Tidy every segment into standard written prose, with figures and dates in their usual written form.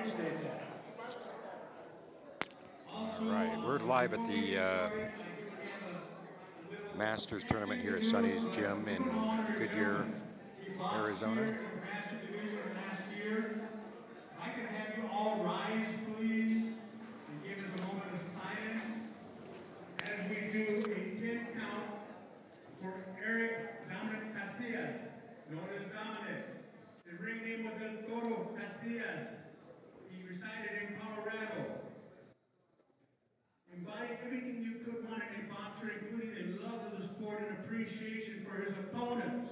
All right, we're live at the Masters tournament here at Sonny's Gym in Goodyear, Arizona. I can have you all rise, please, and give us a moment of silence as we do a 10 count for Eric Dominic Casillas, known as Dominic. His ring name was El Toro Casillas. He resided in Colorado. Embodied everything you could want in a boxer, including a love of the sport and appreciation for his opponents.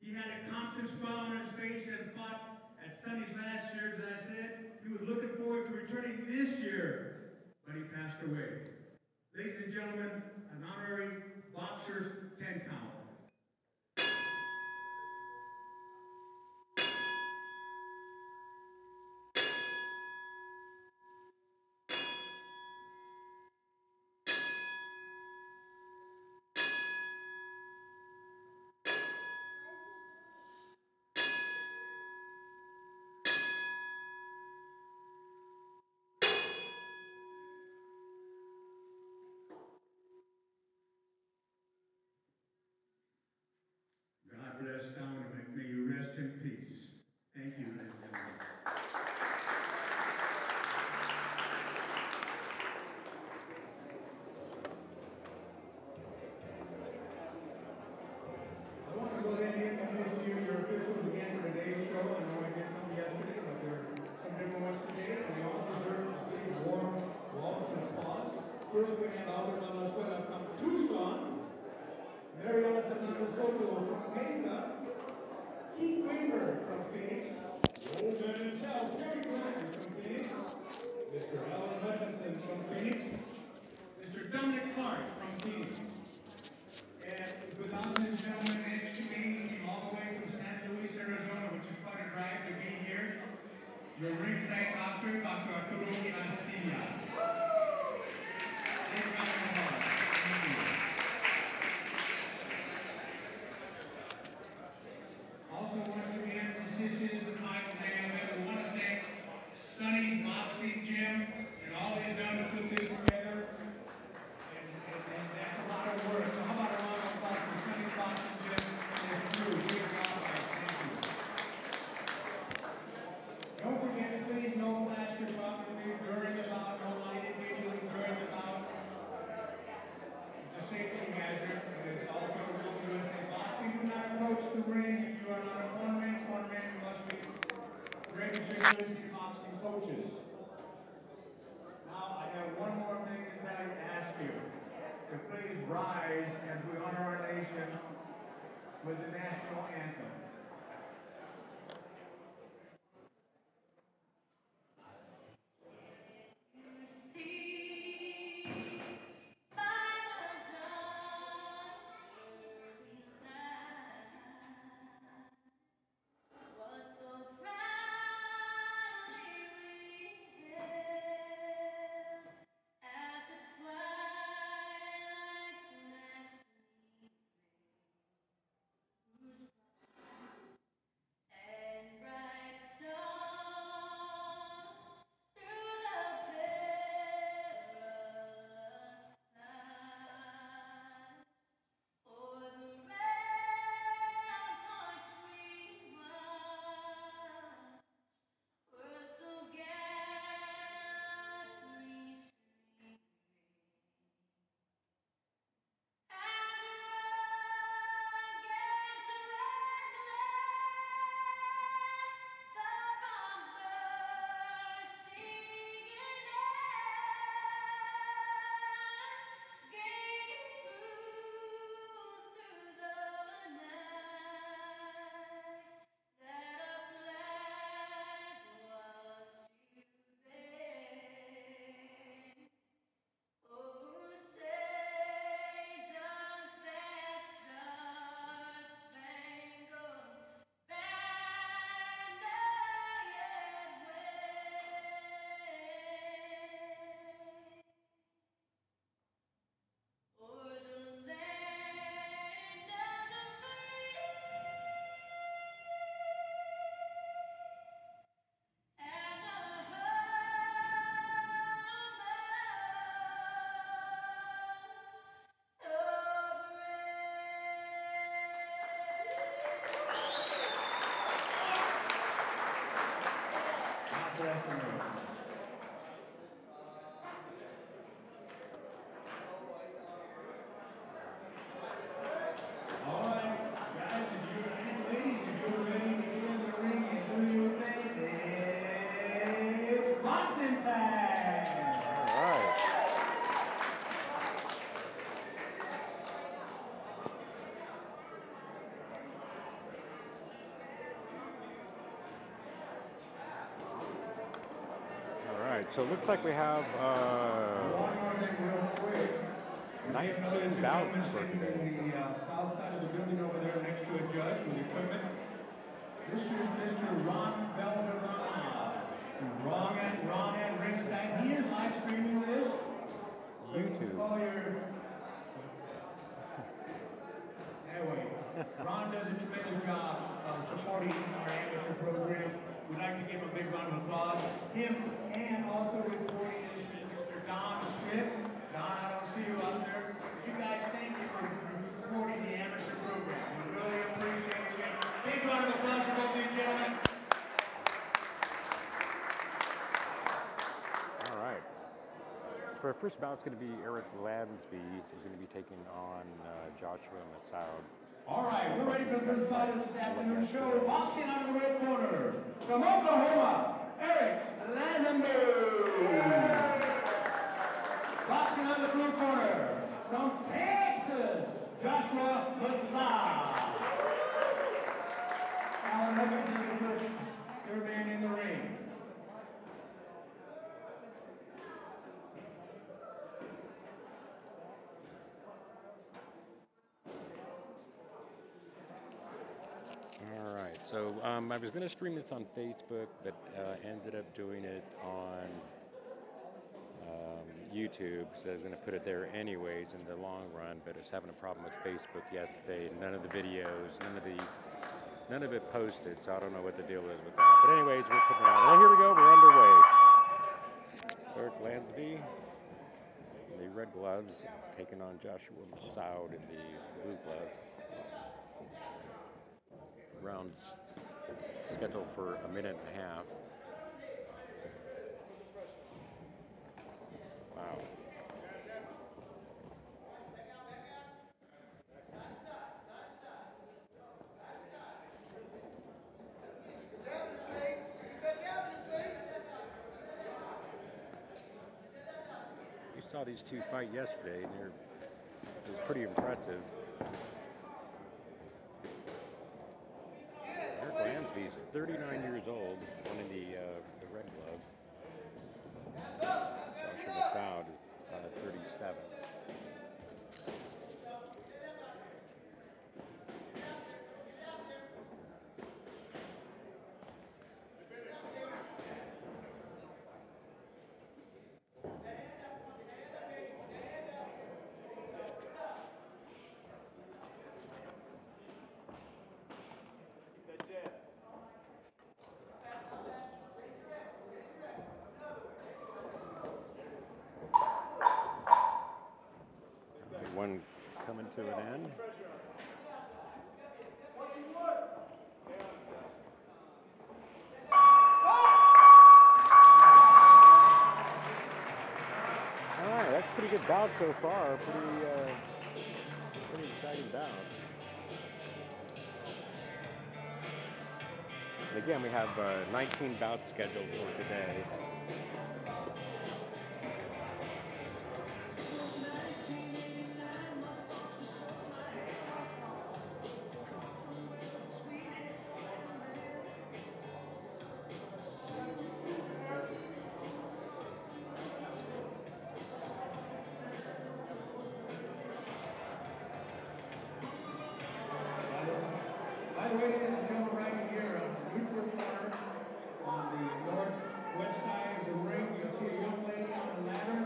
He had a constant smile on his face and fought at Sonny's last year, as I said. He was looking forward to returning this year, but he passed away. Ladies and gentlemen, an honorary boxer's 10 count. God bless Dominic. May you rest in peace. Thank you, ladies and gentlemen. I want to go ahead and introduce you your officials again for today's show. I know I did some yesterday, but there are some different ones today, and we all deserve a big, warm welcome and applause. First, we have Albert Massoud from Tucson. Larissa from Mesa, Keith Greenberg from Phoenix, old man himself, Jerry Drinan from Phoenix, Mr. Alan Hutchinson from Phoenix, Mr. Dominic Clark from Phoenix, and without this gentleman next to me, came all the way from San Luis, Arizona, which is quite a drive to be here, your ringside doctor, Dr. Arturo Garcia. Also, once again, musicians with Michael Danielson, we want to thank Sonny's Boxing Gym and all they've done to put this together. And that's a lot of work. So how about a round of applause for Sonny's Boxing Gym and his crew? Great job, guys. Thank you. Don't forget, please, no flash photography during the bout, no lighted videos during the bout. It's a safety hazard, and it's also Rule USA Boxing. Do not approach the ring. You are not a cornerman. Cornerman, you must be registered USA Boxing coaches. Now, I have one more thing to tell you, ask you to please rise as we honor our nation with the national anthem. right, so it looks like we have 19 bouts for today. The south side of the building over there next to a judge with equipment. This year's Mr. Ron at ringside. He is live streaming this. YouTube. Anyway, Ron does a tremendous job of supporting our amateur program. We'd like to give him a big round of applause. Him and also reporting is Mr. Don Smith. Don, I don't see you out there. But you guys, thank you for supporting the amateur program. We really appreciate it. Big round of applause for both these gentlemen. All right. So our first bout's going to be Eric Lansby. He's going to be taking on Joshua Massoud. All right, we're ready for the first bout of this afternoon show. Boxing out of the red corner from Oklahoma, Eric Lansby. Boxing out of the blue corner from Texas, Joshua Massoud. Now we're looking to the first third man in the ring. All right, so I was going to stream this on Facebook, but ended up doing it on YouTube, so I was going to put it there anyways in the long run, but I was having a problem with Facebook yesterday. None of the videos, none of it posted, so I don't know what the deal is with that. But anyways, we're putting it on. Well, here we go, we're underway. Eric Lansby in the red gloves, taking on Joshua Massoud in the blue gloves. Rounds scheduled for a minute and a half. Wow. You saw these two fight yesterday, and it was pretty impressive. Eric Lansby's 39 years old, one in the red glove. Joshua Massoud is 37. One coming to an end. All right, that's a pretty good bout so far. Pretty exciting bout. And again, we have 19 bouts scheduled for today. Ladies and gentlemen, right here on the neutral corner on the northwest side of the ring, you'll see a young lady on a ladder.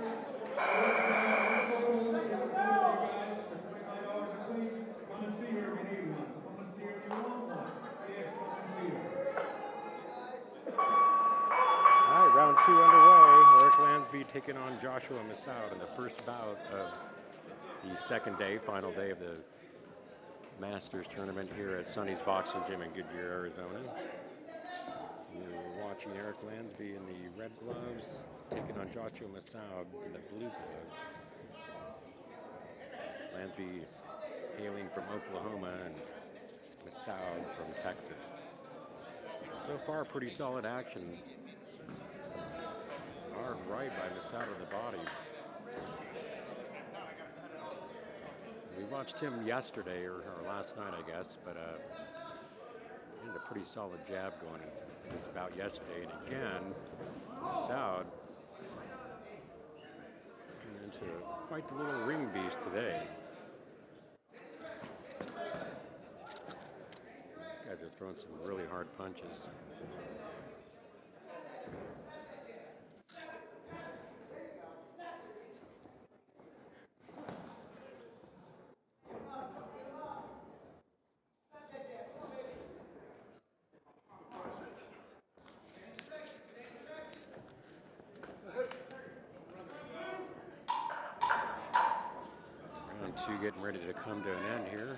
Photos, guys, for $25 please. Come and see her if you need one. Come and see her if you want one. Yes, come and see her. All right, round two underway. Eric Lansby taking on Joshua Massoud in the first bout of the second day, final day of the Masters tournament here at Sonny's Boxing Gym in Goodyear, Arizona. You're watching Eric Lansby in the red gloves, taking on Joshua Massoud in the blue gloves. Lansby hailing from Oklahoma and Massoud from Texas. So far, pretty solid action. Hard right by Massoud of the body. We watched him yesterday, or last night, I guess, but he had a pretty solid jab going in his bout yesterday. And again, Massoud into quite the little ring beast today. Guys are throwing some really hard punches. Round 2 getting ready to come to an end here.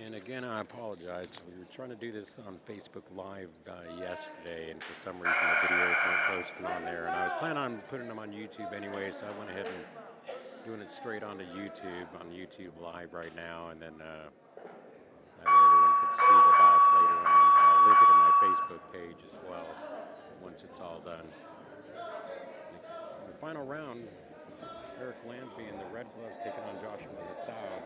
And again, I apologize. We were trying to do this on Facebook Live yesterday, and for some reason the videos weren't posted on there. And I was planning on putting them on YouTube anyway, so I went ahead and doing it straight onto YouTube, on YouTube Live right now, and then that way everyone could see the bouts later on. I'll link it in my Facebook page as well once it's all done. In the final round, Eric Lansby in the red gloves taking on Joshua Massoud.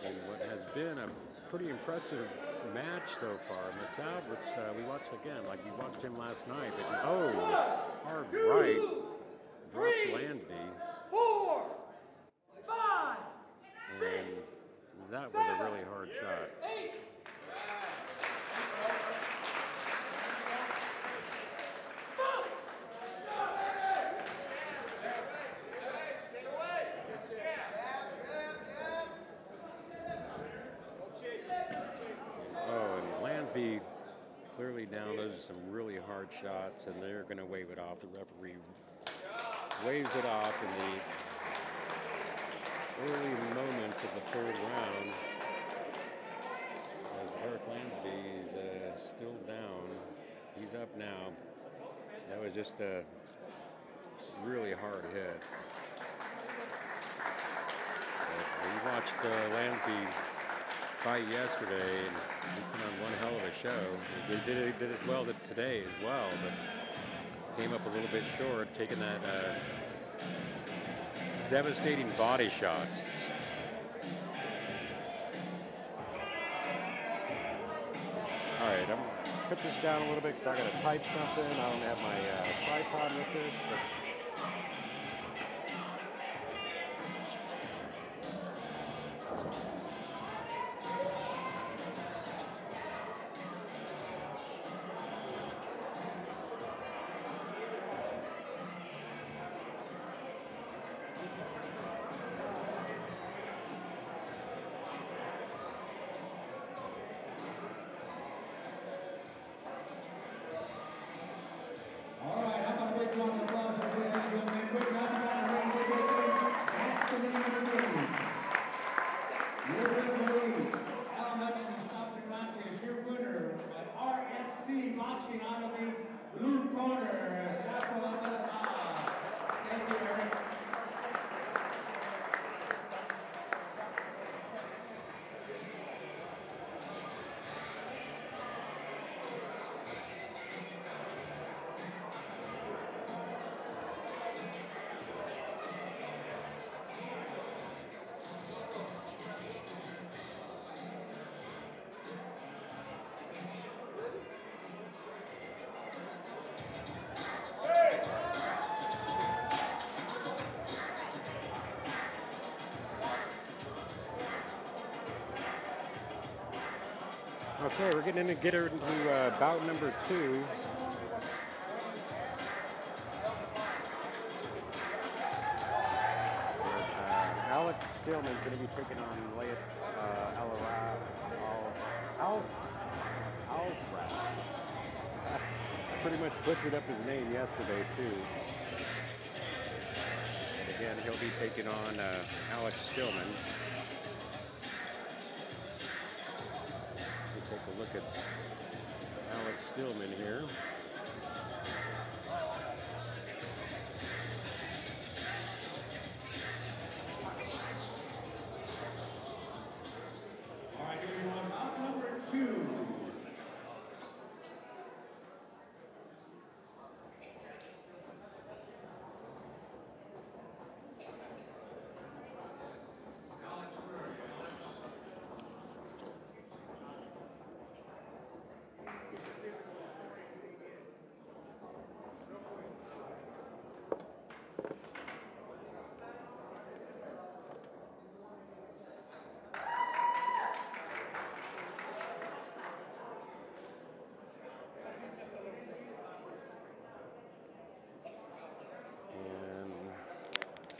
And what has been a pretty impressive match so far. Massoud, which we watched again, like we watched him last night. But, hard right. Drops Lansby. 4, 5, 6, and that was a really hard shot. 8. Clearly down, those are some really hard shots, and they're going to wave it off. The referee waves it off in the early moments of the third round. As Eric Lansby is still down. He's up now. That was just a really hard hit. We watched Lansby fight yesterday, and he put on one hell of a show. He did it well today as well, but came up a little bit short, taking that devastating body shots. All right, I'm gonna put this down a little bit because I gotta type something. I don't have my tripod with this, but okay, we're getting into bout number 2. Alex Tillman's going to be taking on I pretty much butchered up his name yesterday, too. And again, he'll be taking on Alex Tillman. We'll take a look at Alex Tillman here. All right, here we go. Bout number 2.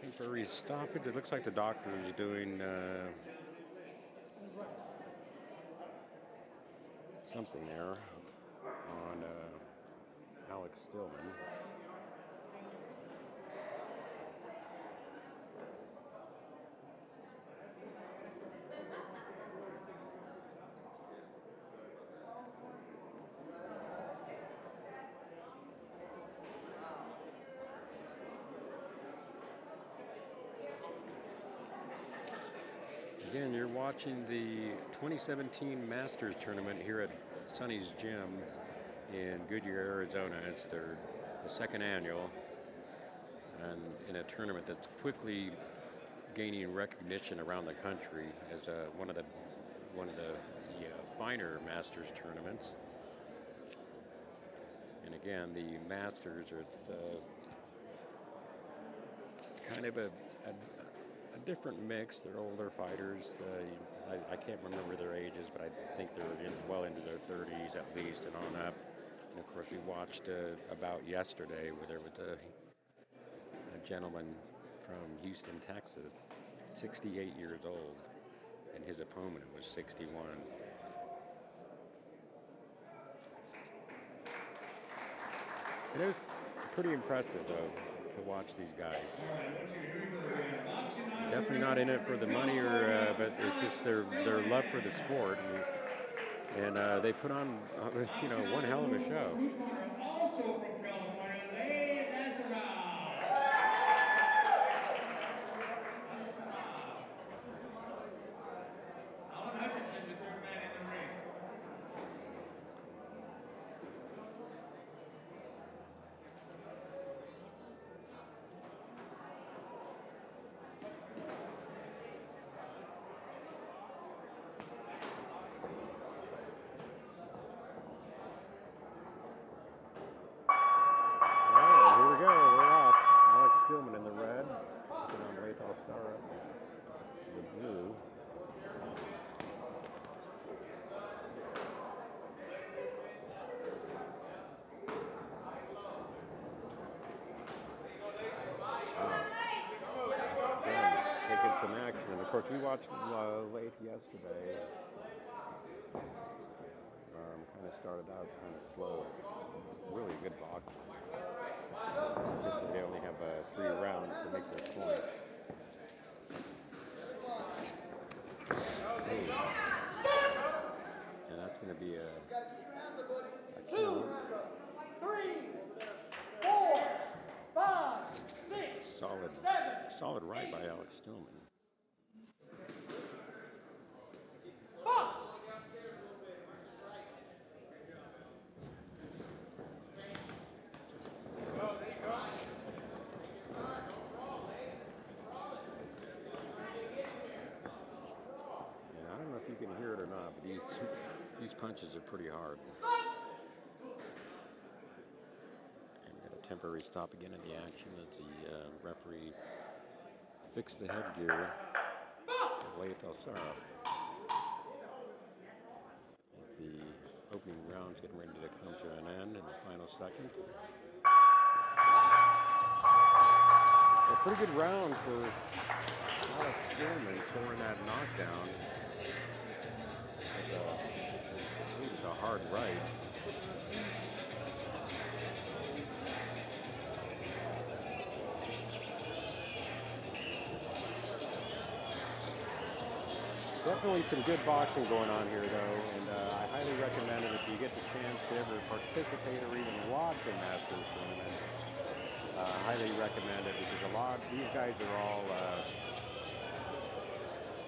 Temporary stoppage. It looks like the doctor is doing something there on Alex Tillman. Again, you're watching the 2017 Masters tournament here at Sonny's Gym in Goodyear, Arizona. It's the second annual, and in a tournament that's quickly gaining recognition around the country as one of the finer Masters tournaments. And again, the Masters are kind of a different mix. They're older fighters. I can't remember their ages, but I think they're well into their 30s at least and on up. And of course, we watched a bout yesterday where there was a gentleman from Houston, Texas, 68 years old, and his opponent was 61. It is pretty impressive, though, to watch these guys. Definitely not in it for the money, but it's just their love for the sport, and they put on one hell of a show. Also from California, Tillman in the red, taking on Reyes, the blue. Taking some action, and of course we watched late yesterday. Kind of started out kind of slow, really good boxing. Just that they only have 3 rounds to make their point. And that's going to be a 2, 3, 4, 5, 6, solid right by Alex Tillman. These punches are pretty hard. And got a temporary stop again in the action as the referee fixed the headgear. As the opening round's getting ready to come to an end in the final seconds. A pretty good round for Alex Tillman scoring that knockdown. It's a hard right. Definitely some good boxing going on here, though, and I highly recommend it if you get the chance to ever participate or even watch a Masters tournament. Highly recommend it because these guys are all, I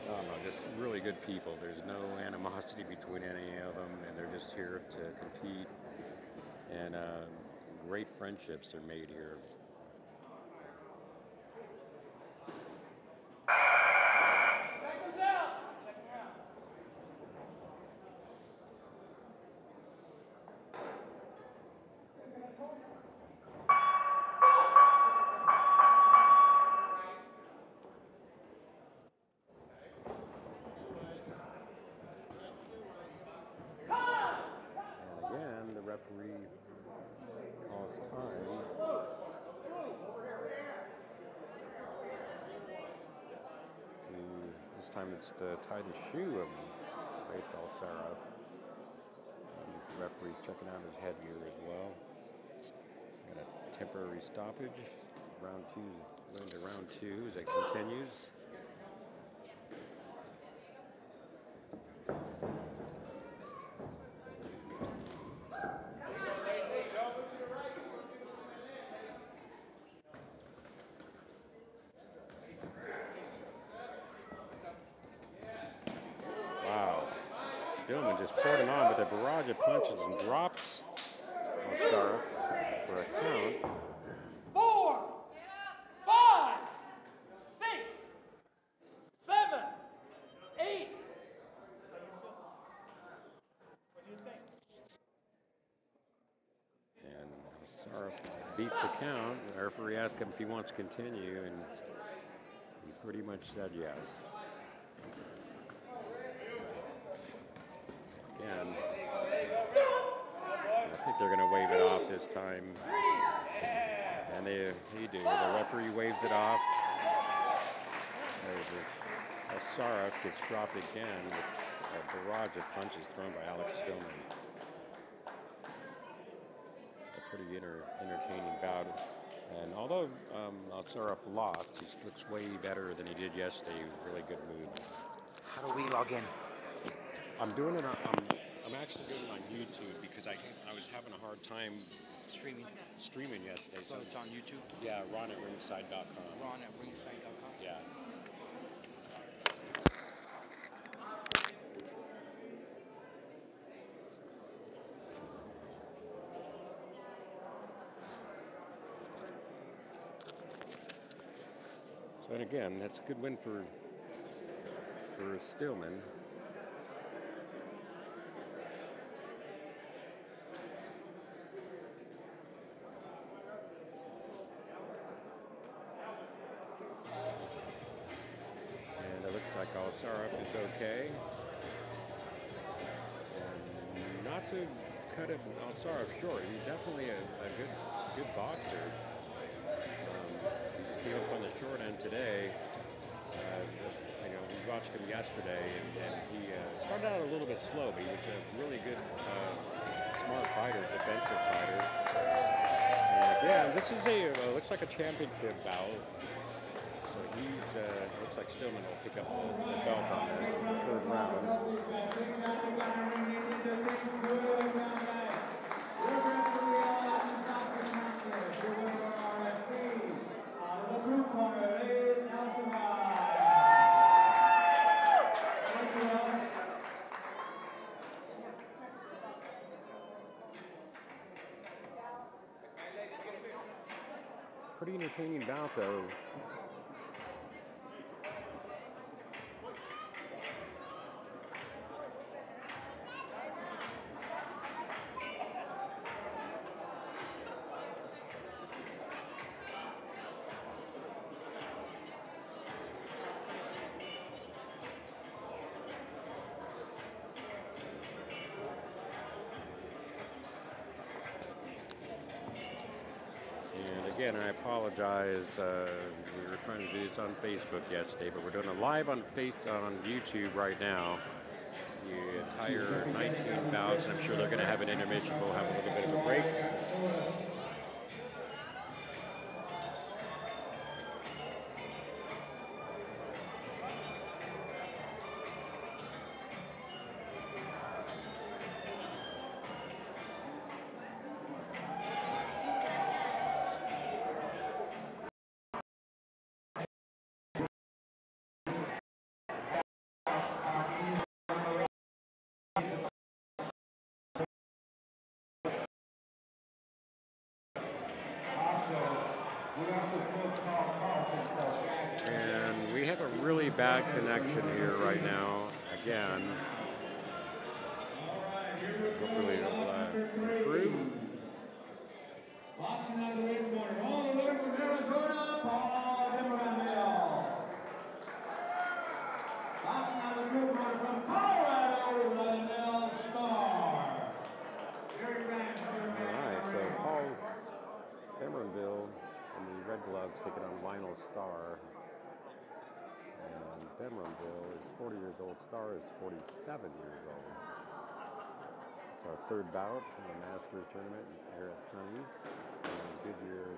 don't know, just really good people. There's no animosity between any of them, and they're just here to compete, and great friendships are made here. Referee calls time. This time it's to tie the shoe of Farrow. The referee checking out his headgear as well. Got a temporary stoppage. Round two, going to round two as it continues. Tillman just poured him on with a barrage of punches and drops on Scarberry for a count. 4, 5, 6, 7, 8. What do you think? And Scarberry beats the count. The referee asked him if he wants to continue, and he pretty much said yes. Again, I think they're going to wave it off this time. And they do. The referee waves it off. Saraf gets dropped again with a barrage of punches thrown by Alex Tillman. A pretty entertaining bout. And although Saraf lost, he looks way better than he did yesterday. Really good move. How do we log in? I'm doing it. I'm actually doing it on YouTube because I was having a hard time streaming yesterday. So it's on YouTube? Yeah, Ron at ringside.com. Ron at ringside.com? Yeah. So, and again, that's a good win for Stillman. Saraf is okay. And not to cut him Saraf short, he's definitely a good boxer. He came up on the short end today. We watched him yesterday, and he started out a little bit slow, but he was a really good, smart fighter, defensive fighter. And again, this is looks like a championship bout. Looks like Stillman will pick up the belt on the third round. Pretty entertaining bout, though. Again, I apologize. We were trying to do this on Facebook yesterday, but we're doing it live on YouTube right now. The entire 19 bouts. I'm sure they're going to have an intermission. We'll have a little bit of a break. bad connection here right now. Again. Hopefully it'll improve. Boxing out of the ring corner. All the way from Arizona, Deborah. Boxing out of the ring corner from Colorado, Lionel Star. Alright, so Paul Demeranville in the red gloves taking on Lionel Star. And Demeranville is 40 years old. Star is 47 years old. It's our third bout in the Masters tournament here at Sonny's. Good year.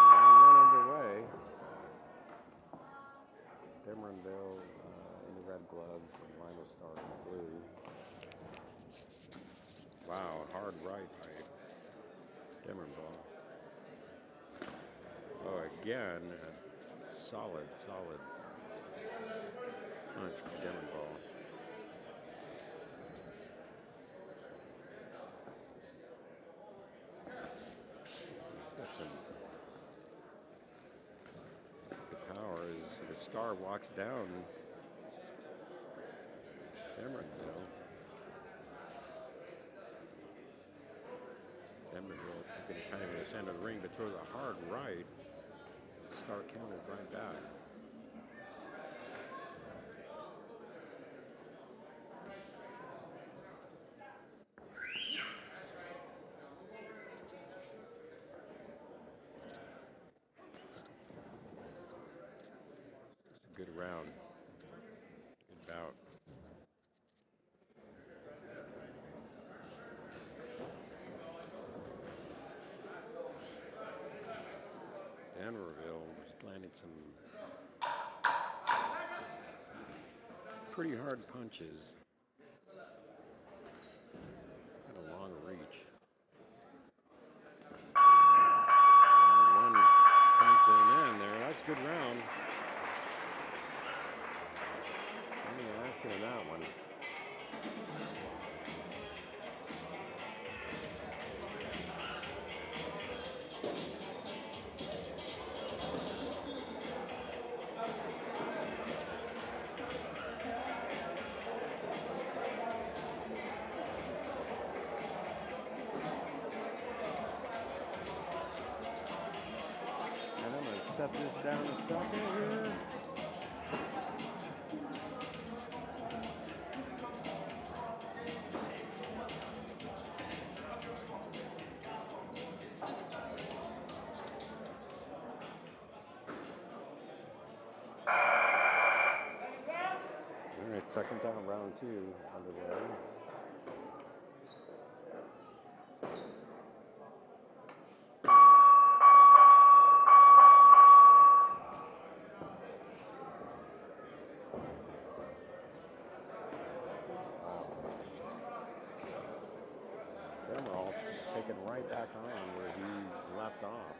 Round one underway. Demeranville in the red gloves and Lionel Star in the blue. Wow, hard right by Demeranville. Oh, again, solid punch by Demeranville. Got some good power as the Star walks down Demeranville. Demeranville taking kind of in the center of the ring, but throws a hard right. Star counters right back. It's a good round. Good bout. Denverville was landing some pretty hard punches. Had a long reach. Round one comes to an end there. That's a good round. Any action in that one. Set this down a second here. All right, second down, round two underway. Right back on where he left off.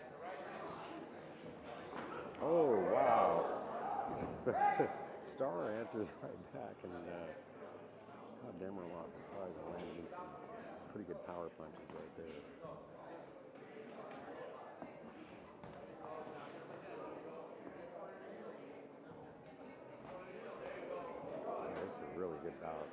Oh, wow. Star answers right back, and God, Deborah lost the prize and landed some pretty good power punches right there. Yeah, this is a really good bout.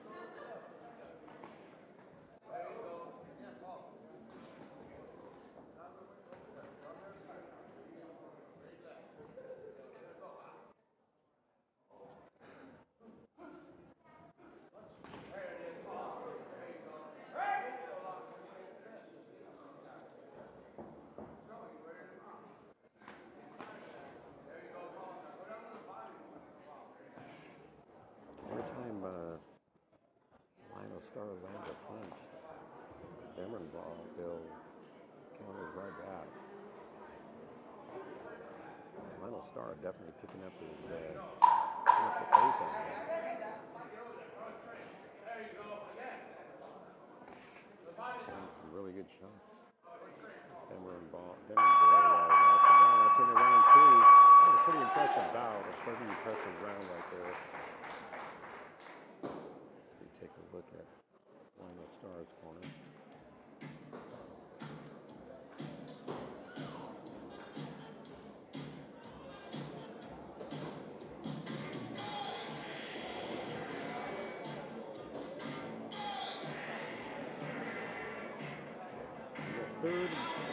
Star lands a punch. Demeranville counters right back. Lionel Star definitely picking up his the pace on that. Some really good shots. Demeranville knocks him down. That's into round two. That was a pretty impressive bout. A pretty impressive round right there. Take a look at Lionel Star's corner. third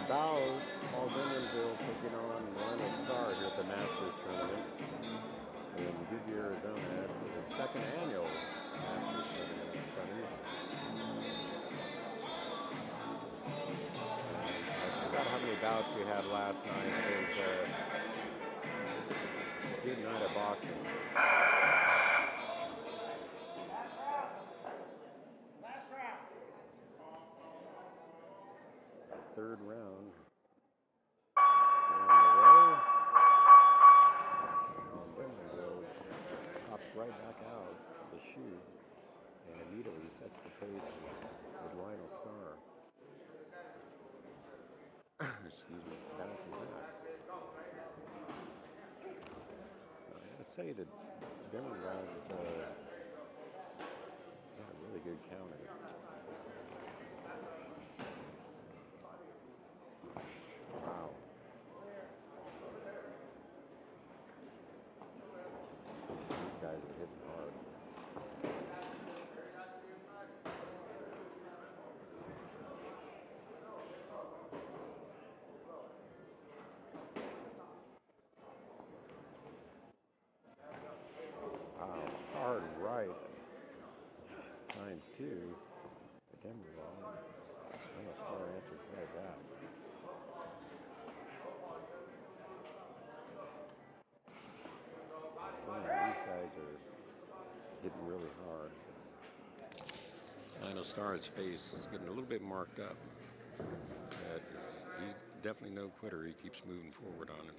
bout, Paul Denverville taking on Ronald Starr here at the Masters tournament in Goodyear, Arizona, for the second annual Masters tournament in Sonny. I forgot how many bouts we had last night. It was a good night of boxing. Third round. Pops right back out of the shoot and immediately sets the pace with Lionel Starr. Excuse me, bouncing back. I gotta say that Deborah has got a really good counter. Wow. These guys are hitting hard. Wow, hard right. Times two. The Denver ball. I'm a star answer for that. Man, these guys are hitting really hard. Lionel Starr's face is getting a little bit marked up. But he's definitely no quitter. He keeps moving forward on it.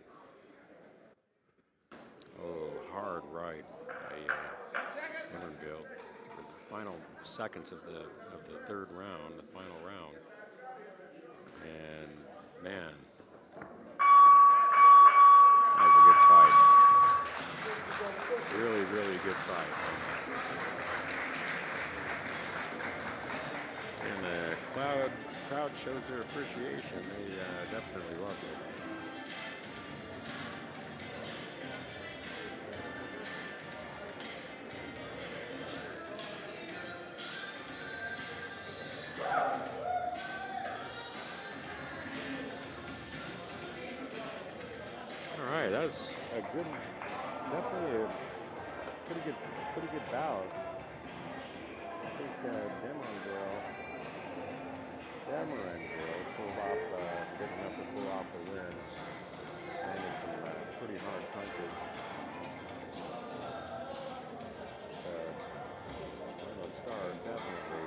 Oh, hard right by Denverville. The final seconds of the third round, the final round. And man, that was a good fight. Really, really good fight. And the crowd shows their appreciation. They definitely loved it. All right, that was a good, definitely a pretty good bout. I think Demerville pulled off, good enough to pull off the win. Landed some pretty hard punches. Lionel Starr definitely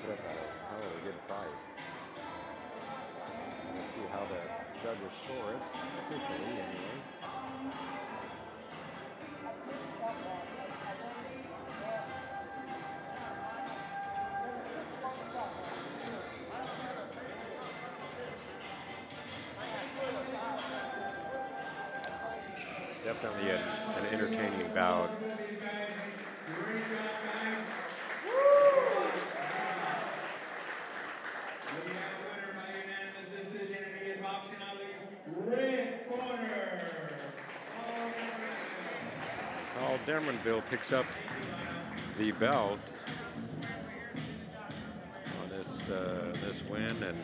put up a hell of a good fight. We'll see how the judges score it, officially anyway. Definitely an entertaining bout. Paul Denverville picks up the belt on this win, and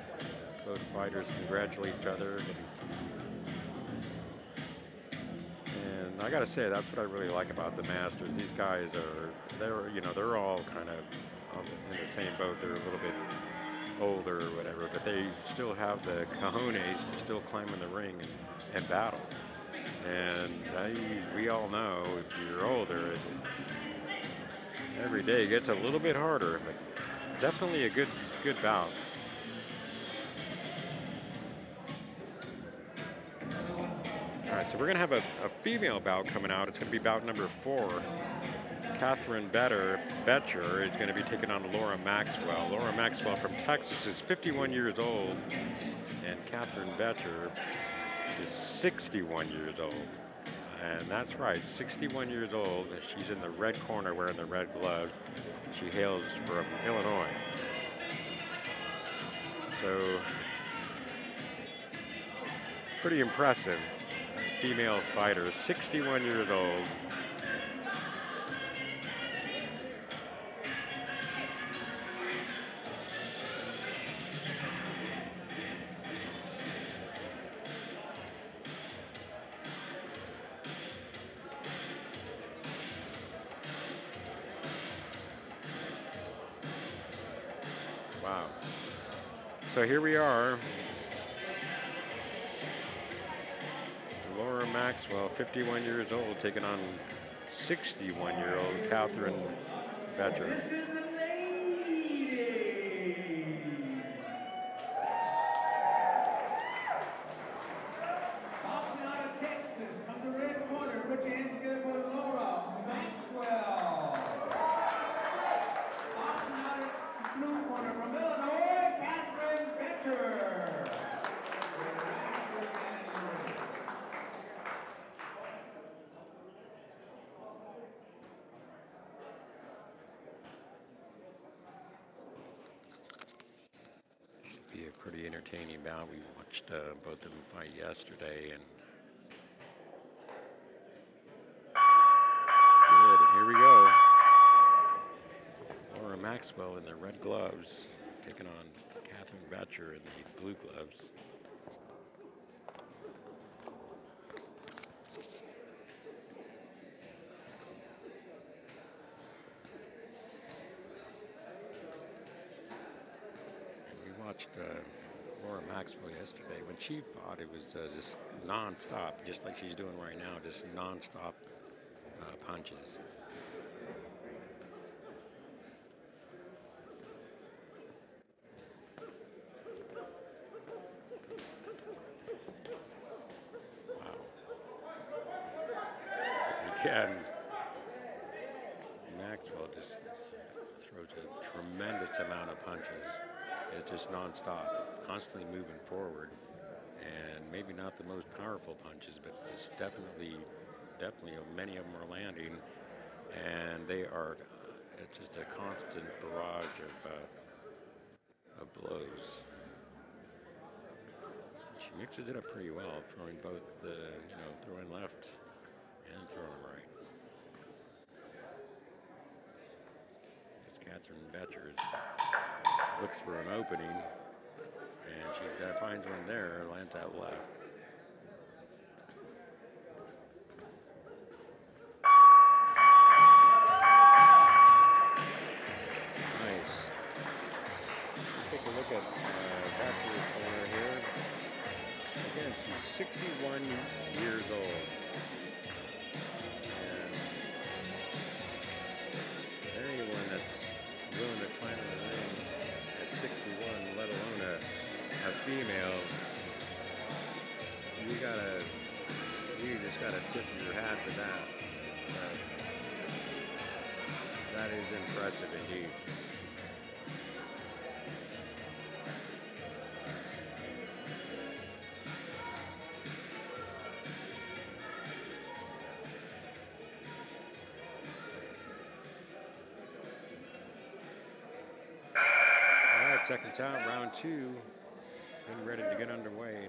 both fighters congratulate each other. And I gotta say, that's what I really like about the Masters. These guys they're all kind of in the same boat. They're a little bit older or whatever, but they still have the cojones to still climb in the ring and battle. And we all know if you're older, every day gets a little bit harder, but definitely a good bout. All right, so we're gonna have a female bout coming out. It's gonna be bout number 4. Catherine Boettcher is gonna be taking on Laura Maxwell. Laura Maxwell from Texas is 51 years old, and Catherine Boettcher is 61 years old. And that's right, 61 years old. She's in the red corner wearing the red glove. She hails from Illinois. So, pretty impressive. Female fighter, 61 years old. Wow. So here we are. Laura Maxwell, 51 years old, taking on 61-year-old Catherine Boettcher. This is the lady. Boxing out of Texas, from the red corner, put your hands together for Laura Maxwell. Boxing out of the blue corner, from Illinois, Catherine Boettcher. Be a pretty entertaining bout. We watched both of them fight yesterday, and good. And here we go. Laura Maxwell in the red gloves, taking on Catherine Boettcher in the blue gloves. Watched Laura Maxwell yesterday. When she fought, it was just non-stop, just like she's doing right now, just non-stop punches. Wow. Again, Maxwell just throws a tremendous amount of punches. It's just nonstop, constantly moving forward, and maybe not the most powerful punches, but it's definitely many of them are landing, and they are. It's just a constant barrage of blows. She mixes it up pretty well, throwing both throwing left and throwing right. It's Catherine Boettcher. Looks for an opening, and she finds one there, lands out left. Nice. Let's take a look at Boettcher's corner here. Again, she's 61 years old. And anyone that's willing to climb in the ring 61, let alone a female, you just gotta tip your hat to that. That is impressive indeed. Seconds out, round two, getting ready to get underway.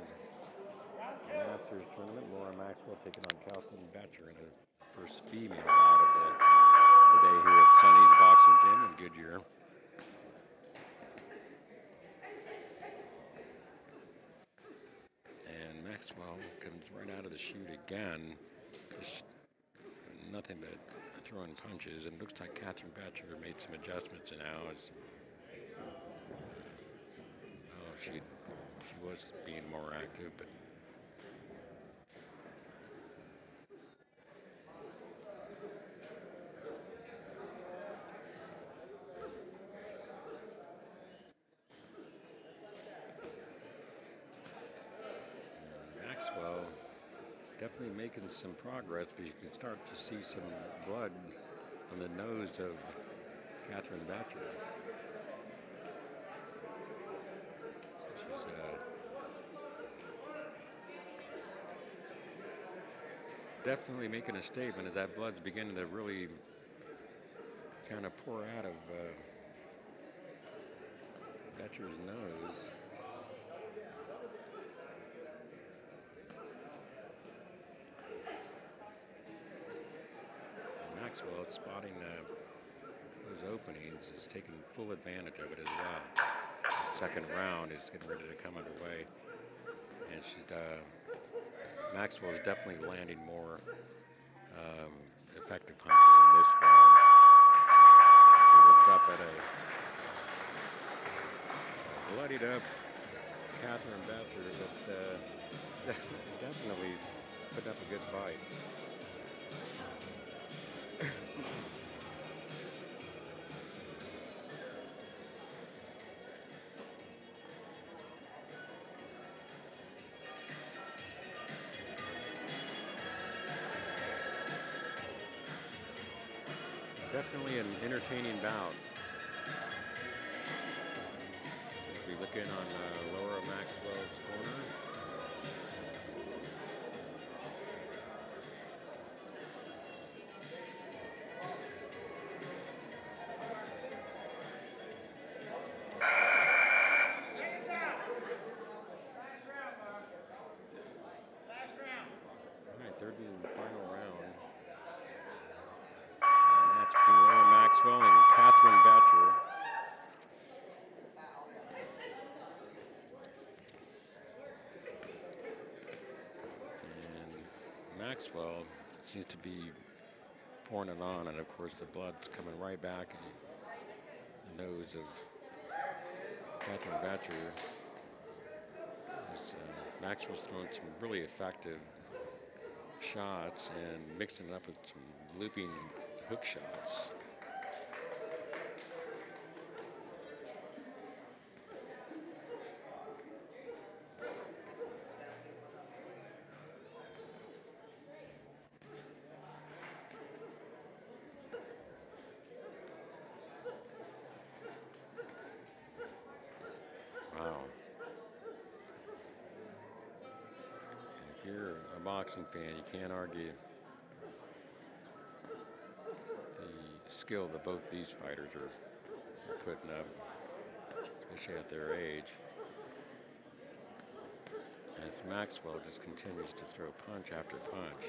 Masters tournament, Laura Maxwell taking on Carlton Boettcher in the first female bout of the day here at Sonny's Boxing Gym in Goodyear. And Maxwell comes right out of the chute again, just nothing but throwing punches, and looks like Catherine Boettcher made some adjustments now. She was being more active, but Maxwell definitely making some progress, but you can start to see some blood on the nose of Catherine Boettcher. Definitely making a statement as that blood's beginning to really kind of pour out of Boettcher's nose. And Maxwell, spotting those openings, is taking full advantage of it as well. The second round is getting ready to come underway, and Maxwell is definitely landing more effective punches in this round. She looks up at bloodied up Catherine Boettcher, but definitely put up a good fight. Definitely an entertaining bout. As we look in on Laura Maxwell's corner. All right, third and final round. Match between Laura Maxwell and Catherine Boettcher. And Maxwell seems to be pouring it on, and of course the blood's coming right back in the nose of Catherine Boettcher. Maxwell's throwing some really effective shots and mixing it up with some looping hook shots. Wow. And if you're a boxing fan, you can't argue skill that both these fighters are putting up, especially at their age. As Maxwell just continues to throw punch after punch.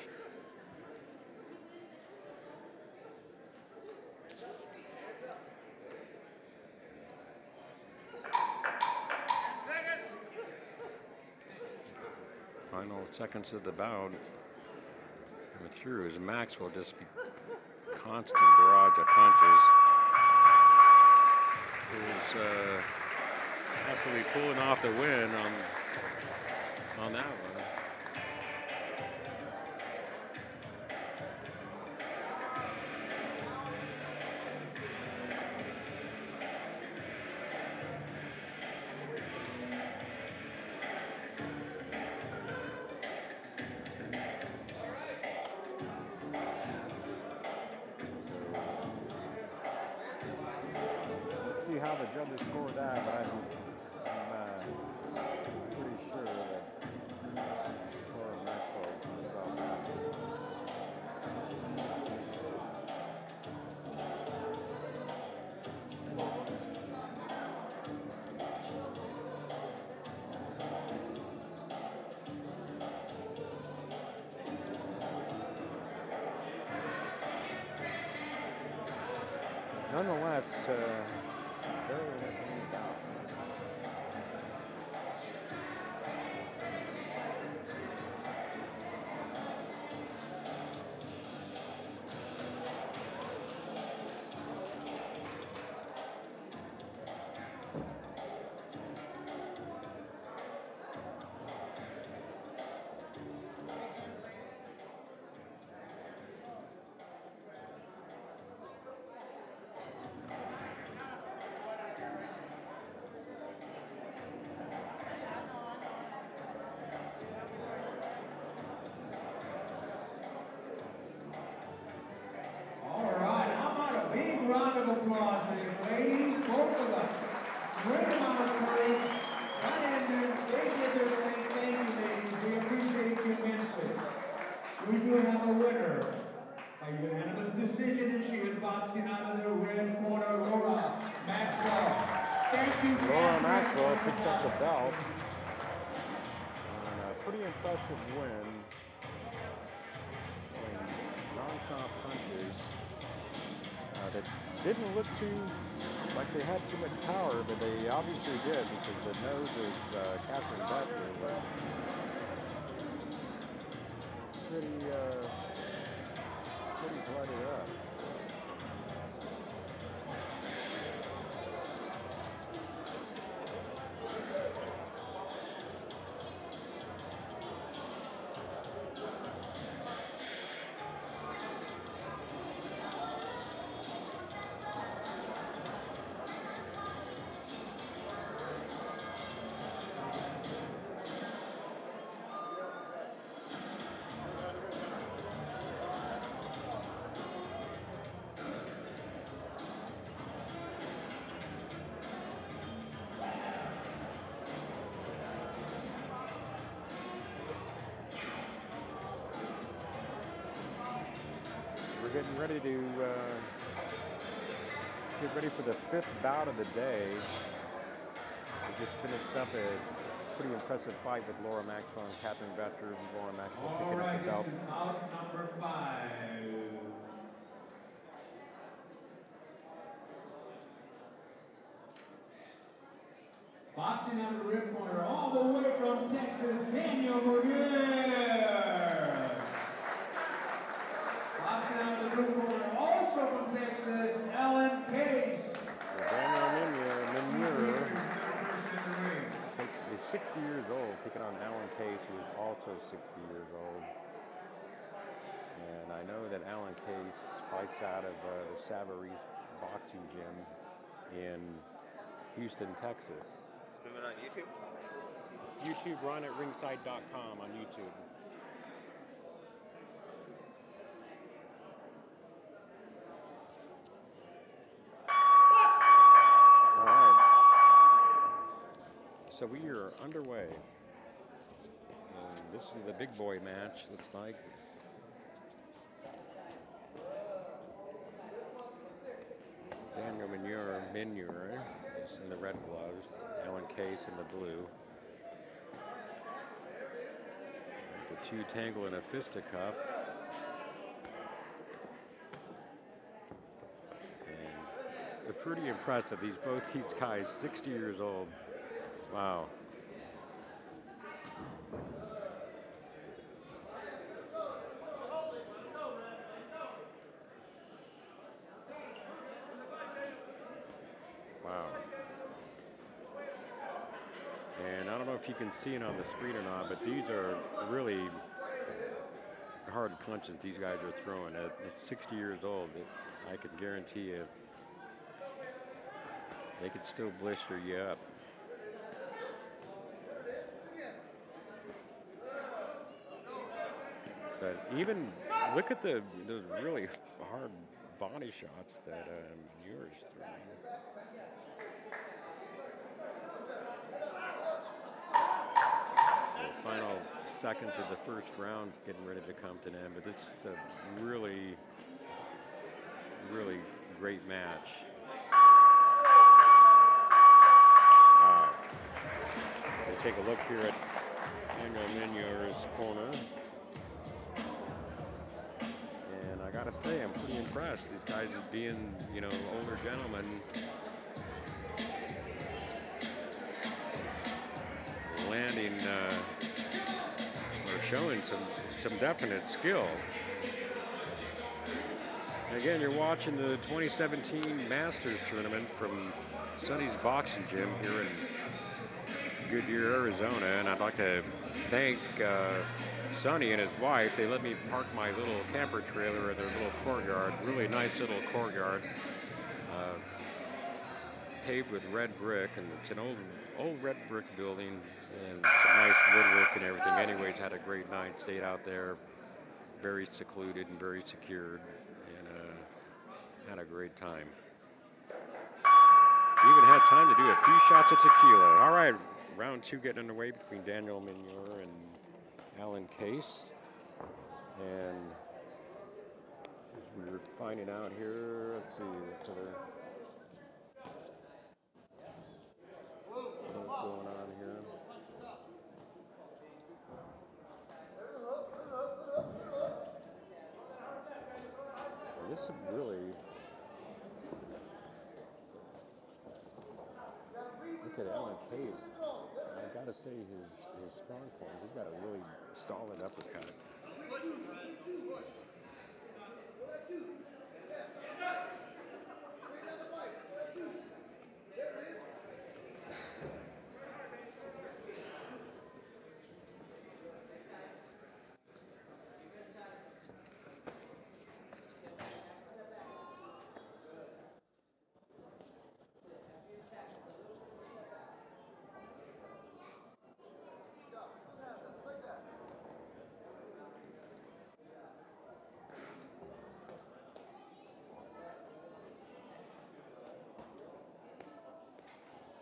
Final seconds of the bout coming through as Maxwell just constant barrage of punches. Is absolutely pulling off the win on that one. How the judges score that, but I'm pretty sure that Laura Maxwell comes off that. Nonetheless, round of applause for these ladies, both of them. Great amount of courage. That ended. They did their thing. Thank you, ladies. We appreciate you immensely. We do have a winner by unanimous decision, and she is boxing out of the red corner, Laura Maxwell. Thank you, Laura Maxwell picks up the belt on a pretty impressive win. Non-stop punches that didn't look too like they had too much power, but they obviously did because the nose of Catherine Boettcher was pretty blooded up. We're getting ready to get ready for the 5th bout of the day. We just finished up a pretty impressive fight with Laura Maxwell and Catherine Boettcher. Laura Maxwell picking up the belt. This is bout number 5. Boxing out of the rib corner, all the way from Texas, Daniel Wynn. Boxing out of the rib corner, also from Texas, Alan Case. Daniel Minure is 60 years old, taking on Alan Case, who is also 60 years old. And I know that Alan Case fights out of the Scarberry boxing gym in Houston, Texas. Streaming on YouTube? YouTube, run at ringside.com on YouTube. All right. So we are underway. This is the big boy match, looks like. Daniel Minure is in the red gloves, Alan Case in the blue. The two tangle in a fisticuff. And they're pretty impressive. Both these guys, 60 years old. Wow. Wow. And I don't know if you can see it on the screen or not, but these are really hard punches these guys are throwing. At 60 years old, I can guarantee you they could still blister you up. But even look at those really hard body shots that Muir's throwing. The final seconds of the first round getting ready to come to an end, but this is a really, really great match. Let's take a look here at Daniel Minure's corner. And I gotta say, I'm pretty impressed. These guys as being, older gentlemen. Landing or showing some definite skill. And again, you're watching the 2017 Masters tournament from Sonny's Boxing Gym here in Goodyear, Arizona, and I'd like to thank Sonny and his wife. They let me park my little camper trailer in their little courtyard, really nice little courtyard, paved with red brick, and it's an old red brick building, and some nice woodwork and everything. Anyways, had a great night, stayed out there, very secluded and very secured, and had a great time. Even had time to do a few shots of tequila. All right, round 2 getting underway between Daniel Minure and Alan Case. And as we were finding out here, let's see, what's going on here. Well, this is really, look at Alan Case. I gotta say his strong point, he's got a really solid uppercut.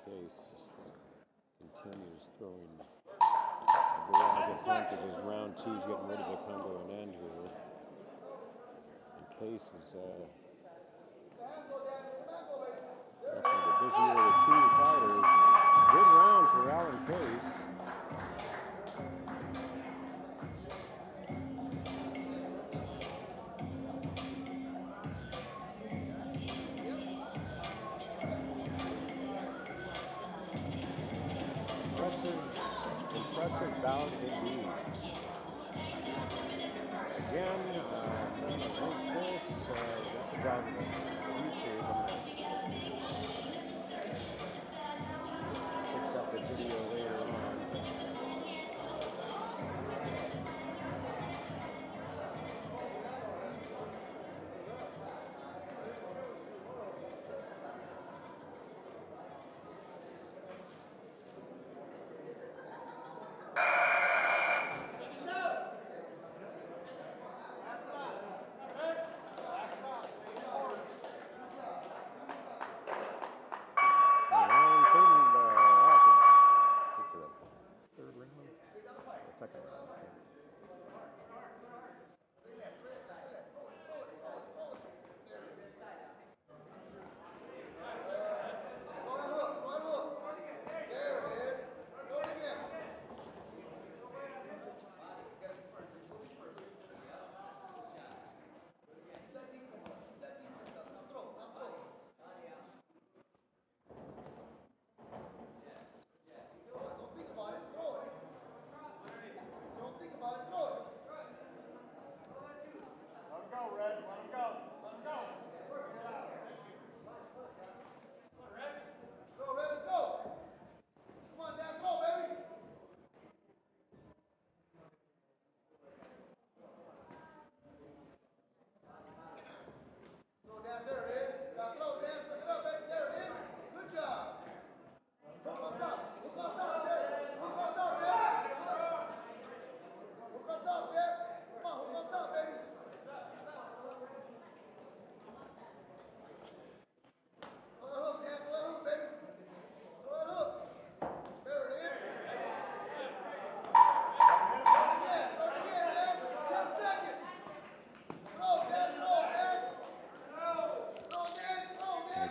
Case continues throwing a barrage of punches as round 2 is getting ready to come to an end here. And Case is definitely the busier of the two fighters. Good round for Alan Case. Impressive bout indeed. Again, that's about YouTube. Fix up the video later on.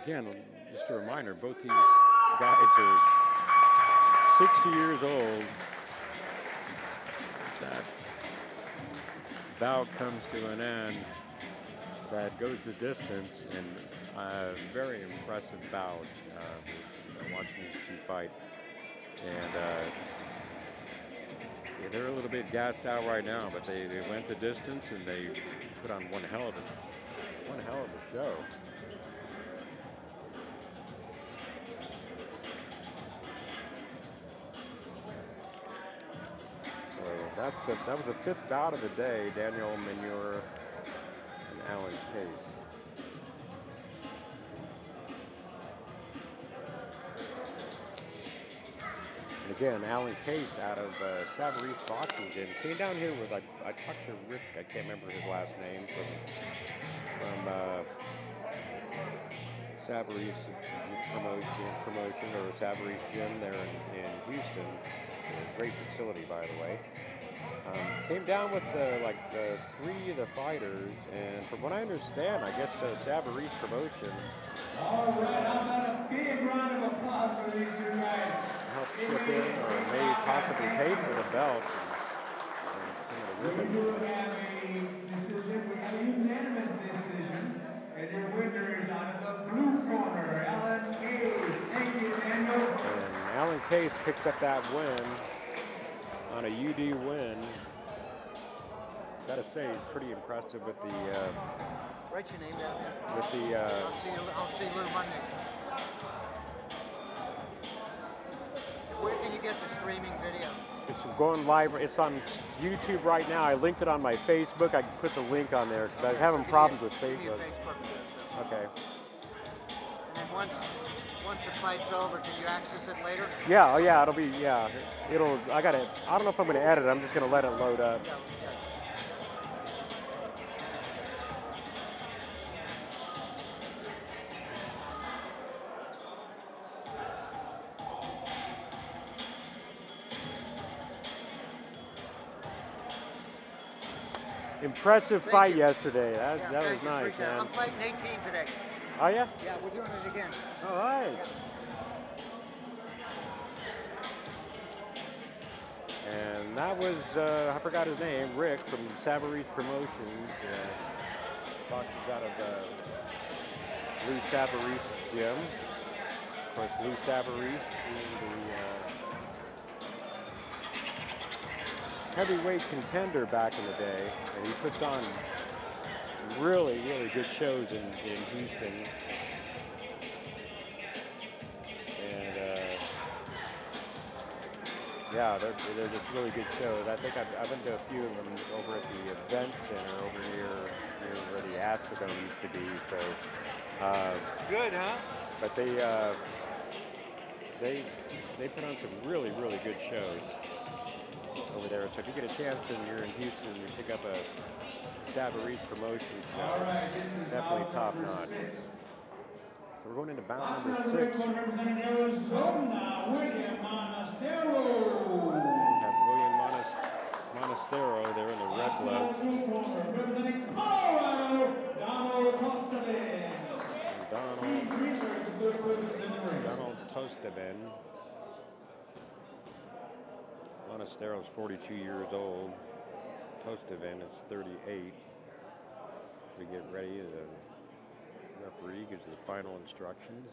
Again, just a reminder, both these guys are 60 years old. That bout comes to an end. That goes the distance, and a very impressive bout. Watching these two fight, and yeah, they're a little bit gassed out right now, but they went the distance and they put on one hell of a show. That was the fifth bout of the day, Daniel Manure and Alan Case. And again, Alan Case out of Scarberry Boxing Gym came down here with, I talked to Rick, I can't remember his last name, from Scarberry's promotion or Scarberry's gym there in Houston. A great facility, by the way. Came down with like three of the fighters, and from what I understand, I guess the Scarberry's promotion. All right, how about a big round of applause for these two guys? Help chip in, or may possibly pay for the belt. We do have a decision. We have a unanimous decision, and your winner is out of the blue corner, Alan Case. Thank you, Daniel. And Alan Case picks up that win on a UD win. Gotta say, he's pretty impressive with the. Write your name down there. With the. I'll see you Monday. Where can you get the streaming video? It's going live. It's on YouTube right now. I linked it on my Facebook. I can put the link on there because I was having problems with Facebook. Okay. And then once the fight's over, can you access it later? Yeah. Oh yeah. It'll be. Yeah. It'll. I don't know if I'm gonna edit it. I'm just gonna let it load up. Impressive Thank fight you. yesterday. That Yeah, was thank you, nice, appreciate it. man. I'm fighting 18 today. Oh yeah? Yeah, we're doing it again. All right. And that was, I forgot his name, Rick from Scarberry's Promotions. Boxes out of Lou Scarberry's gym. Of course, Lou Scarberry being the heavyweight contender back in the day. And he puts on really, really good shows in Houston. Yeah, they're just really good shows. I think I've been to a few of them over at the event center over near where the Astrodome used to be. So Good, huh? but they put on some really, really good shows over there. So if you get a chance and you're in Houston, you pick up a Scarberry's Promotions show. All right, this is Definitely bout top number notch. 6. So we're going into bout Box number number 6. 6, representing Arizona, William Monastero. We have William Monastero there in the red Box glove. number 2, representing Colorado, Donald Tostevin. Keith Greenberg's good person in the ring. Donald Tostevin. Monastero's 42 years old. Tostevin is 38. We get ready. The referee gives the final instructions.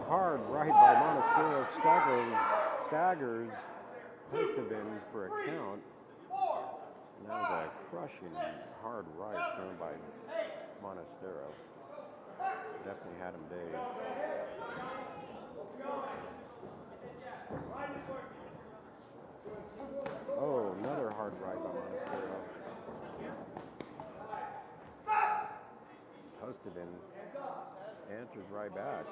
Hard right by Monastero, staggers Tostevin for a count. And that was a crushing hard right thrown by Monastero. Definitely had him dazed. Oh, another hard right by Monastero. Tostevin answers right back.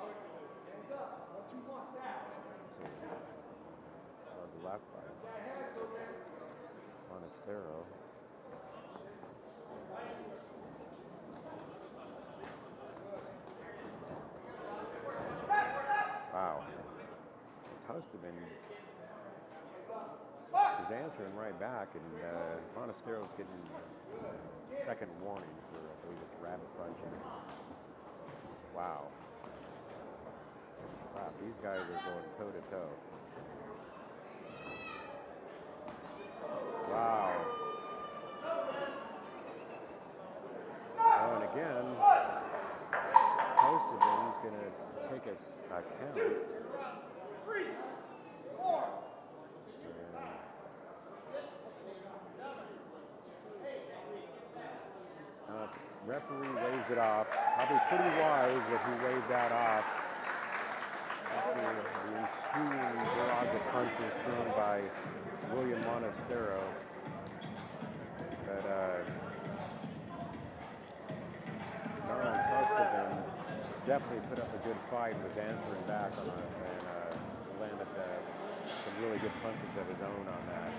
The left by Monastero. Wow. Tostevin is answering right back, and Monastero's getting second warning for, I believe it's rabbit punching. Wow. Wow, these guys are going toe to toe. Wow. Oh, and again, Tostevin's going to take a count. 3, 4. Referee waves it off. Probably pretty wise that he waved that off. After the ensuing barrage of punches thrown by William Monastero. But Donald Tostevin definitely put up a good fight and was answering back on and landed some really good punches of his own on that.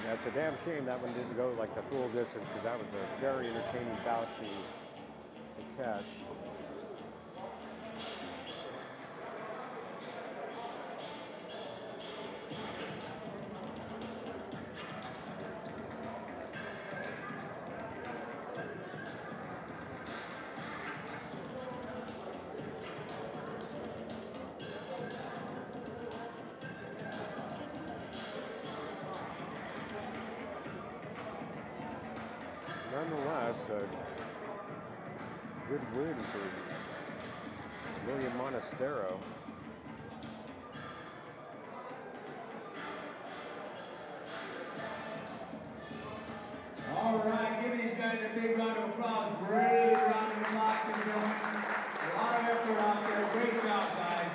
That's a damn shame that one didn't go like the full distance, because that was a very entertaining bout to catch. Nonetheless, a good win for William Monastero. All right, give these guys a big round of applause. Great round of applause, ladies and gentlemen. A lot of effort out there. Great job, guys.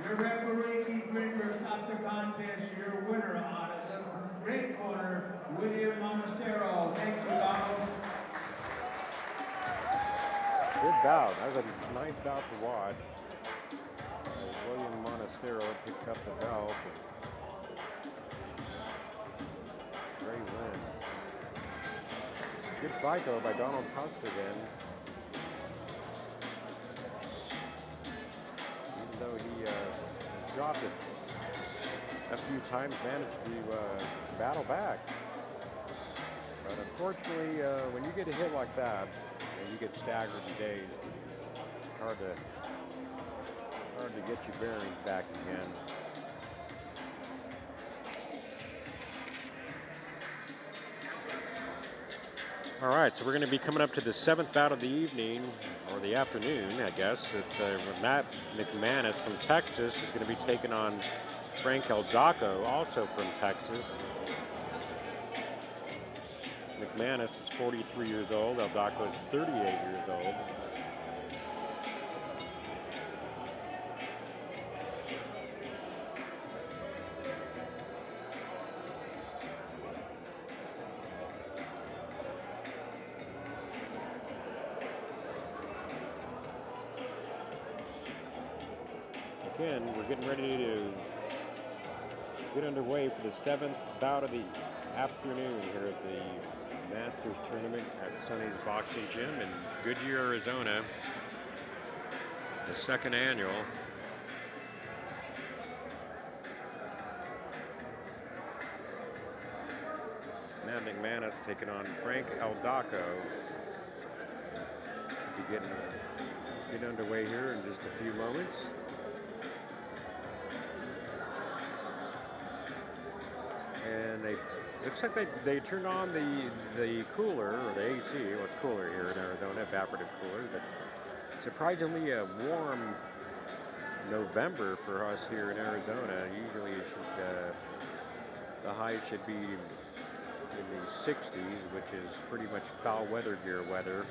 Your referee, Keith Greenberg, stops the contest. Your winner out of the red corner, William Monastero. Thank you, Donald. Good bout. That was a nice bout to watch. William Montecero picked up the belt. Great win. Good fight though by Donald Tucks again. Even though he dropped it a few times, managed to battle back. But unfortunately, when you get a hit like that, and you get staggered in days, it's hard to get your bearings back again. All right, so we're going to be coming up to the 7th bout of the evening, or the afternoon, I guess. It's Matt McManus from Texas is going to be taking on Franco, also from Texas. McManus is 43 years old. Baco is 38 years old. Again, we're getting ready to get underway for the 7th bout of the afternoon here at the Masters Tournament at Sonny's Boxing Gym in Goodyear, Arizona. The 2nd annual. Matt McManus taking on Frank Baco. Should be getting underway here in just a few moments. And looks like they turned on the cooler, or the AC, what's cooler here in Arizona, evaporative cooler. But surprisingly a warm November for us here in Arizona. Usually it should, the high should be in the 60s, which is pretty much foul weather gear weather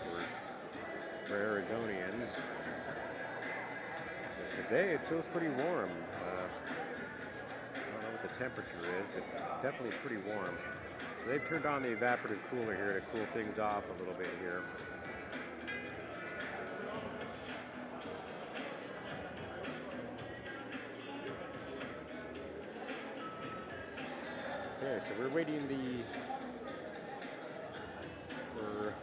for Arizonians. But today it feels pretty warm. The temperature is, but definitely pretty warm. So they've turned on the evaporative cooler here to cool things off a little bit here. Okay, so we're waiting for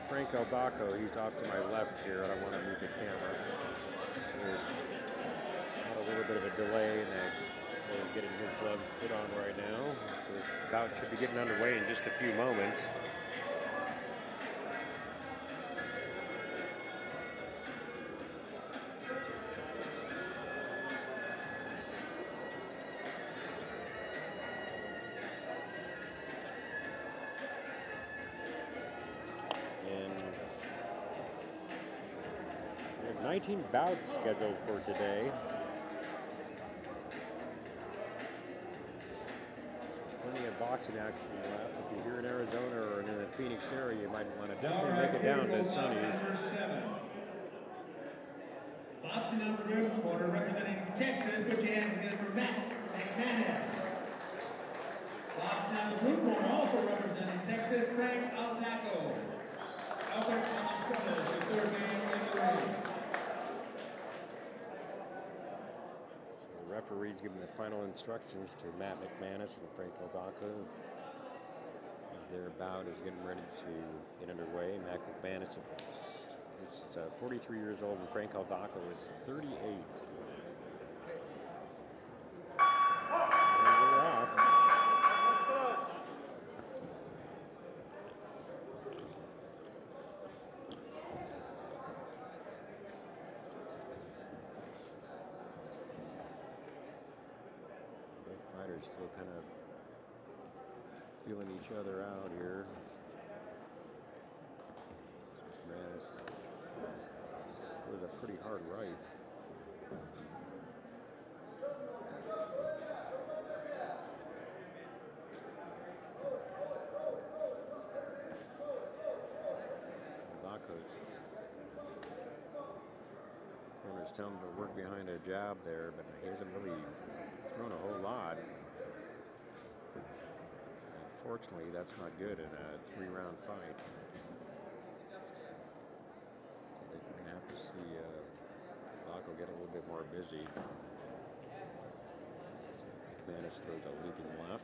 Franco Baco. He's off to my left here. I don't want to move the camera. There's a little bit of a delay in that. Getting his gloves put on right now. The bout should be getting underway in just a few moments. And we have 19 bouts scheduled for today. Boxing action left. If you're here in Arizona or in the Phoenix area, you might want to definitely make it down to Sonny's. Boxing out the rim corner representing Texas. Put your hands together for Matt McManus. Boxing out the blue corner also representing Texas, Frank Baco. Albert Massoud, the 3rd man in the ring. Referee's giving the final instructions to Matt McManus and Franco Baco. Their bout is getting ready to get underway. Matt McManus is 43 years old and Franco Baco is 38. And we're off. Fighters still kind of feeling each other out here. It was a pretty hard right. Baco's corner's telling him to work behind a jab there, but he hasn't really thrown a whole lot. Unfortunately, that's not good in a 3-round fight. They're going to have to see Baco get a little bit bit more busy. McManus throws a leaping left.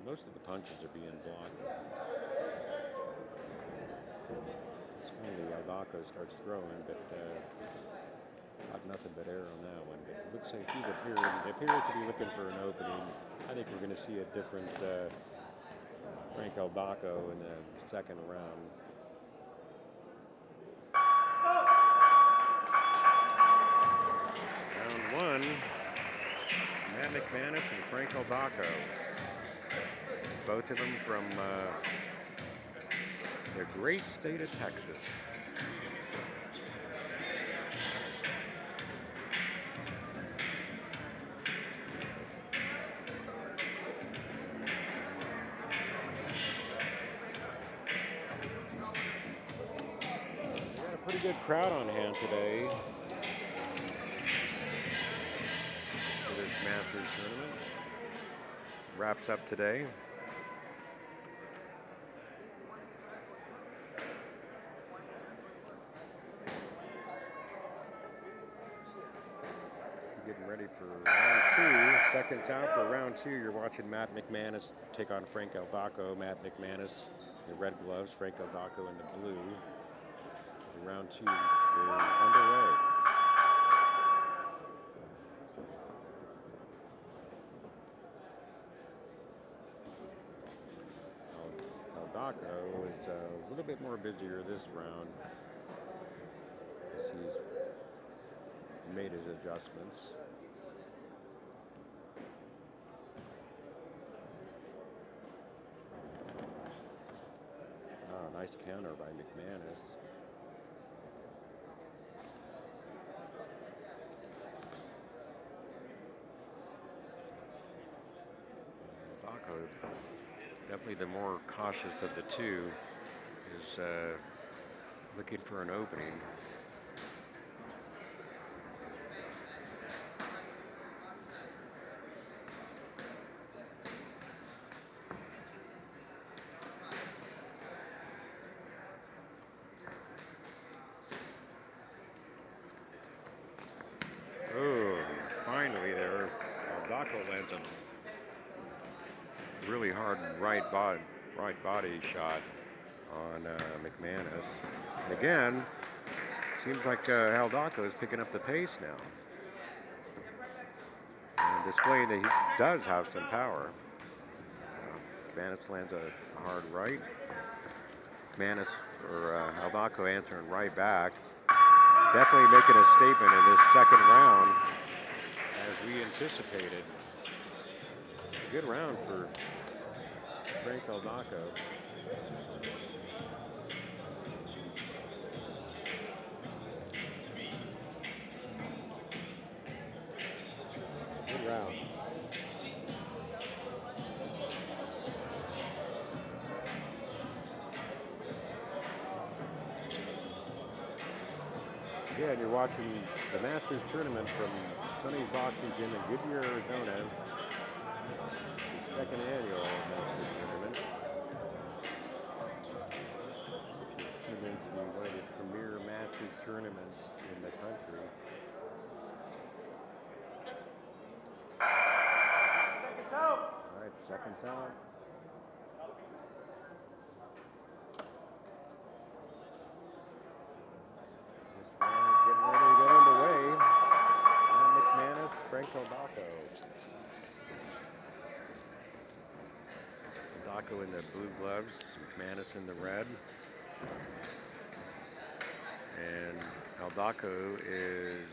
Most of the punches are being blocked. Finally, Baco starts throwing, but got nothing but air on that one. But it looks like he's appears to be looking for an opening. I think we're going to see a different Franco Baco in the second round. Round 1, Matt McManus and Franco Baco. Both of them from the great state of Texas. Pretty good crowd on hand today for this Masters tournament. Wraps up today. Getting ready for round 2. Seconds out for round 2. You're watching Matt McManus take on Franco Baco. Matt McManus in the red gloves, Franco Baco in the blue. Round 2 is underway. Baco is a little bit more busier this round as he's made his adjustments. Oh, nice counter by McManus. Definitely the more cautious of the two, is looking for an opening. Oh, finally there, Baco lands a really hard right body shot on McManus. And again, seems like Baco is picking up the pace now and displaying that he does have some power. McManus lands a hard right. McManus or Baco answering right back. Definitely making a statement in this second round as we anticipated. Good round for Franco Baco. Good round. Again, you're watching the Masters tournament from Sonny's Boxing Gym in Goodyear, Arizona. Second annual Masters tournament, which is proven to be one of the premier Masters tournaments in the country. Seconds out. All right, seconds out. This round getting ready to get underway. Matt McManus, Franco Baco. Baco in the blue gloves, McManus in the red. And Baco is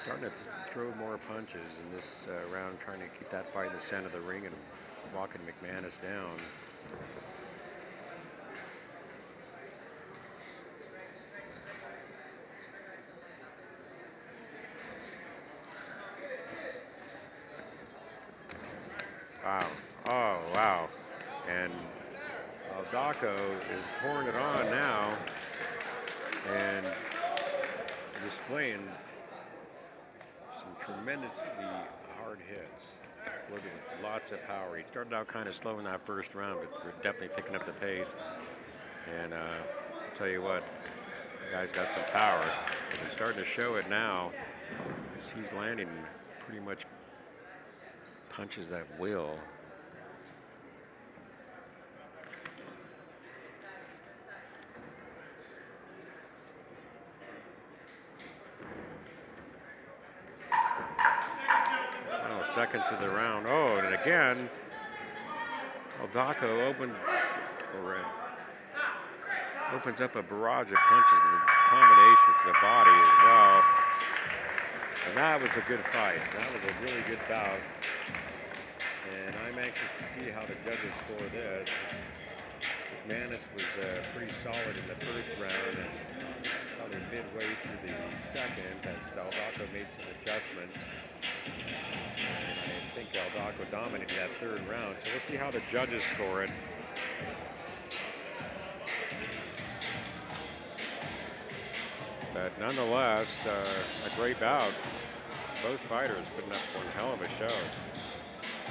starting to throw more punches in this round, trying to keep that fight in the center of the ring and walking McManus down. Wow. Oh, wow. And Baco is pouring it on now and displaying some tremendously hard hits. with lots of power. He started out kind of slow in that first round, but we're definitely picking up the pace. And I'll tell you what, the guy's got some power. He's starting to show it now. He's landing pretty much punches at will. Seconds of the round. Oh, and again, Baco opens up a barrage of punches and combination to the body as well. And that was a good fight. That was a really good bout. And I'm anxious to see how the judges score this. McManus was pretty solid in the first round, and probably midway through the second, as Baco made some adjustments. I think Baco dominated that third round, so we'll see how the judges score it. But nonetheless, a great bout. Both fighters putting up one hell of a show.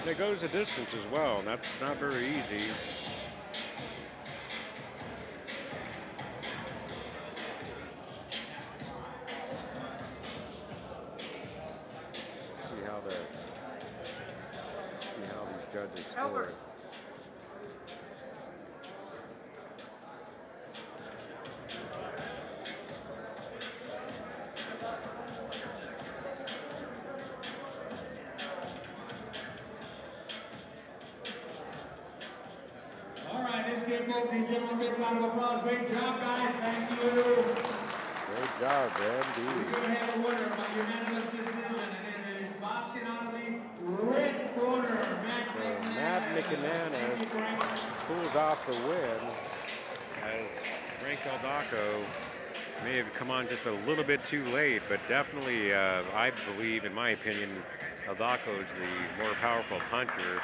And it goes a distance as well, and that's not very easy. Judges score it. All right, let's give both these gentlemen a big round of applause. Great job, guys. Thank you. Great job, indeed. We're going to have a winner by unanimous decision, and it is boxing out of the red corner. McManus pulls off the win, as Franco Baco may have come on just a little bit too late, but definitely I believe, in my opinion, Baco is the more powerful puncher,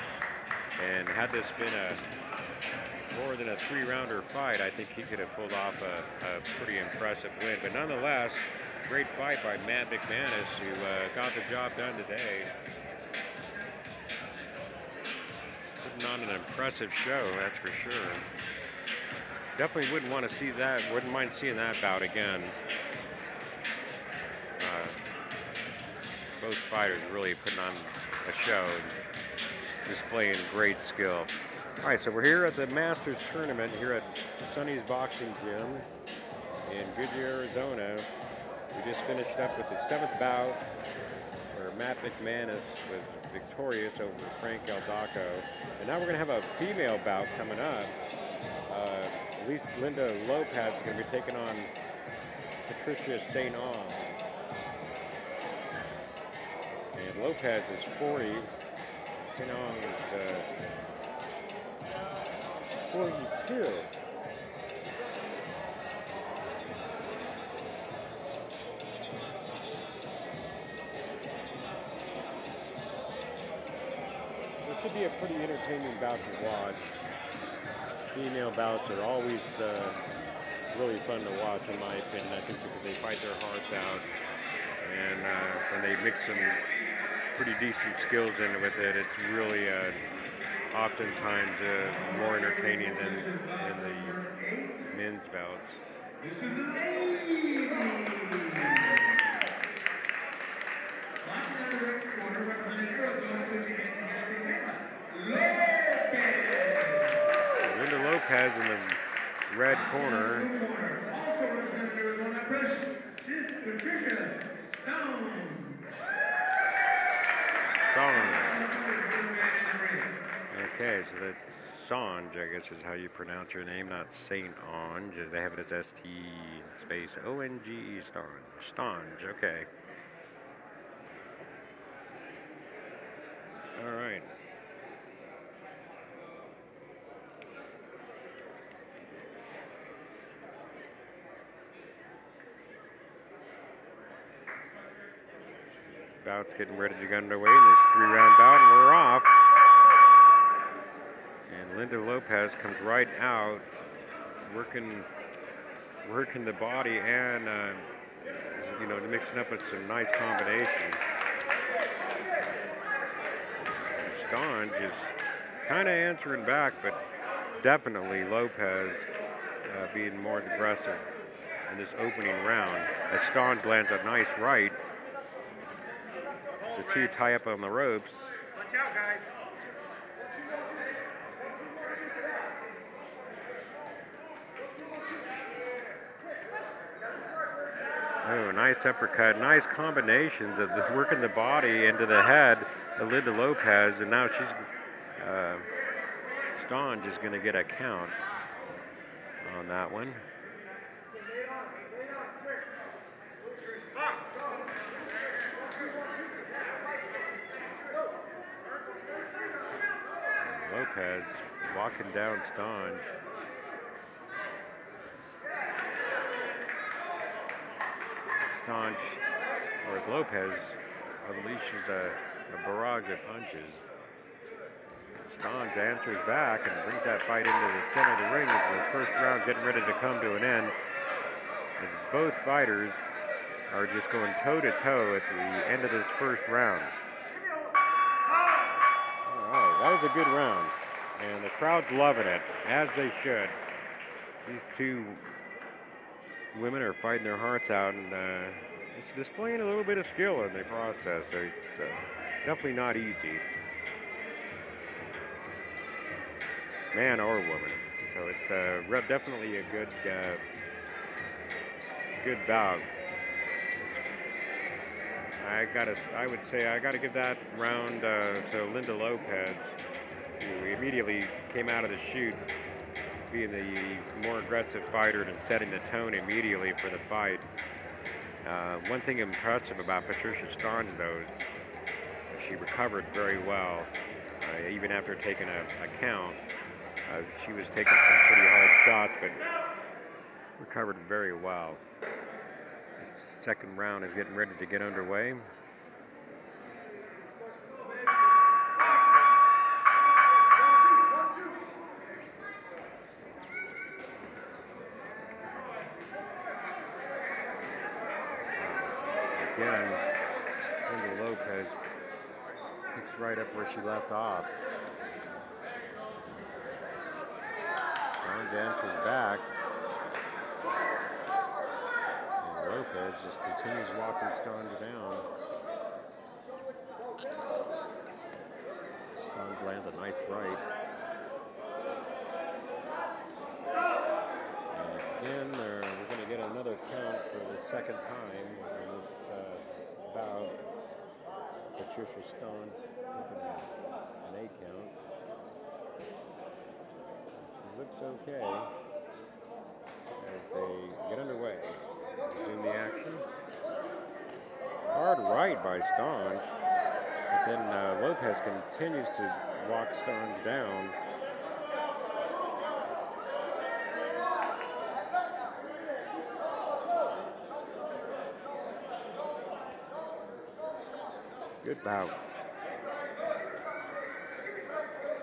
and had this been more than a three-rounder fight, I think he could have pulled off a pretty impressive win. But nonetheless, great fight by McManus, who got the job done today. On an impressive show, that's for sure. Definitely wouldn't want to see that, wouldn't mind seeing that bout again. Both fighters really putting on a show and displaying great skill. All right, so we're here at the Masters tournament here at Sonny's Boxing Gym in Goodyear, Arizona. We just finished up with the 7th bout, where McManus was victorious over Franco Baco. And now we're going to have a female bout coming up. Linda Lopez is going to be taking on Patricia St. Onge. And Lopez is 40. St. Onge is 42. Should be a pretty entertaining bout to watch. Female bouts are always really fun to watch, in my opinion. I think because they fight their hearts out, and when they mix some pretty decent skills in with it, it's really oftentimes more entertaining than the men's bouts. This is the lady. Watching out of the red corner, representing Arizona, with your hands together, Linda Lopez in the red corner. Also representing Arizona, Patricia Stonge. Okay, so that's Stonge, I guess is how you pronounce your name, not St. Onge. They have it as S-T space O-N-G-E, Stonge, okay. All right. Bout's getting ready to get underway in this 3-round bout, and we're off. And Linda Lopez comes right out, working the body and mixing up with some nice combinations. Stonge is kind of answering back, but definitely Lopez being more aggressive in this opening round. As Stonge lands a nice right, the two tie up on the ropes. Watch out, guys. Oh, nice uppercut. Nice combinations of working the body into the head of Linda Lopez, and now she's Stonge is going to get a count on that one. Lopez walking down Stonge. Stonge, or Lopez, unleashes a barrage of punches. Stonge answers back and brings that fight into the center of the ring as the first round getting ready to come to an end. As both fighters are just going toe-to-toe at the end of this first round. All right, that was a good round. And the crowd's loving it, as they should. These two women are fighting their hearts out, and it's displaying a little bit of skill in the process. So it's definitely not easy. Man or woman. So it's definitely a good bout. I would say I gotta give that round to Linda Lopez, who immediately came out of the chute being the more aggressive fighter and setting the tone immediately for the fight. One thing impressive about Patricia Stonge, though, she recovered very well, even after taking a count. She was taking some pretty hard shots, but recovered very well. Second round is getting ready to get underway. Again, Linda Lopez picks right up where she left off. Stonge answers back. And Lopez just continues walking Stonge down. Stonge lands a nice right. And again, we're going to get another count for the second time in this bout. Patricia Stonge taking an 8 count. She looks okay as they get underway. Resume the action. Hard right by Stonge, but then Lopez continues to walk Stonge down. Good bout.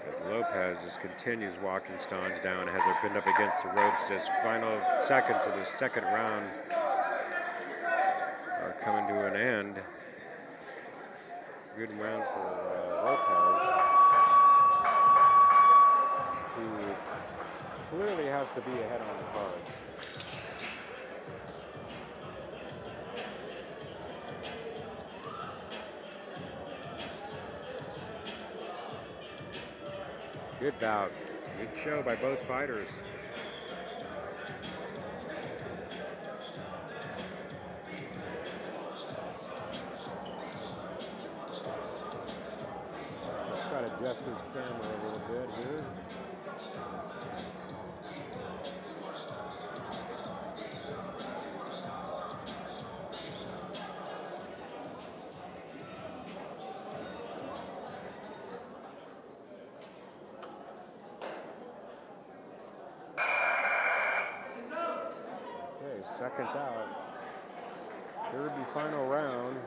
As Lopez just continues walking Stonge down, has her pinned up against the ropes. Just final seconds of the second round are coming to an end. Good round for Lopez, who clearly has to be ahead on the card. Good bout. Good show by both fighters. Let's try to adjust his camera a little bit here. Seconds out. Third and final round.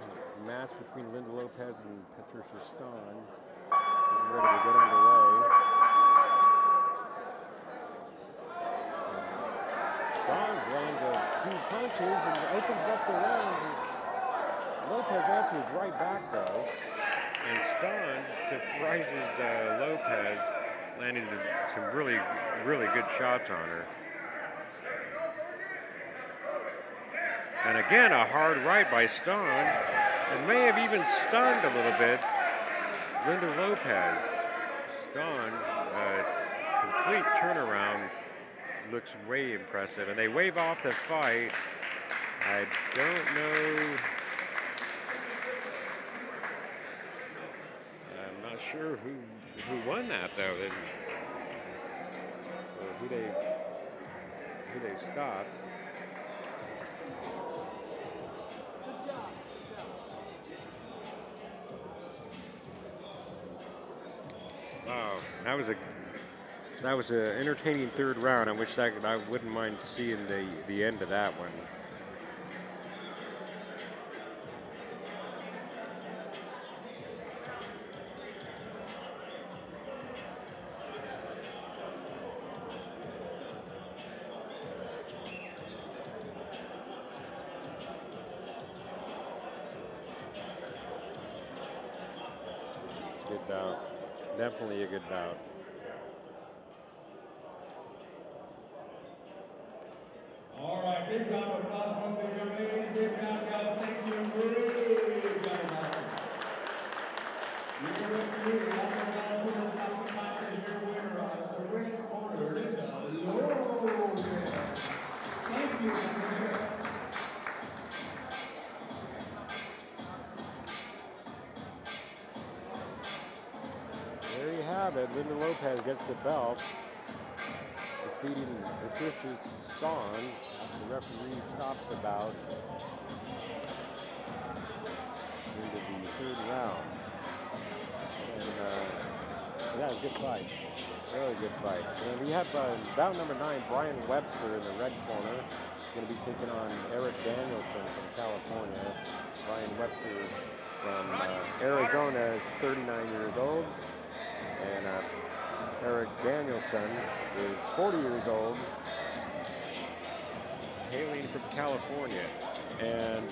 Match between Linda Lopez and Patricia Stonge. Getting ready to get underway. Stonge lands a few punches and opens up the round. Lopez answers right back though. And Stonge surprises Lopez, landed some really, really good shots on her. And again, a hard right by Stonge, and may have even stunned a little bit Linda Lopez. Stonge, complete turnaround, looks way impressive. And they wave off the fight. I don't know. I'm not sure who won that though. Or who they stopped. Wow, that was an entertaining third round. I wouldn't mind seeing the end of that one. Good bout. Definitely a good bout. All right, big round of applause from the young ladies. Big round, guys. Thank you. Great job. Your referee, also Danielson, is now the contest. Your winner of the ring corner is Lopez. Thank you, Danielson. There you have it. Linda Lopez gets the belt, defeating Patricia Stonge. The referee stops the bout into the third round. And yeah, it was a good fight. Really good fight. And we have bout number 9, Brian Webster in the red corner. Going to be taking on Eric Danielson from California. Brian Webster from Arizona is 39 years old. And Eric Danielson is 40 years old, hailing from California. And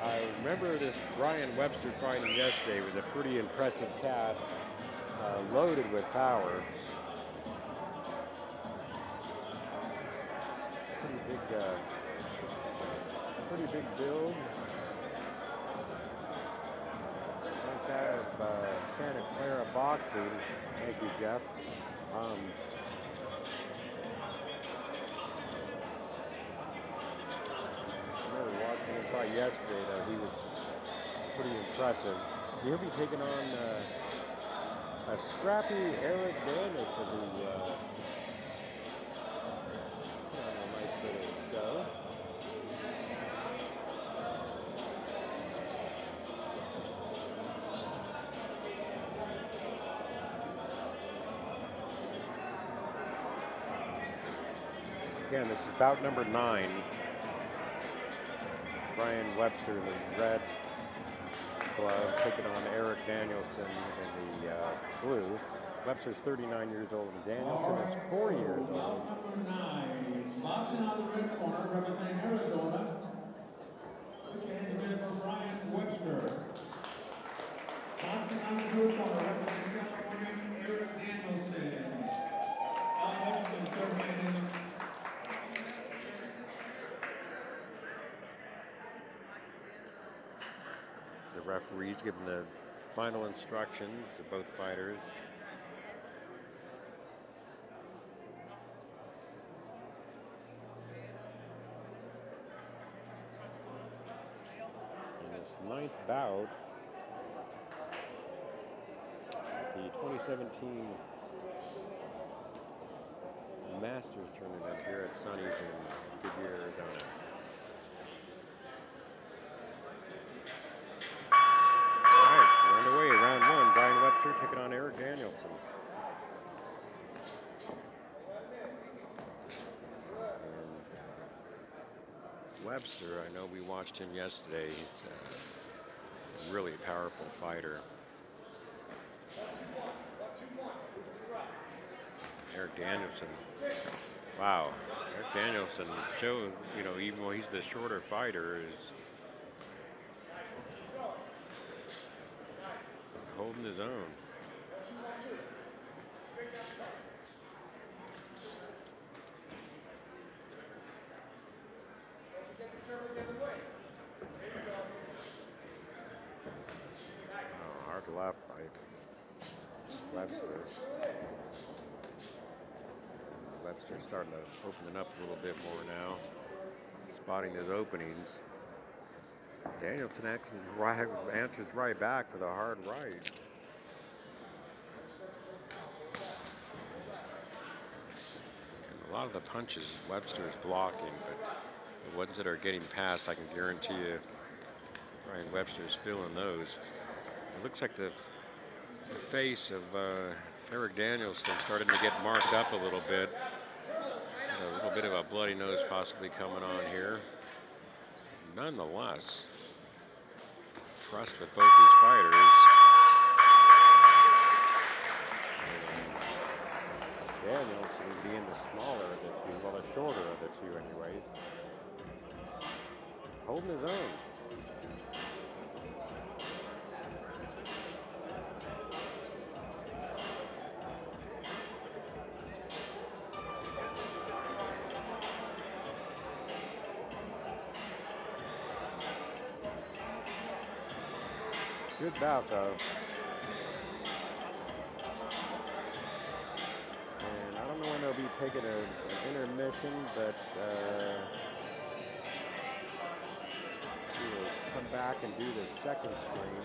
I remember this Brian Webster fighting yesterday was a pretty impressive cast, loaded with power. Pretty big build. Out of Santa Clara boxing. Thank you, Jeff. I remember watching him fight yesterday that he was pretty impressive. He'll be taking on a scrappy Eric Danielson who put on a nice little show. Again, this is bout number 9. Brian Webster in the red glove taking on Eric Danielson in the blue. Webster's 39 years old and Danielson is 4 years old. Bout number 9, boxing out of the red corner, representing Arizona. Put your hands together for Brian Webster. Boxing out of the blue corner, representing California, Eric Danielson. How much of the third man? The referees giving the final instructions to both fighters. In this 9th bout, the 2017 Masters tournament here at Sonny's in Goodyear, Arizona. Underway, round 1, Brian Webster taking on Eric Danielson. And Webster, I know we watched him yesterday. He's a really powerful fighter. Eric Danielson. Wow. Eric Danielson showed, you know, even though he's the shorter fighter, is holding his own. Oh, hard left by Webster. Webster's starting to open it up a little bit more now, spotting his openings. Danielson actually answers right back for the hard right. And a lot of the punches Webster is blocking, but the ones that are getting past, I can guarantee you, Ryan Webster is feeling those. It looks like the face of Eric Danielson starting to get marked up a little bit. And a little bit of a bloody nose possibly coming on here. Nonetheless, impressed with both these fighters. And Danielson being the smaller of the two, well, the shorter of the two anyways. Holding his own. Good bout, though. And I don't know when they'll be taking an intermission, but we will come back and do the second stream.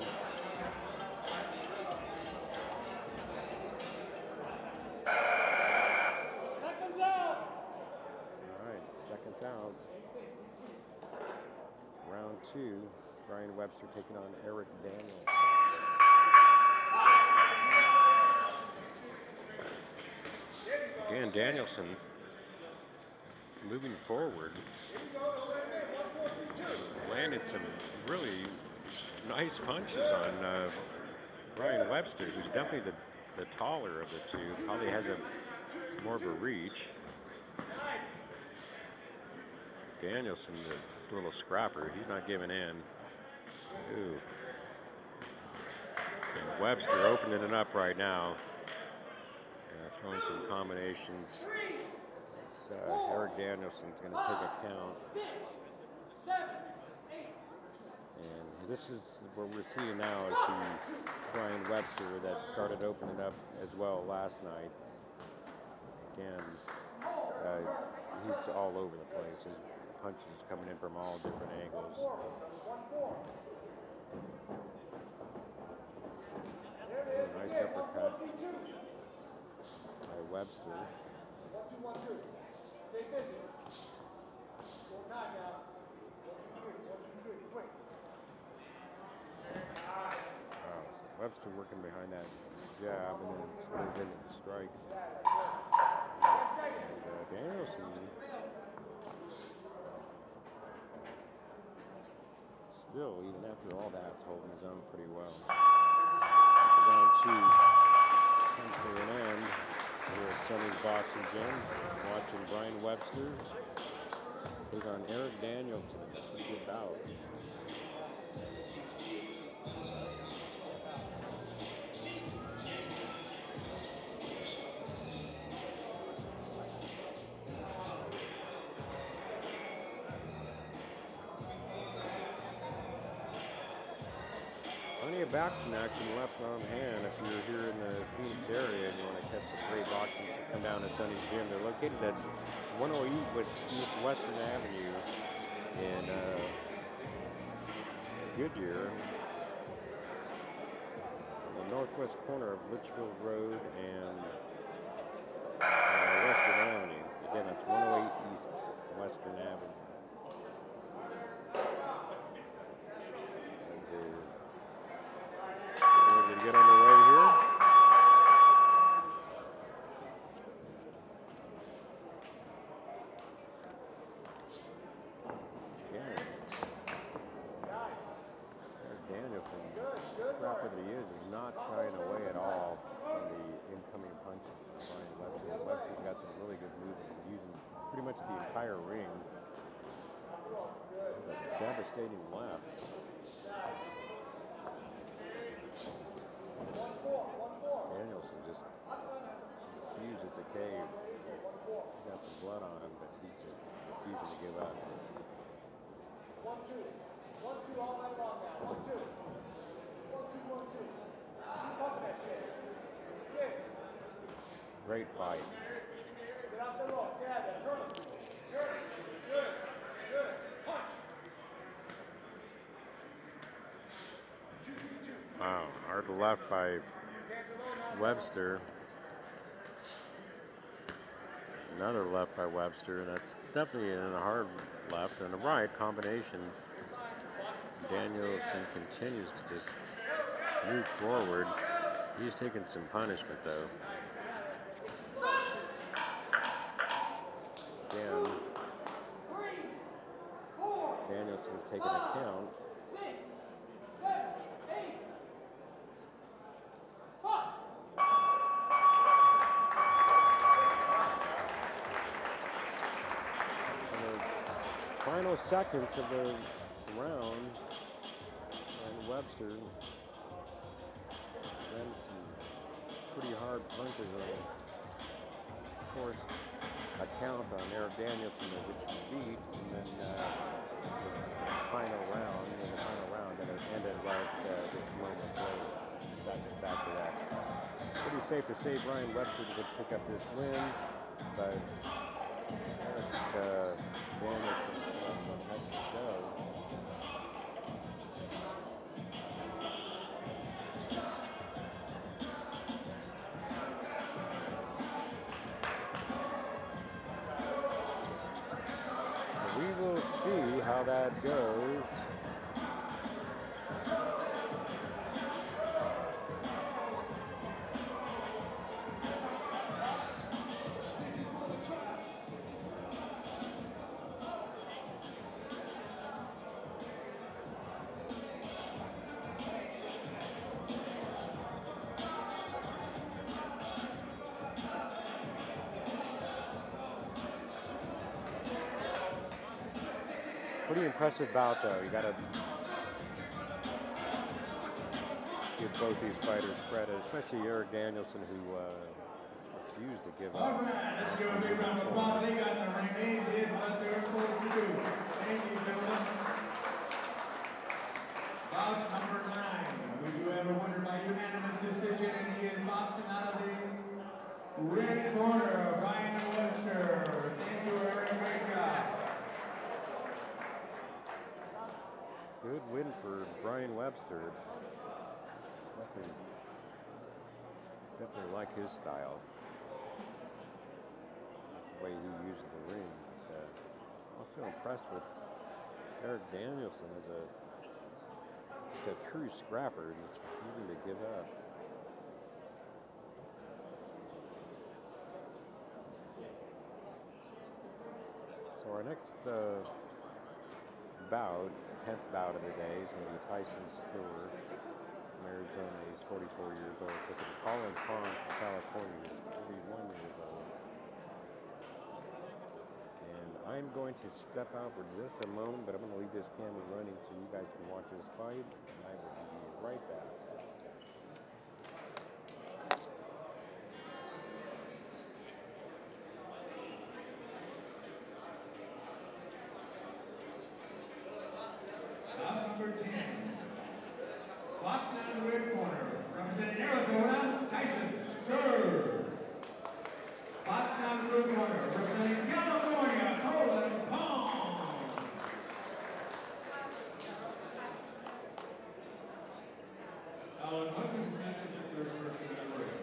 Seconds out. All right, seconds out. Round 2. Ryan Webster taking on Eric Danielson. Again, Danielson moving forward. Landed some really nice punches on Ryan Webster, who's definitely the taller of the two. Probably has more of a reach. Danielson, the little scrapper, he's not giving in. Ooh. And Webster opening it up right now. Throwing some combinations. Eric Danielson's going to take a count. And this is what we're seeing now is the Ryan Webster that started opening up as well last night. Again, he's all over the place. His punches coming in from all different angles. Nice uppercut by Webster. 1-2-1-2. Stay busy. Full time now. 1-2-3. Quick. Webster working behind that jab and then getting the strike. And Danielson still, even after all that, is holding his own pretty well. Round 2 comes to an end here at Sonny's Boxing Gym. Watching Brian Webster take on Eric Danielson. Pretty good bout. Plenty of boxing action left on hand if you're here in the Phoenix area and you want to catch some great boxing. Come down to Sonny's Gym. They're located at 108 Western Avenue in Goodyear, on the northwest corner of Litchfield Road and Western Avenue. Again, that's 108 East Western Avenue. We're going to get underway here. Again, Danielson, scrapper that he is not shying away at all from the incoming punches from Ryan Webster. Webster's got some really good moves, using pretty much the entire ring. A devastating left. Danielson just refuses to cave. He's got some blood on him, but he's just refusing to give up. 1-2. 1-2 all night long now. 1-2. 1-2, 1-2. Keep pumping that shit. Good. Great fight. Get out the ropes. Get out there. Turn him. Turn him. Good. Good. Punch. Wow, hard left by Webster. Another left by Webster, and that's definitely in a hard left and a right combination. Danielson continues to just move forward. He's taking some punishment though. Again, Danielson's taking a count. Final seconds of the round, and Webster then some pretty hard punches of course a count on Eric Danielson, which he beat, and then the final round, and it ended right this moment later, after that. Pretty safe to say Brian Webster would pick up this win, but Eric Danielson has to go. We will see how that goes. Pretty impressive bout though. You gotta give both these fighters credit, especially Eric Danielson, who refused to give up. All right, let's give a big round of applause. They got the ring. They did what they were supposed to do. Thank you, gentlemen. Bout number 9. We do have a winner by unanimous decision, and he is boxing out of the red corner, Brian Webster. Thank you, Eric. Great job. Good win for Brian Webster. Definitely like his style. The way he uses the ring. But, I'm still impressed with Eric Danielson as just a true scrapper and just refusing to give up. So our next bout, 10th bout of the day, is going to be Tyson Stewart from Arizona. He's 44 years old. Taking Colin from California. He's 41 years old. And I'm going to step out for just a moment, but I'm going to leave this camera running so you guys can watch this fight. And I will be right back. Number 10. Boxing out of the red corner, representing Arizona, Tyson Stewart. Boxing out of the red corner, representing California, Colin. Alan Hutchins is the third person in the ring.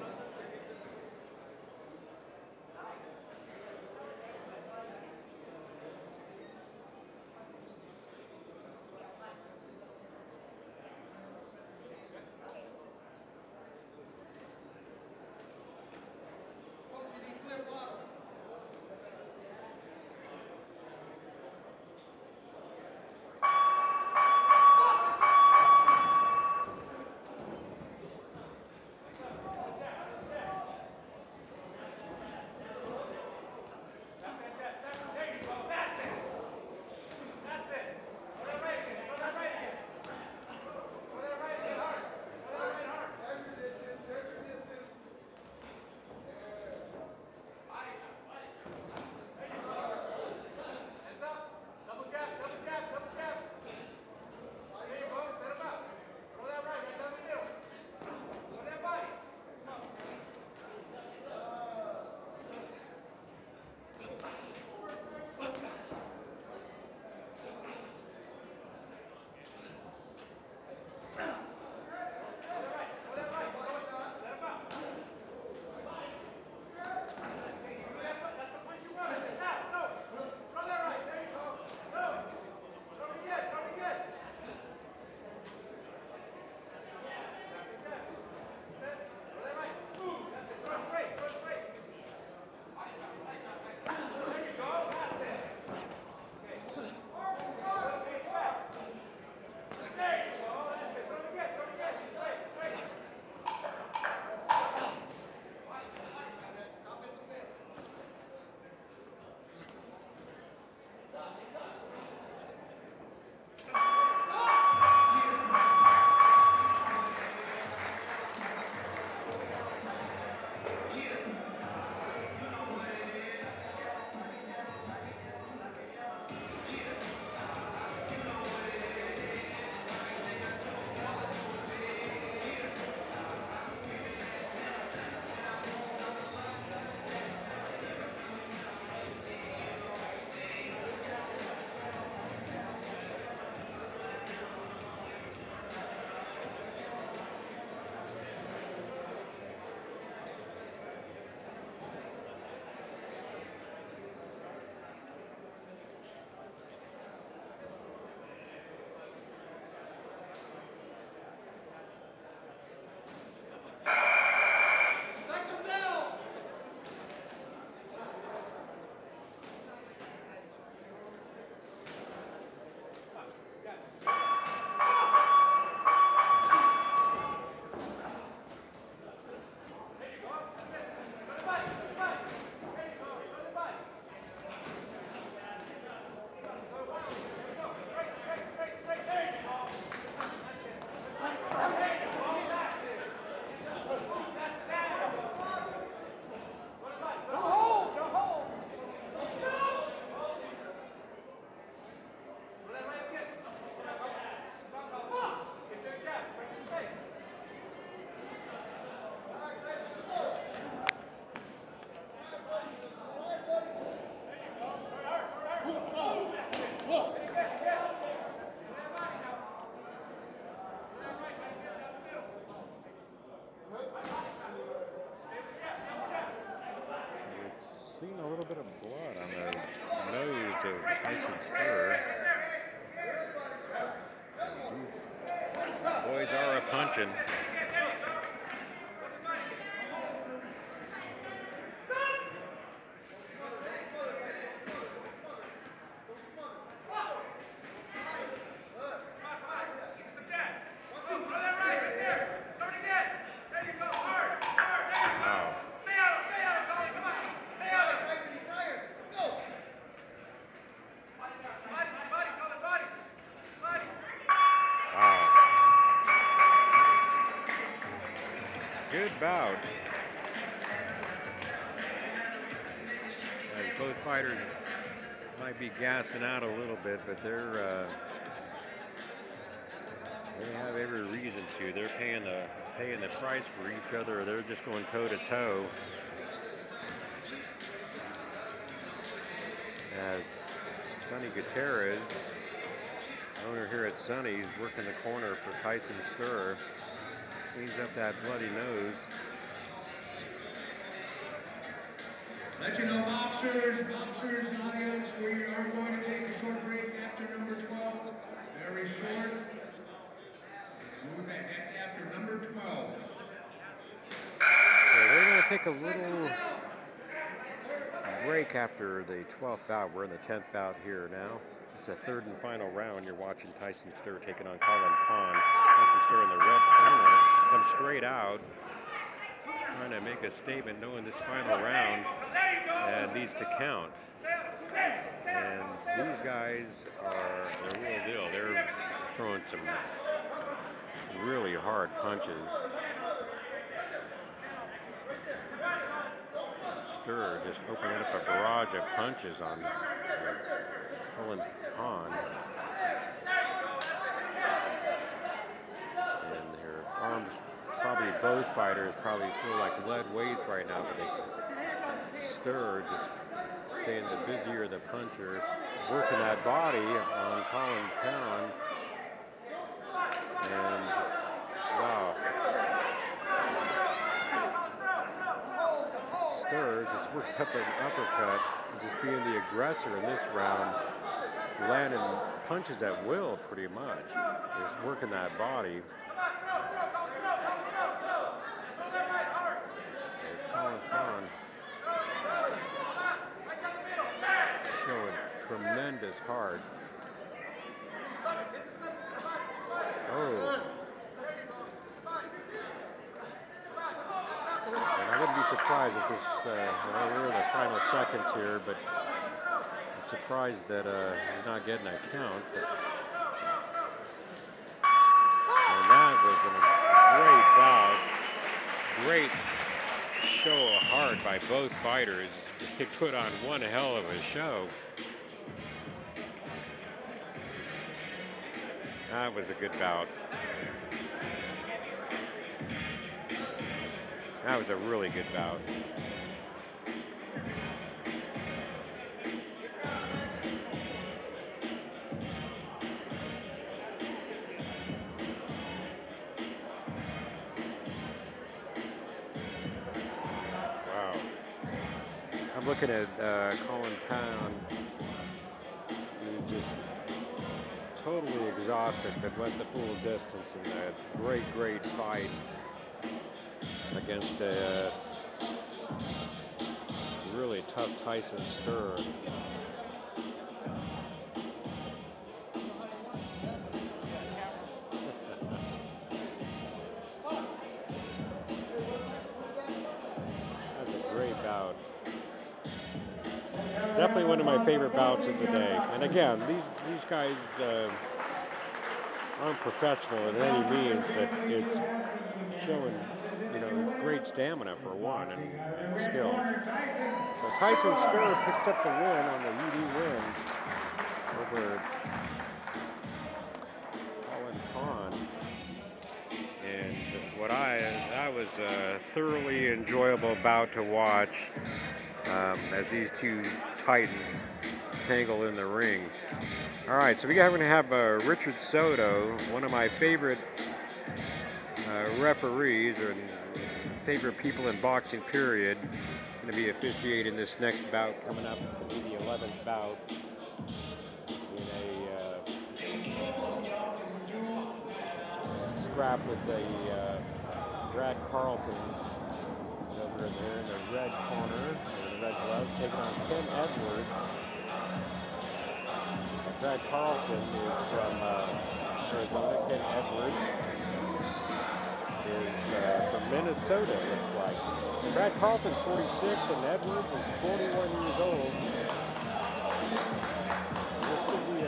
Tyson Stir. Boys are a punching. Good bout. As both fighters might be gassing out a little bit, but they have every reason to. They're paying the price for each other, or they're just going toe to toe. As Sonny Gutierrez, owner here at Sonny's, working the corner for Tyson Stir. Cleans up that bloody nose. Let you know, boxers, audience, we are going to take a short break after number 12. Very short. Move back, that's after number 12. So they're going to take a little break after the 12th bout. We're in the 10th bout here now. It's a third and final round. You're watching Tyson Stir taking on Colin. Tyson Stir in the red corner. Comes straight out, trying to make a statement, knowing this final round needs to count. And these guys are the real deal. They're throwing some really hard punches. Stir just opening up a barrage of punches on Colin Pond. Arms, probably both fighters probably feel like lead weights right now, but they Stir just staying the busier the puncher, working that body on Colin Pound, and wow, Stir just works up an uppercut, just being the aggressor in this round, landing punches at will pretty much, just working that body. Colin showing tremendous heart. Oh. And I wouldn't be surprised if this, we're in the final seconds here, but I'm surprised that he's not getting a count. But, and that was a great bout. Great show of heart by both fighters. They put on one hell of a show. That was a good bout. That was a really good bout. I'm looking at Colin Pound, who's just totally exhausted, but went the full distance in that great fight against a really tough Tyson Stir. That's a great bout. Definitely one of my favorite bouts of the day. And again, these guys aren't professional in any means, but it's showing, great stamina for one and skill. So Tyson Stir picks up the win on the UD win over Colin Pond. And that was a thoroughly enjoyable bout to watch as these two titans tangle in the ring. All right, so we're going to have Richard Soto, one of my favorite referees or favorite people in boxing, period, going to be officiating this next bout coming up. It'll be the 11th bout. having a scrap with a Brad Carlton over there in the red corner, or the red glove, taking on Ken Edwards. Brad Carlton is from Arizona. Ken Edwards is from Minnesota, it looks like. And Brad Carlton's 46 and Edwards is 41 years old. This could be a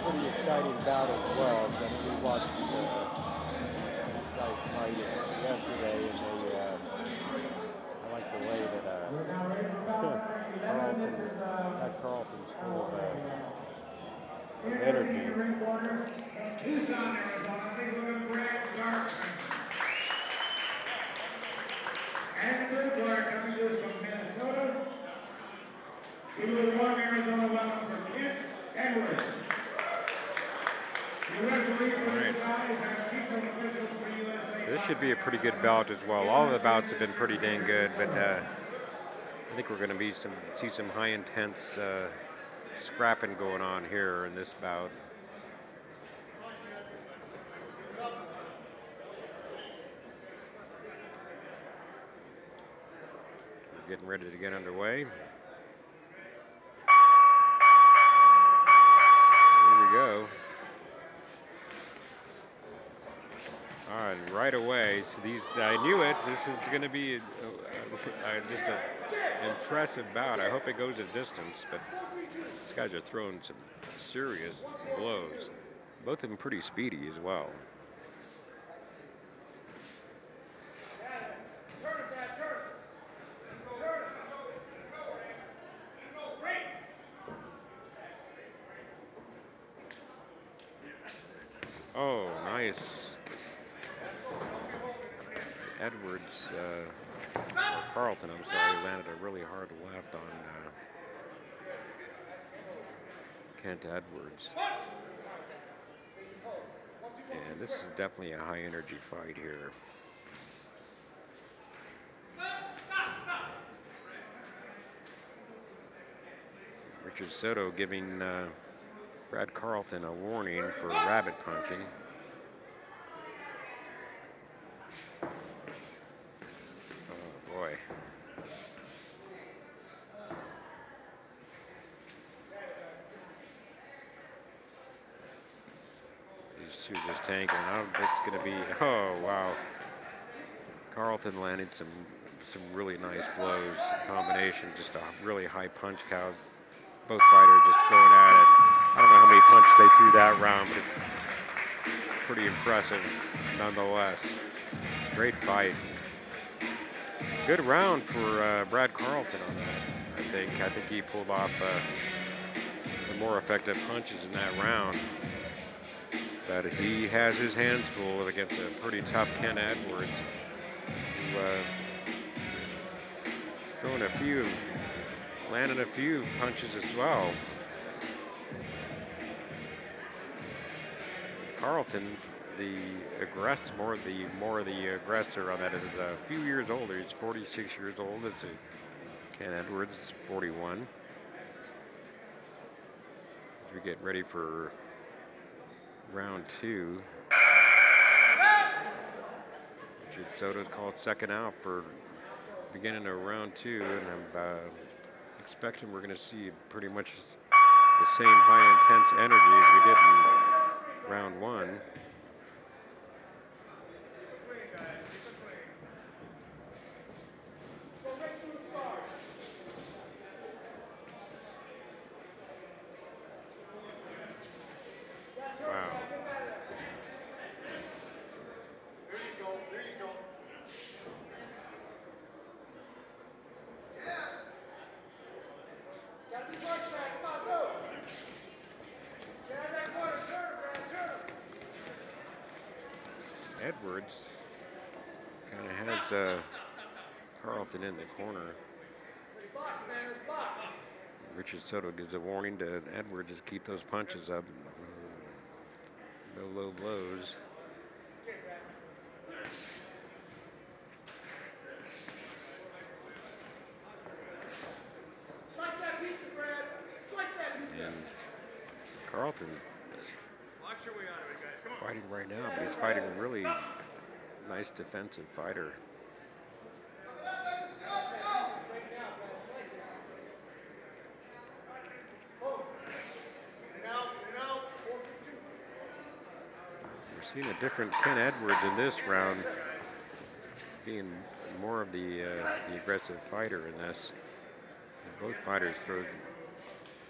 pretty exciting bout as well. I mean, we watched these guys fight yesterday, and they, I like the way that Carlton's full of energy. Tucson, Arizona. Take a look at Brad Carlton. And the blue card coming to us from Minnesota. He will warm Arizona welcome for Kent Edwards. The referee for this bout is our chief of officials for USA. This should be a pretty good bout as well. All of the bouts have been pretty dang good, but I think we're going to see some high intense scrapping going on here in this bout. We're getting ready to get underway. Here we go. All right, right away. So I knew it. This is going to be just an impressive bout. I hope it goes a distance, but these guys are throwing some serious blows. Both of them pretty speedy as well. Oh, nice. Edwards, Carlton, I'm sorry, landed a really hard left on Kent Edwards. And this is definitely a high energy fight here. Richard Soto giving Brad Carlton a warning for rabbit punching. Oh boy. These two just tanking. I don't think it's going to be. Oh wow. Carlton landed some really nice blows. Combination, just a really high punch count. Both fighters just going at it. I don't know how many punches they threw that round, but it's pretty impressive nonetheless. Great fight. Good round for Brad Carlton on that. I think he pulled off the more effective punches in that round. But he has his hands full against a pretty tough Ken Edwards, who landing a few punches as well. Carlton, the more the aggressor on that, is a few years older. He's 46 years old. It's Ken Edwards, 41. As we get ready for round two. Richard Soto's called second out for beginning of round two, and I'm expecting we're going to see pretty much the same high intense energy as we did in round one. Wow. Edwards kind of has Carlton in the corner. Richard Soto gives a warning to Edwards to keep those punches up. No low blows. And Carlton fighting right now, but he's fighting a really nice defensive fighter. We're seeing a different Ken Edwards in this round, being more of the aggressive fighter in this. And both fighters throwing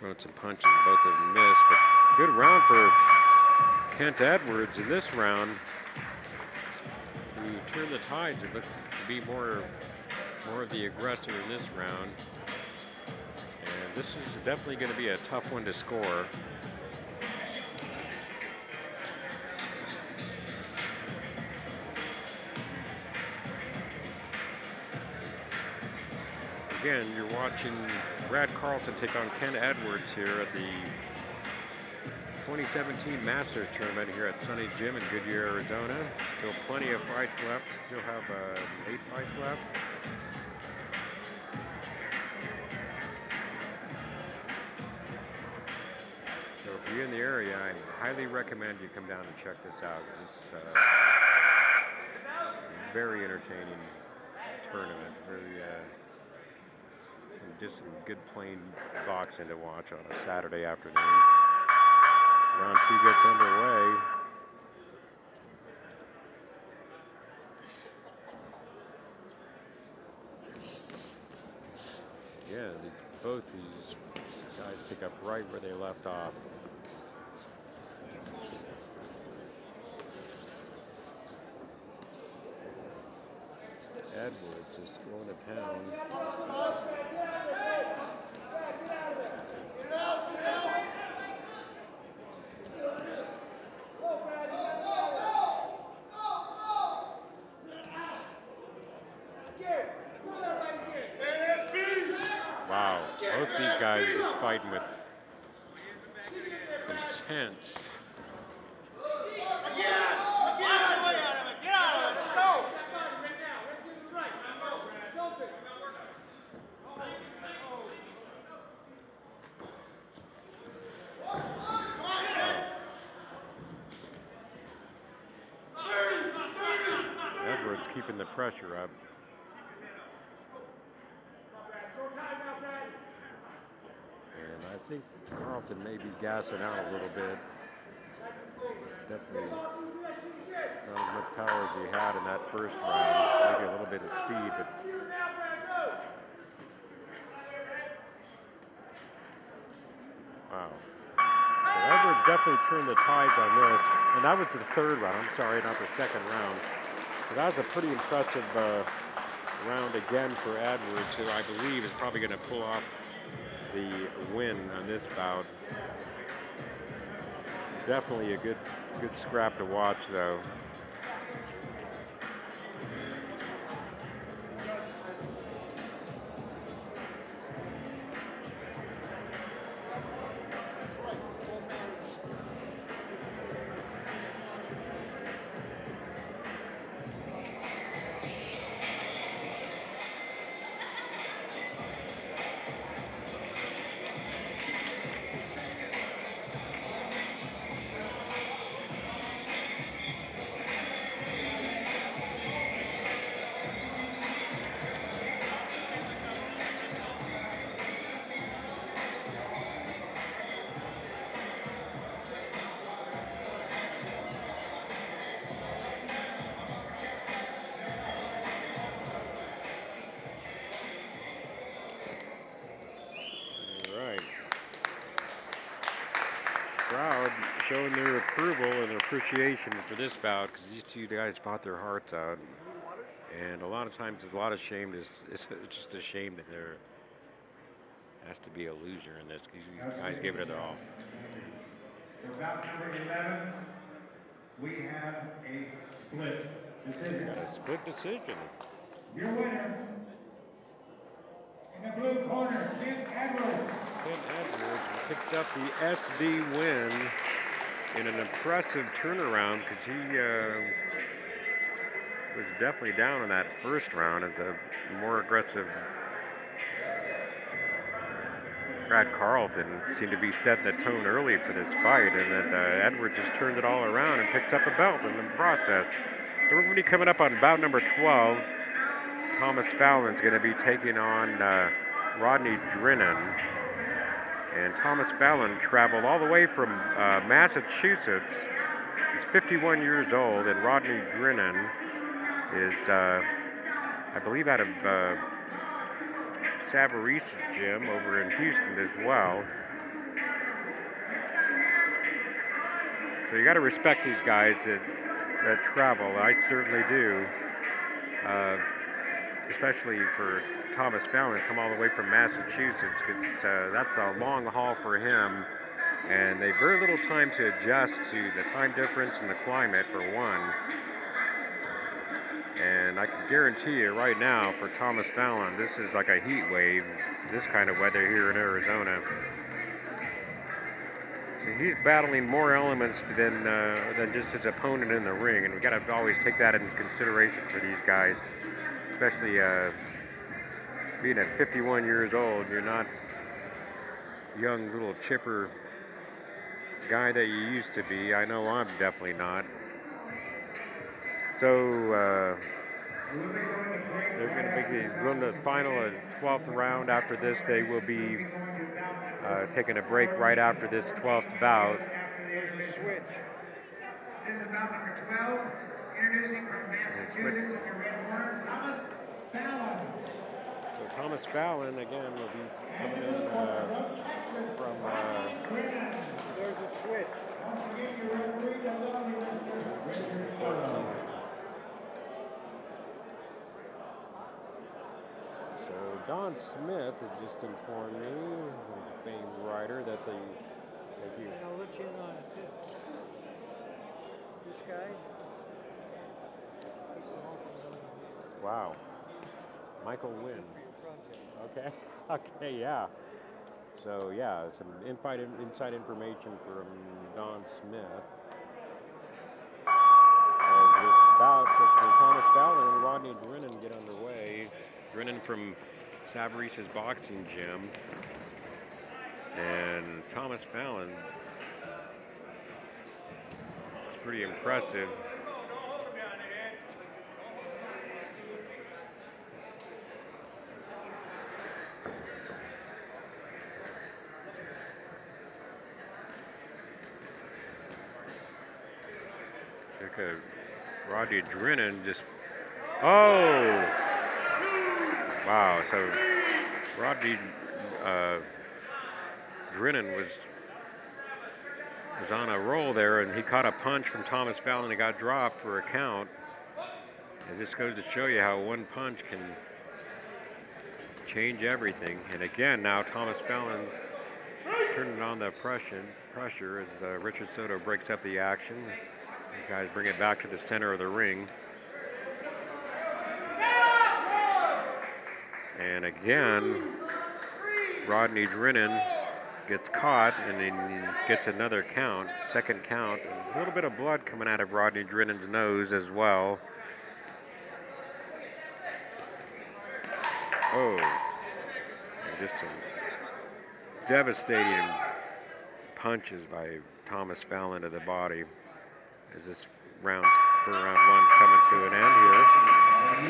some punches, both of them missed, but good round for Kent Edwards in this round, who turned the tides. It looks to be more of the aggressor in this round. And this is definitely going to be a tough one to score. Again, you're watching Brad Carlton take on Ken Edwards here at the 2017 Masters tournament here at Sonny Gym in Goodyear, Arizona. Still plenty of fights left. Still have 8 fights left. So if you're in the area, I highly recommend you come down and check this out. It's very entertaining tournament. Very, just some good plain boxing to watch on a Saturday afternoon. Round 2 gets underway. Yeah, both these guys pick up right where they left off. Edwards is going to town. Wow, both these guys are fighting with intense. Edwards keeping the pressure up. And I think Carlton may be gassing out a little bit. Definitely not as much power as he had in that first round. Maybe a little bit of speed, but wow. So Edwards definitely turned the tides on this. And that was the 3rd round. I'm sorry, not the 2nd round. So that was a pretty impressive round again for Edwards, who I believe is probably going to pull off the win on this bout. Definitely a good scrap to watch, though. Crowd showing their approval and their appreciation for this bout, because these two guys fought their hearts out. And a lot of times there's a lot of shame. It's just a shame that there has to be a loser in this, because these guys gave it their all. For bout number 11, we have a split decision. Got a split decision. Your winner, in the blue corner, Kent Edwards. Kent Edwards picks up the SD win in an impressive turnaround, because he was definitely down in that first round as a more aggressive Brad Carlton seemed to be setting the tone early for this fight, and then Edwards just turned it all around and picked up a belt in the process. So we're going to be coming up on bout number 12. Thomas Fallon's going to be taking on Rodney Drinan. And Thomas Fallon traveled all the way from Massachusetts. He's 51 years old, and Rodney Drinan is, I believe, out of Scarberry's gym over in Houston as well. So you got to respect these guys that travel. I certainly do. Especially for Thomas Fallon to come all the way from Massachusetts, because that's a long haul for him. And they very little time to adjust to the time difference and the climate, for one. And I can guarantee you right now, for Thomas Fallon, this is like a heat wave, this kind of weather here in Arizona. So he's battling more elements than just his opponent in the ring, and we got to always take that into consideration for these guys, especially being at 51 years old. You're not young, little chipper guy that you used to be. I know I'm definitely not. So they're going to be going to the final 12th round. After this, they will be taking a break right after this 12th bout. There's a switch. This is bout number 12. Introducing from Massachusetts in the red corner, Thomas Fallon. So Thomas Fallon again will be coming in from. There's a switch. So Don Smith has just informed me, the famed writer, that they. And I'll let you in on it too. This guy. He's an alternate. Wow. Michael Wynn. Okay. Okay. Yeah. So yeah, some inside information from Don Smith. As this bout between Thomas Fallon and Rodney Drinan get underway. Drinan from Scarberry's boxing gym, and Thomas Fallon. It's pretty impressive. Rodney Drinan just, oh, wow. So Rodney Drinan was on a roll there, and he caught a punch from Thomas Fallon and got dropped for a count. It just goes to show you how one punch can change everything. And again, now Thomas Fallon turning on the pressure as Richard Soto breaks up the action. You guys bring it back to the center of the ring. And again, Rodney Drinan gets caught and then gets another count, second count. A little bit of blood coming out of Rodney Drinan's nose as well. Oh, and just some devastating punches by Thomas Fallon to the body. As this round for round one coming to an end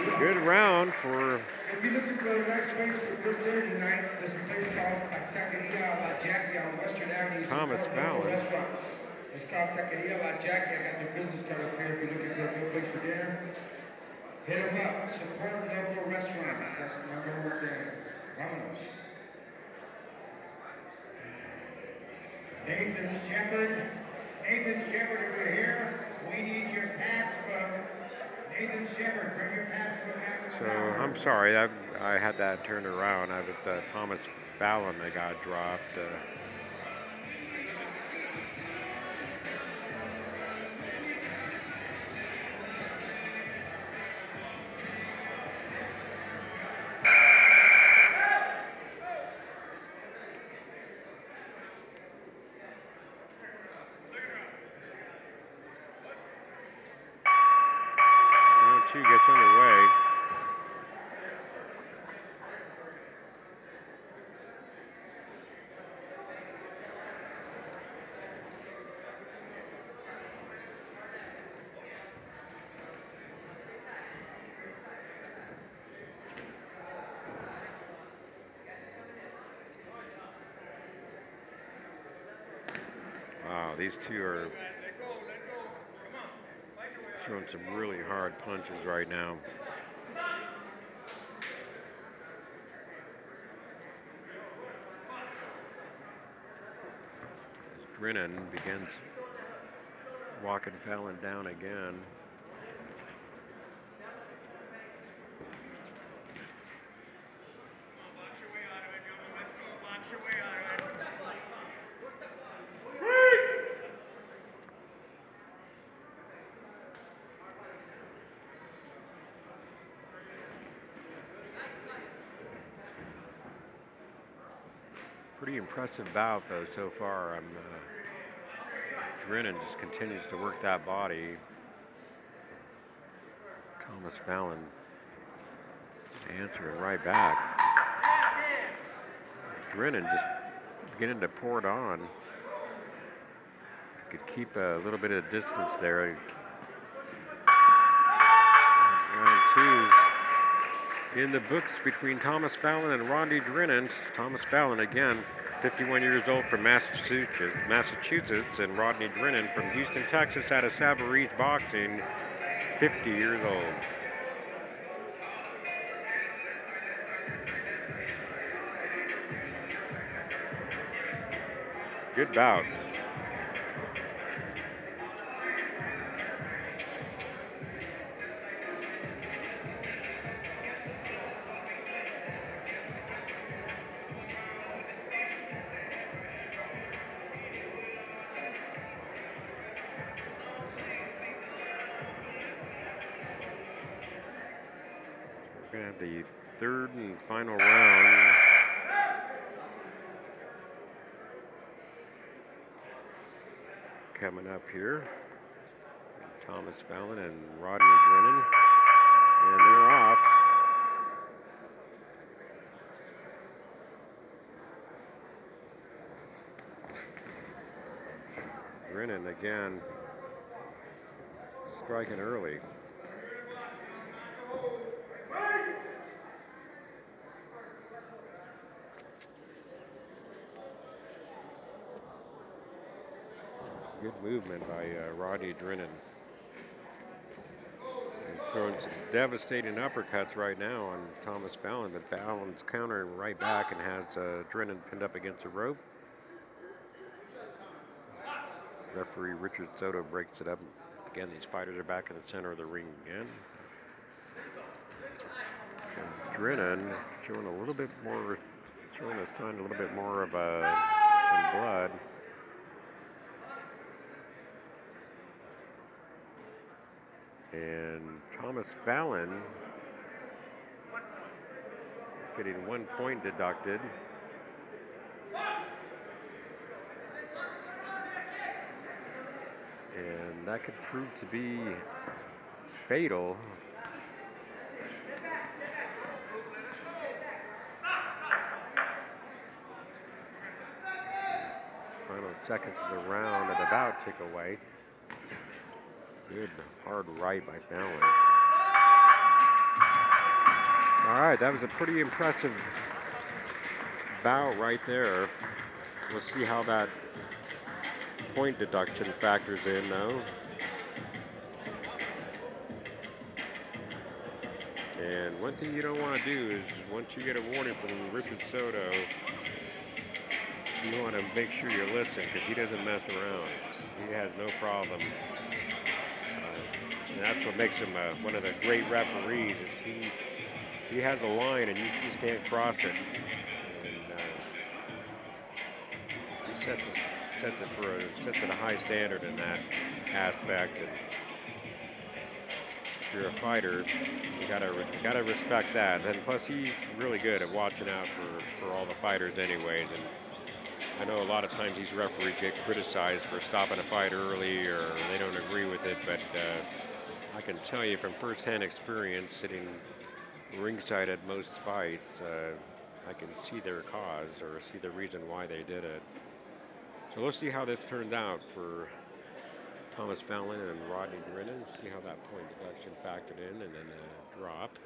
here. Good round for. If you're looking for a nice place for good dinner tonight, there's a place called Taqueria La Jackie on Western Avenue. Thomas Fallon. Restaurants. It's called Taqueria La Jackie. I got their business card up here if you're looking for a good place for dinner. Hit them up. Support local restaurants. That's the number one thing. Vámonos. Nathan Shepard. Nathan Shepard, if you're here, we need your passbook. Nathan Shepard, bring your passbook out. So I'm sorry, I had that turned around. I was Thomas Fallon that got dropped. Two gets underway. Wow, these two are throwing some really hard punches right now. Drinan begins walking Fallon down again. Pretty impressive bout though so far. Drinan just continues to work that body. Thomas Fallon answering right back. Drinan just beginning to pour it on. Could keep a little bit of distance there. Round two's in the books between Thomas Fallon and Rodney Drinan. Thomas Fallon, again, 51 years old from Massachusetts, and Rodney Drinan from Houston, Texas, out of Scarberry Boxing, 50 years old. Good bout. We're going to have the third and final round. Coming up here. Thomas Fallon and Rodney Drinan. And they're off. Drinan again striking early. Good movement by Rodney Drinan. Throwing some devastating uppercuts right now on Thomas Fallon, but Fallon's countering right back and has Drinan pinned up against the rope. Referee Richard Soto breaks it up. Again, these fighters are back in the center of the ring again. And Drinan showing a little bit more, showing a sign a little bit more of some blood. And Thomas Fallon getting 1 point deducted. And that could prove to be fatal. Final seconds of the round and about tick away. Good hard right by Fallon. All right, that was a pretty impressive bout right there. We'll see how that point deduction factors in though. And one thing you don't want to do is once you get a warning from Richard Soto, you want to make sure you listen because he doesn't mess around. He has no problem. And that's what makes him one of the great referees. Is he has a line and you just can't cross it. And he sets it a high standard in that aspect. And if you're a fighter, you gotta respect that. And plus, he's really good at watching out for all the fighters, anyways. And I know a lot of times these referees get criticized for stopping a fight early or they don't agree with it, but I can tell you from firsthand experience, sitting ringside at most fights, I can see their cause or see the reason why they did it. So let's see how this turned out for Thomas Fallon and Rodney Drinan. See how that point deduction factored in, and then a drop.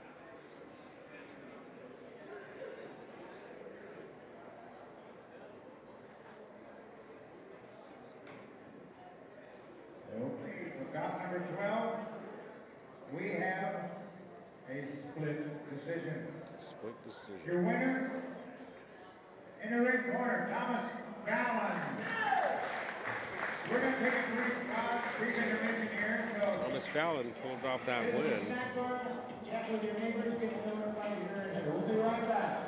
12, we have a split decision. Split decision. Your winner, in the red corner, Thomas Fallon. We're going to take a brief intermission here. So Thomas Fallon pulled off that win. check with your neighbors, get to know everybody here. We'll be right back.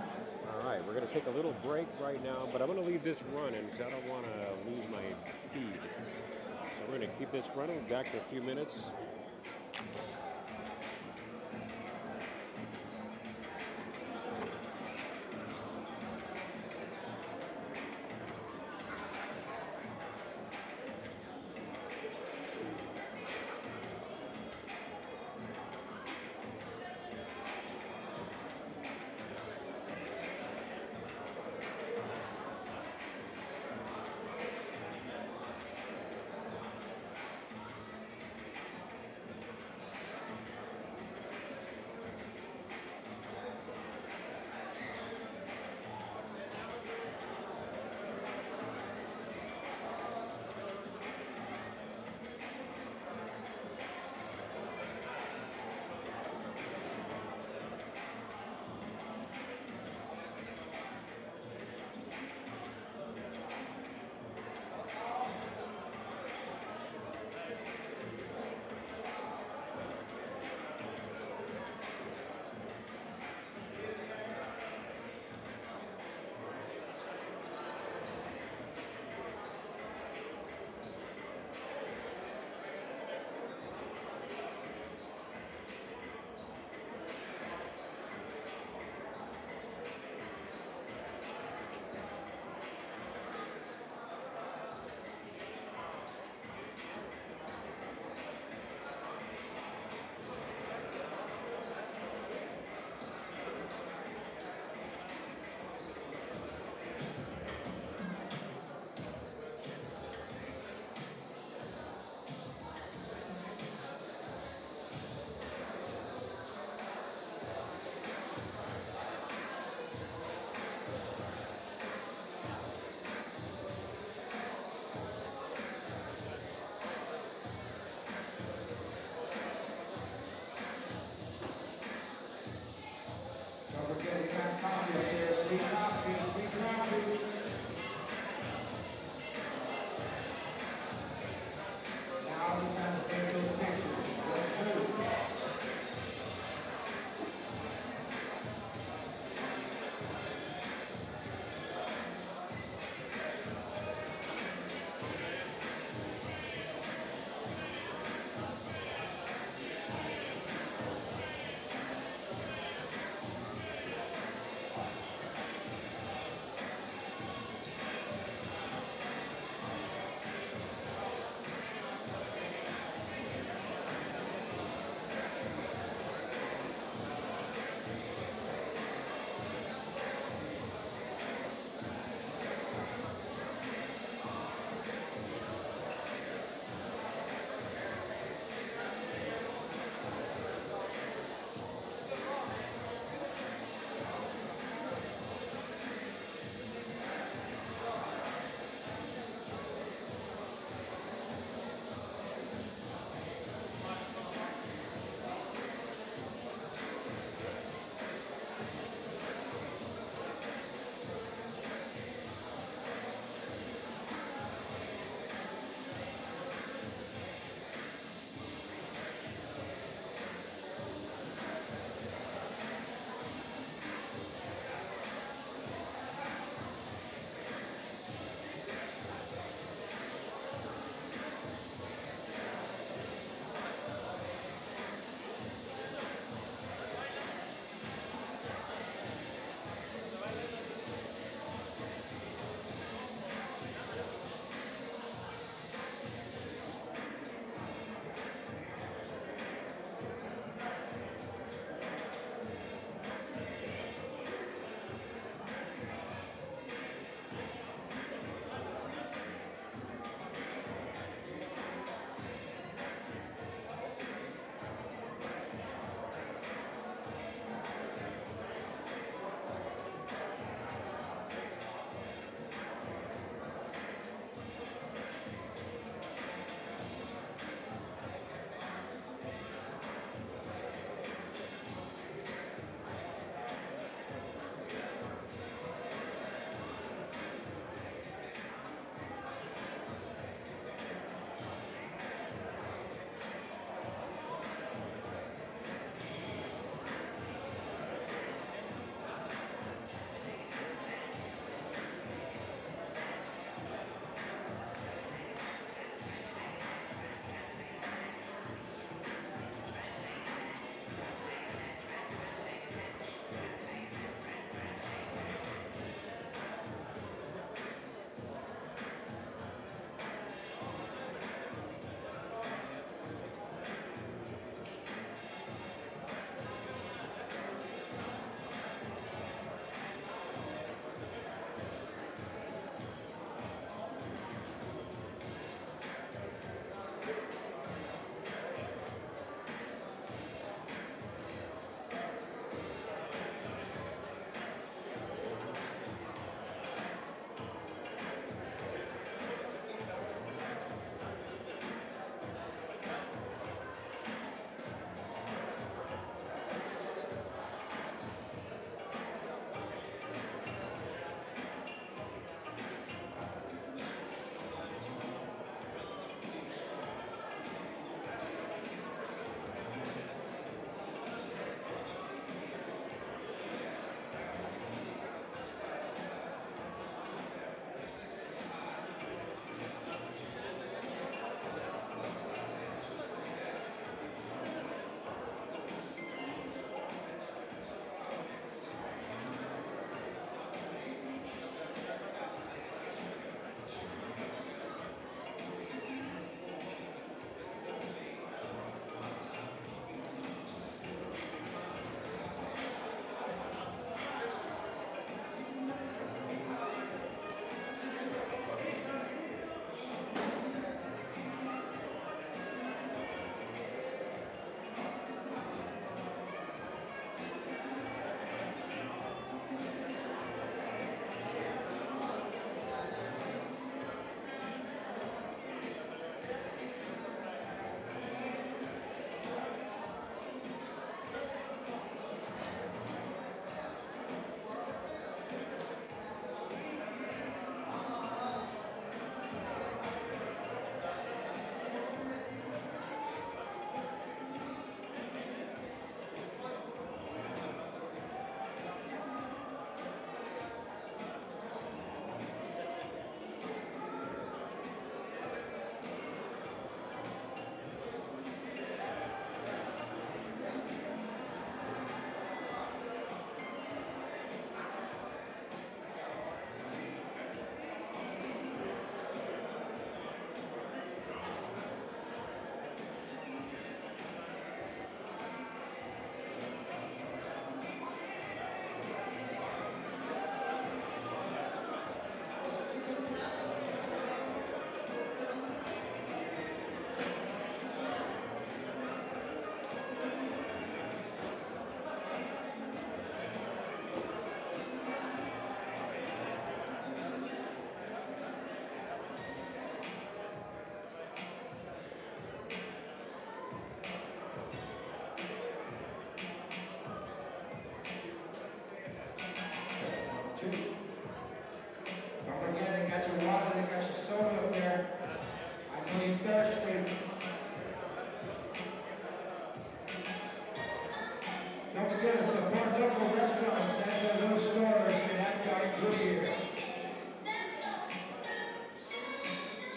All right, we're going to take a little break right now, but I'm going to leave this running because I don't want to lose my feed. So we're going to keep this running. Back in a few minutes.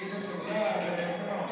Give them some love, man. Come on.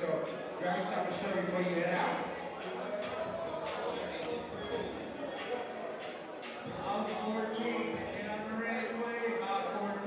So grab yourself a shirt before you head out. Out 14, and on the ready play, out 14.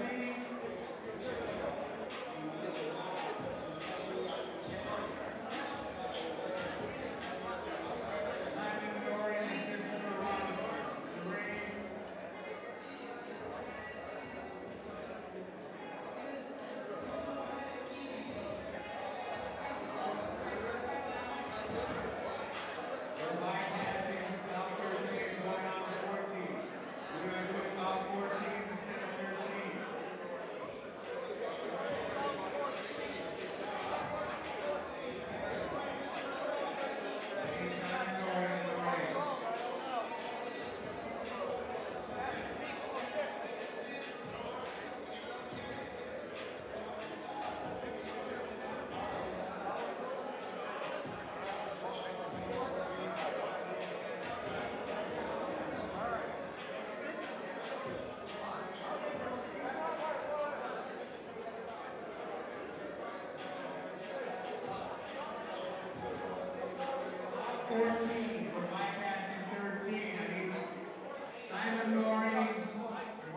Tyson, Goring, and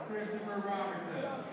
Christopher Robinson.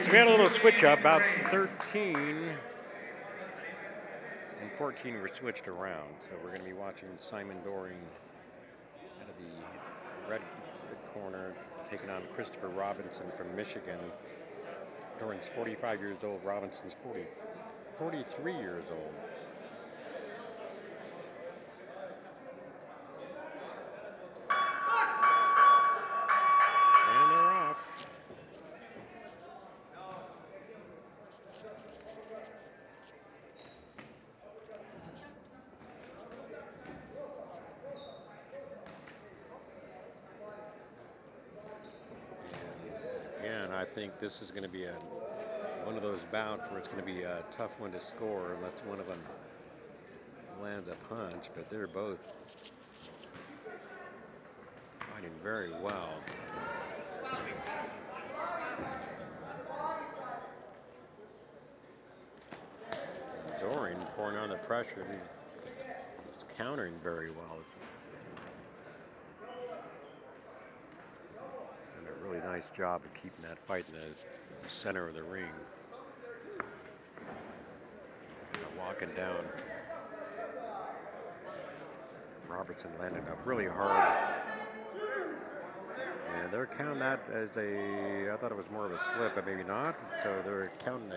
So we had a little switch up, about 13 and 14 were switched around. So we're going to be watching Simon Goring out of the red corner, taking on Christopher Robinson from Michigan. Goring's 45 years old, Robinson's 43 years old. I think this is going to be one of those bouts where it's going to be a tough one to score unless one of them lands a punch, but they're both fighting very well. Goring pouring on the pressure. He's countering very well. Done a really nice job of keeping that fight in the center of the ring. Walking down. Robertson landed up really hard. And they're counting that as I thought it was more of a slip, but maybe not. So they're counting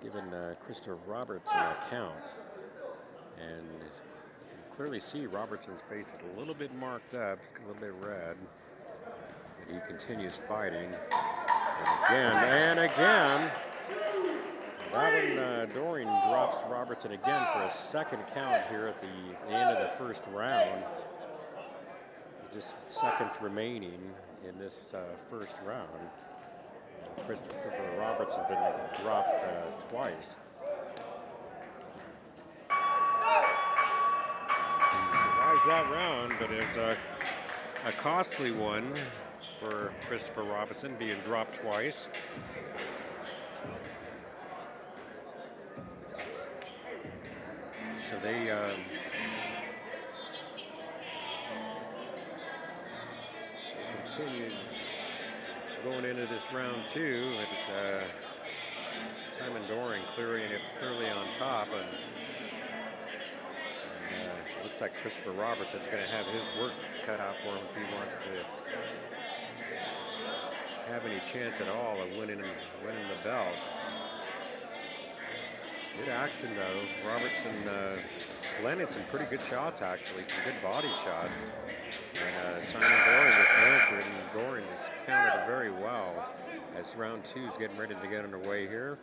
giving Christopher Robertson a count. And you can clearly see Robertson's face is a little bit marked up, a little bit red. And he continues fighting. And again. That one, Goring drops Robertson again for a second count here at the end of the first round. Just seconds remaining in this first round. Christopher Robertson's been dropped twice. He survives that round, but it's a costly one for Christopher Robertson, being dropped twice. So they continued going into this round two with Simon Goring clearly on top, and looks like Christopher Robertson's going to have his work cut out for him if he wants to have any chance at all of winning the belt. Good action though. Robertson landed some pretty good shots actually, some good body shots. And Simon Goring was answered, and Goring has countered very well as round two is getting ready to get underway here.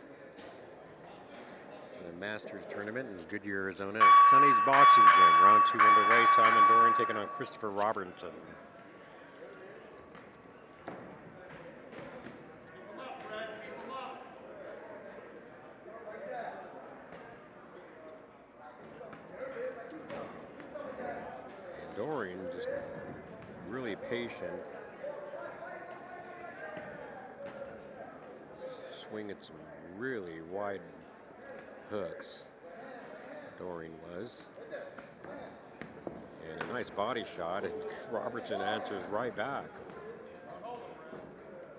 The Masters tournament in Goodyear, Arizona at Sonny's Boxing Gym. Round two underway. Simon Goring taking on Christopher Robertson. Goring just really patient, swinging some really wide hooks. Goring was, and a nice body shot, and Robertson answers right back.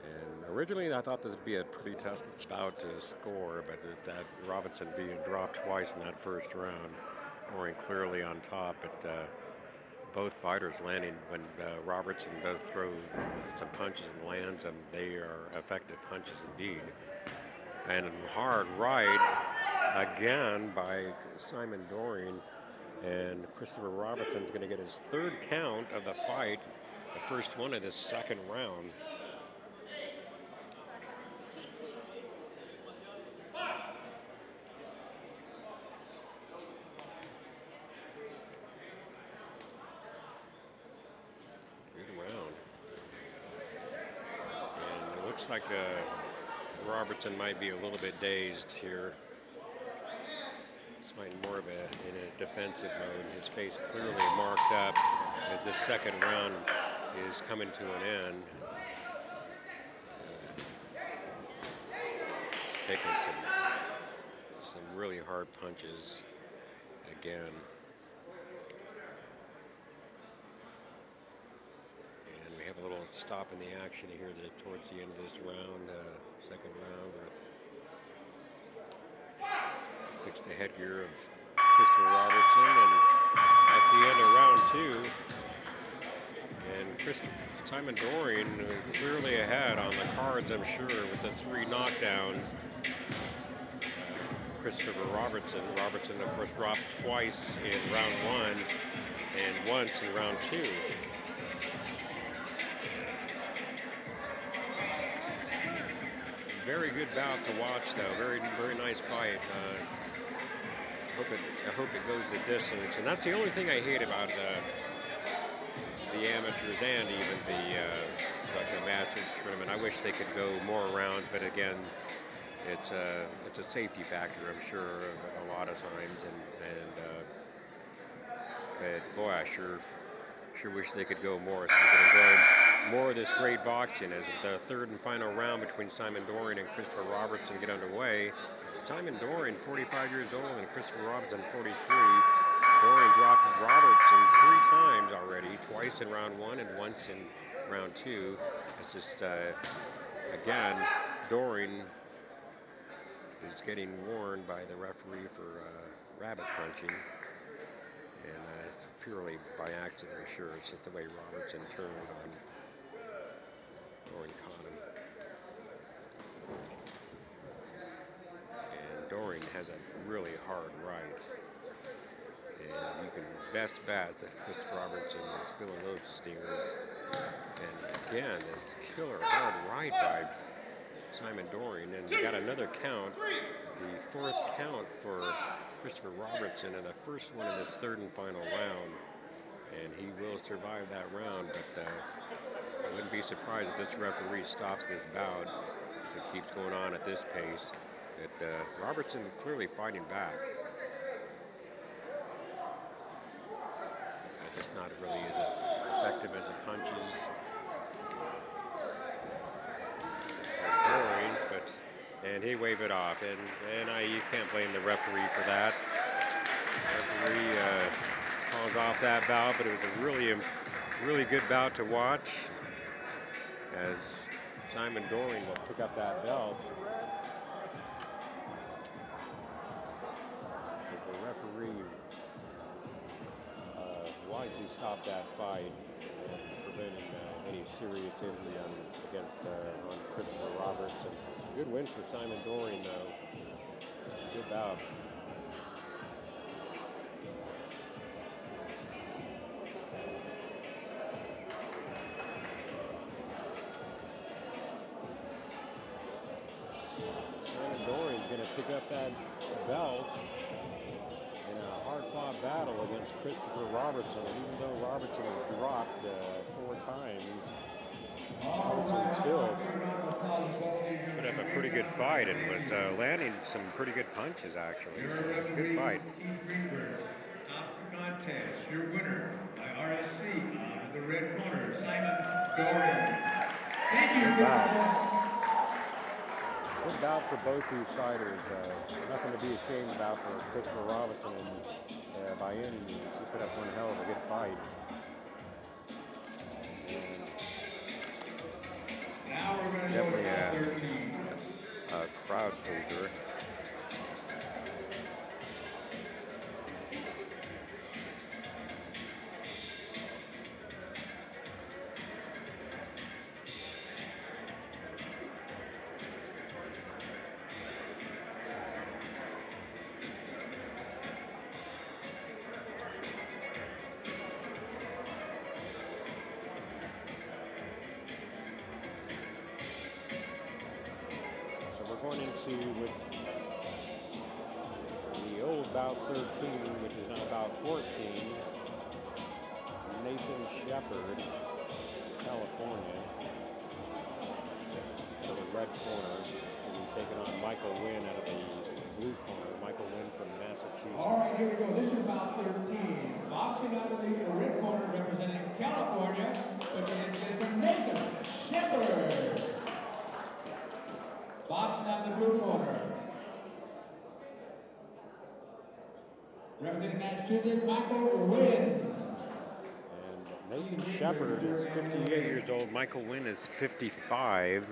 And originally I thought this would be a pretty tough bout to score, but that Robertson being dropped twice in that first round, Goring clearly on top, but both fighters landing when Robertson does throw some punches and lands, and they are effective punches indeed. And hard right again by Simon Goring, and Christopher Robertson's going to get his third count of the fight, the first one of this second round. Like Robertson might be a little bit dazed here. He's fighting more of in a defensive mode. His face clearly marked up as this second round is coming to an end. He's taking some really hard punches again. A little stop in the action here towards the end of this round, second round. Fix the headgear of Christopher Robertson, and at the end of round two, and Simon Goring clearly ahead on the cards, I'm sure, with the three knockdowns. Christopher Robertson, of course, dropped twice in round one and once in round two. Very good bout to watch, though. Very nice fight. I hope it goes the distance. And that's the only thing I hate about the amateurs and even the Masters tournament. I wish they could go more rounds, but again, it's a safety factor, I'm sure, a lot of times. But boy, I sure Sure wish they could go more, so we could enjoy more of this great boxing as the third and final round between Simon Doring and Christopher Robertson get underway. Simon Doring, 45 years old, and Christopher Robertson, 43. Doring dropped Robertson 3 times already, twice in round 1 and once in round 2. It's just, again, Doring is getting warned by the referee for rabbit punching. And it's purely by accident, I'm sure. It's just the way Robertson turned on Doring caught him. And Doring has a really hard right. And you can best bet that Chris Robertson is feeling those stingers. And again, this killer hard right by Simon Doring. And we got another count, the 4th count for Christopher Robertson in the first one in this 3rd and final round, and he will survive that round, but I wouldn't be surprised if this referee stops this bout if it keeps going on at this pace. But Robertson clearly fighting back. Just not really as effective as the punches. Goring, and he waved it off, and you can't blame the referee for that. The referee calls off that bout, but it was a really good bout to watch as Simon Goring will pick up that belt. But the referee wisely stopped that fight, preventing any serious injury on Christopher Robertson. Good win for Simon Goring, though. Good bout. Simon Goring's going to pick up that belt in a hard-fought battle against Christopher Robertson. Even though Robertson was dropped 4 times, Robertson still put up a pretty good fight and was landing some pretty good punches, actually. Good fight. Top of the contest, your winner by RSC out of the red corner, Simon Goring. Thank you. Good bout for both these fighters. Nothing to be ashamed about for Christopher Robertson, and by any means, he put up one hell of a good fight. Now we're going to Definitely go to 13. A crowd pleaser. Going into with the old bout 13, which is now about 14. Nathan Shepard, California, to the red corner, and he's taking on Michael Wynn out of the blue corner. Michael Wynn from Massachusetts. All right, here we go. This is bout 13. Boxing out of the red corner, representing California, which is from Nathan Shepard. Boxing out the blue corner, representing Massachusetts, Michael Wynn. And Nathan Shepard is 58 years old. Michael Wynn is 55.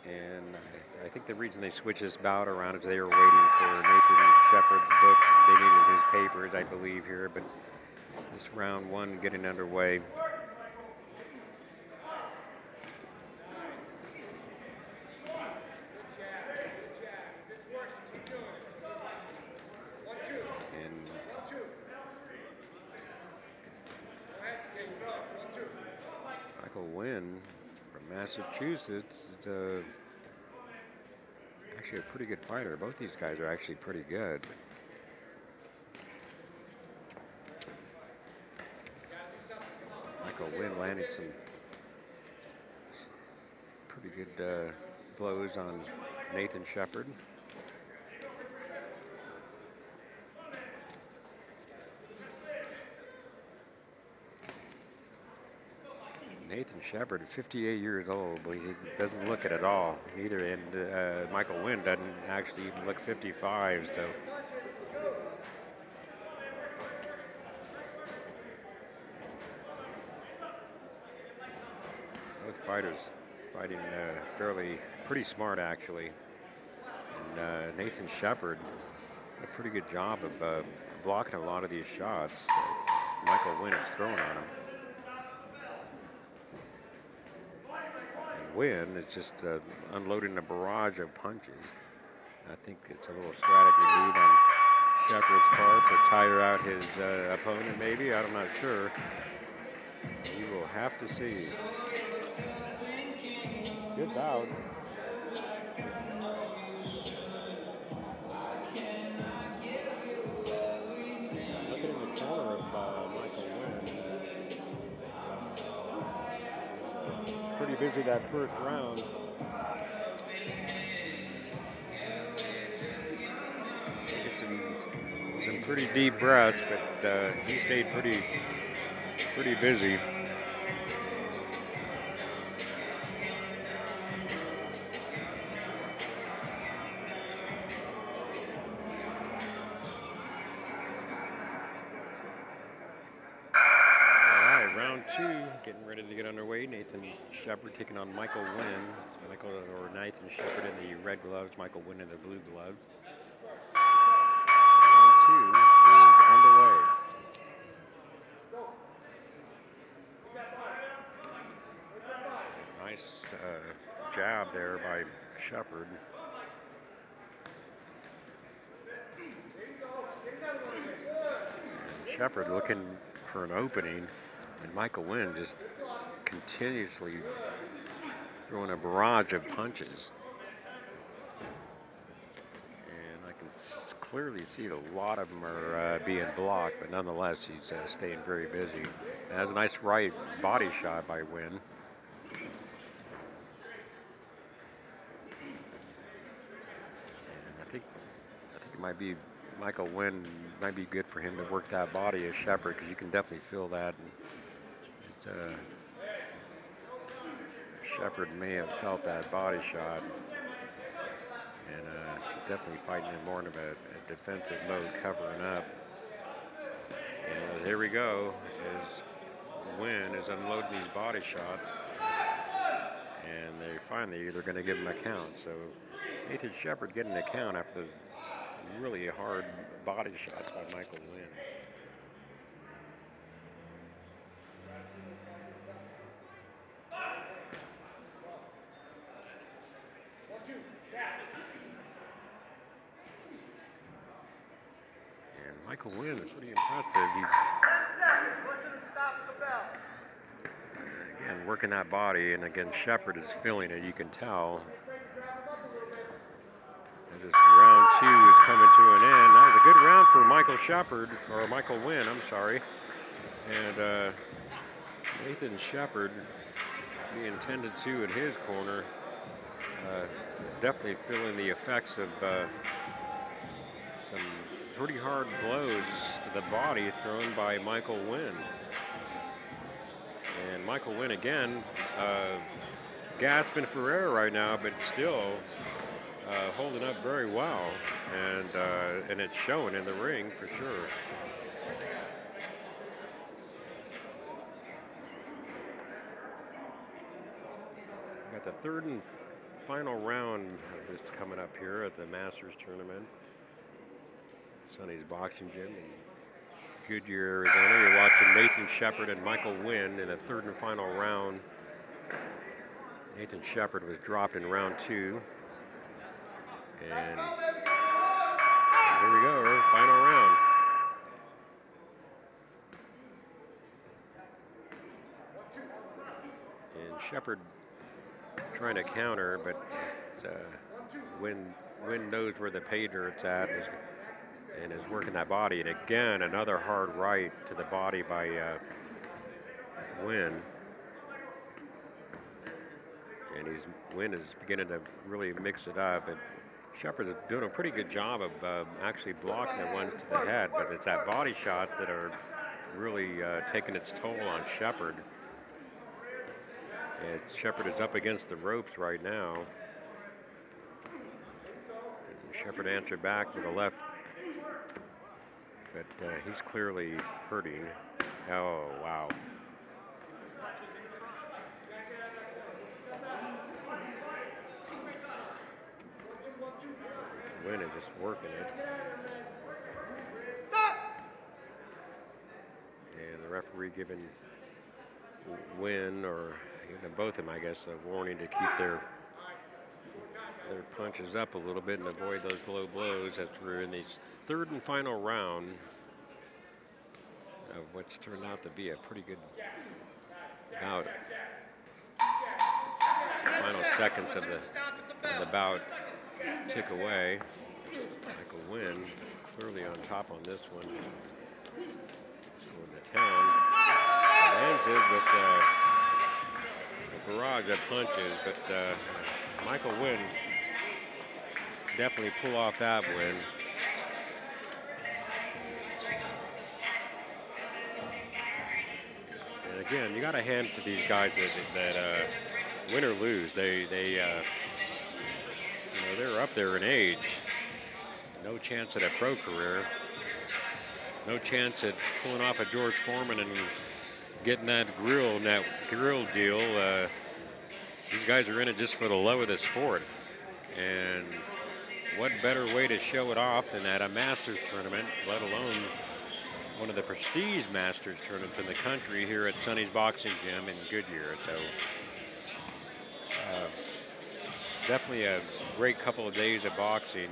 And I think the reason they switched this bout around is they were waiting for Nathan Shepard's book. They needed his papers, I believe, here, but this round 1 getting underway. And Michael Wynn from Massachusetts is actually a pretty good fighter. Both these guys are actually pretty good. Michael Wynn landed some pretty good blows on Nathan Shepard. Nathan Shepard, 58 years old, but he doesn't look it at all. Neither, and Michael Wynn doesn't actually even look 55. So both fighters fighting pretty smart actually. And Nathan Shepard did a pretty good job of blocking a lot of these shots Michael Wynn is throwing on him. And Wynn is just unloading a barrage of punches. I think it's a little strategy move on Shepard's part to tire out his opponent maybe. I'm not sure. You will have to see. Good bout. Looking in the corner of Michael Wynn. Pretty busy that first round. Some pretty deep breaths, but he stayed pretty busy. Getting ready to get underway. Nathan Shepard taking on Michael Wynn. Nathan Shepard in the red gloves, Michael Wynn in the blue gloves. Round 2 is underway. Nice jab there by Shepard. Shepard looking for an opening. And Michael Wynn just continuously throwing a barrage of punches. And I can clearly see a lot of them are being blocked, but nonetheless, he's staying very busy. Has a nice right body shot by Wynn. And I think it might be Michael Wynn might be good for him to work that body as Shepard, because you can definitely feel that. Shepard may have felt that body shot, and she's definitely fighting in more of a defensive mode, covering up. And here we go, as Wynn is unloading these body shots, and they're going to give him a count. So Nathan Shepard getting a count after really hard body shots by Michael Wynn. Michael Wynn is pretty impressive. Again, working that body, and again, Shepard is feeling it. You can tell. And this round 2 is coming to an end. That was a good round for Michael Wynn, I'm sorry. And Nathan Shepard being tended to in his corner. Definitely feeling the effects of some pretty hard blows to the body thrown by Michael Wynn. And Michael Wynn again, gasping for air right now, but still holding up very well, and it's showing in the ring for sure. Got the third and final round of this coming up here at the Masters tournament. Sonny's boxing gym in Goodyear, Arizona. You're watching Nathan Shepard and Michael Wynn in the third and final round. Nathan Shepard was dropped in round 2. And here we go, final round. And Shepard trying to counter, but Wynn knows where the pay dirt's at. And is working that body. And again, another hard right to the body by Wynn. And Wynn is beginning to really mix it up. And Shepard is doing a pretty good job of actually blocking the ones to the head, but it's that body shots that are really taking its toll on Shepard. And Shepard is up against the ropes right now. Shepard answered back with a left, but he's clearly hurting. Oh, wow. Wynn is just working it. And the referee giving Wynn, or even both of them, I guess, a warning to keep their punches up a little bit and avoid those low blows as we're in the third and final round of what's turned out to be a pretty good bout. The final seconds of the bout tick away. Michael Wynn clearly on top on this one. Going to town. It ends it with a barrage of punches, but Michael Wynn definitely pull off that win. And again, you got to hand to these guys that win or lose, they you know, they're up there in age. No chance at a pro career. No chance at pulling off a George Foreman and getting that grill deal. These guys are in it just for the love of the sport. And what better way to show it off than at a Masters tournament, let alone one of the prestige Masters tournaments in the country here at Sonny's Boxing Gym in Goodyear. So definitely a great couple of days of boxing.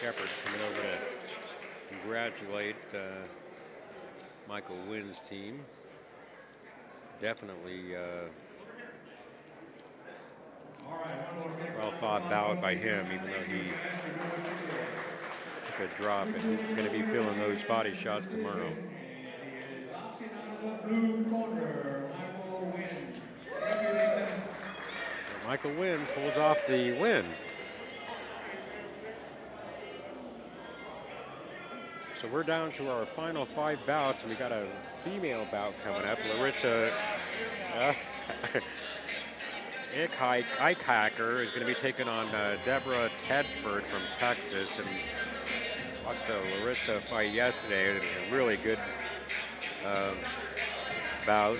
Shepard coming over to congratulate Michael Wynn's team. Definitely well thought bout by him, even though he took a drop, and he's going to be feeling those body shots tomorrow. Michael Wynn pulls off the win. So we're down to our final 5 bouts, and we got a female bout coming up. Larissa Eichacker is going to be taking on Deborah Tedford from Texas. And watched the Larissa fight yesterday. It was a really good bout.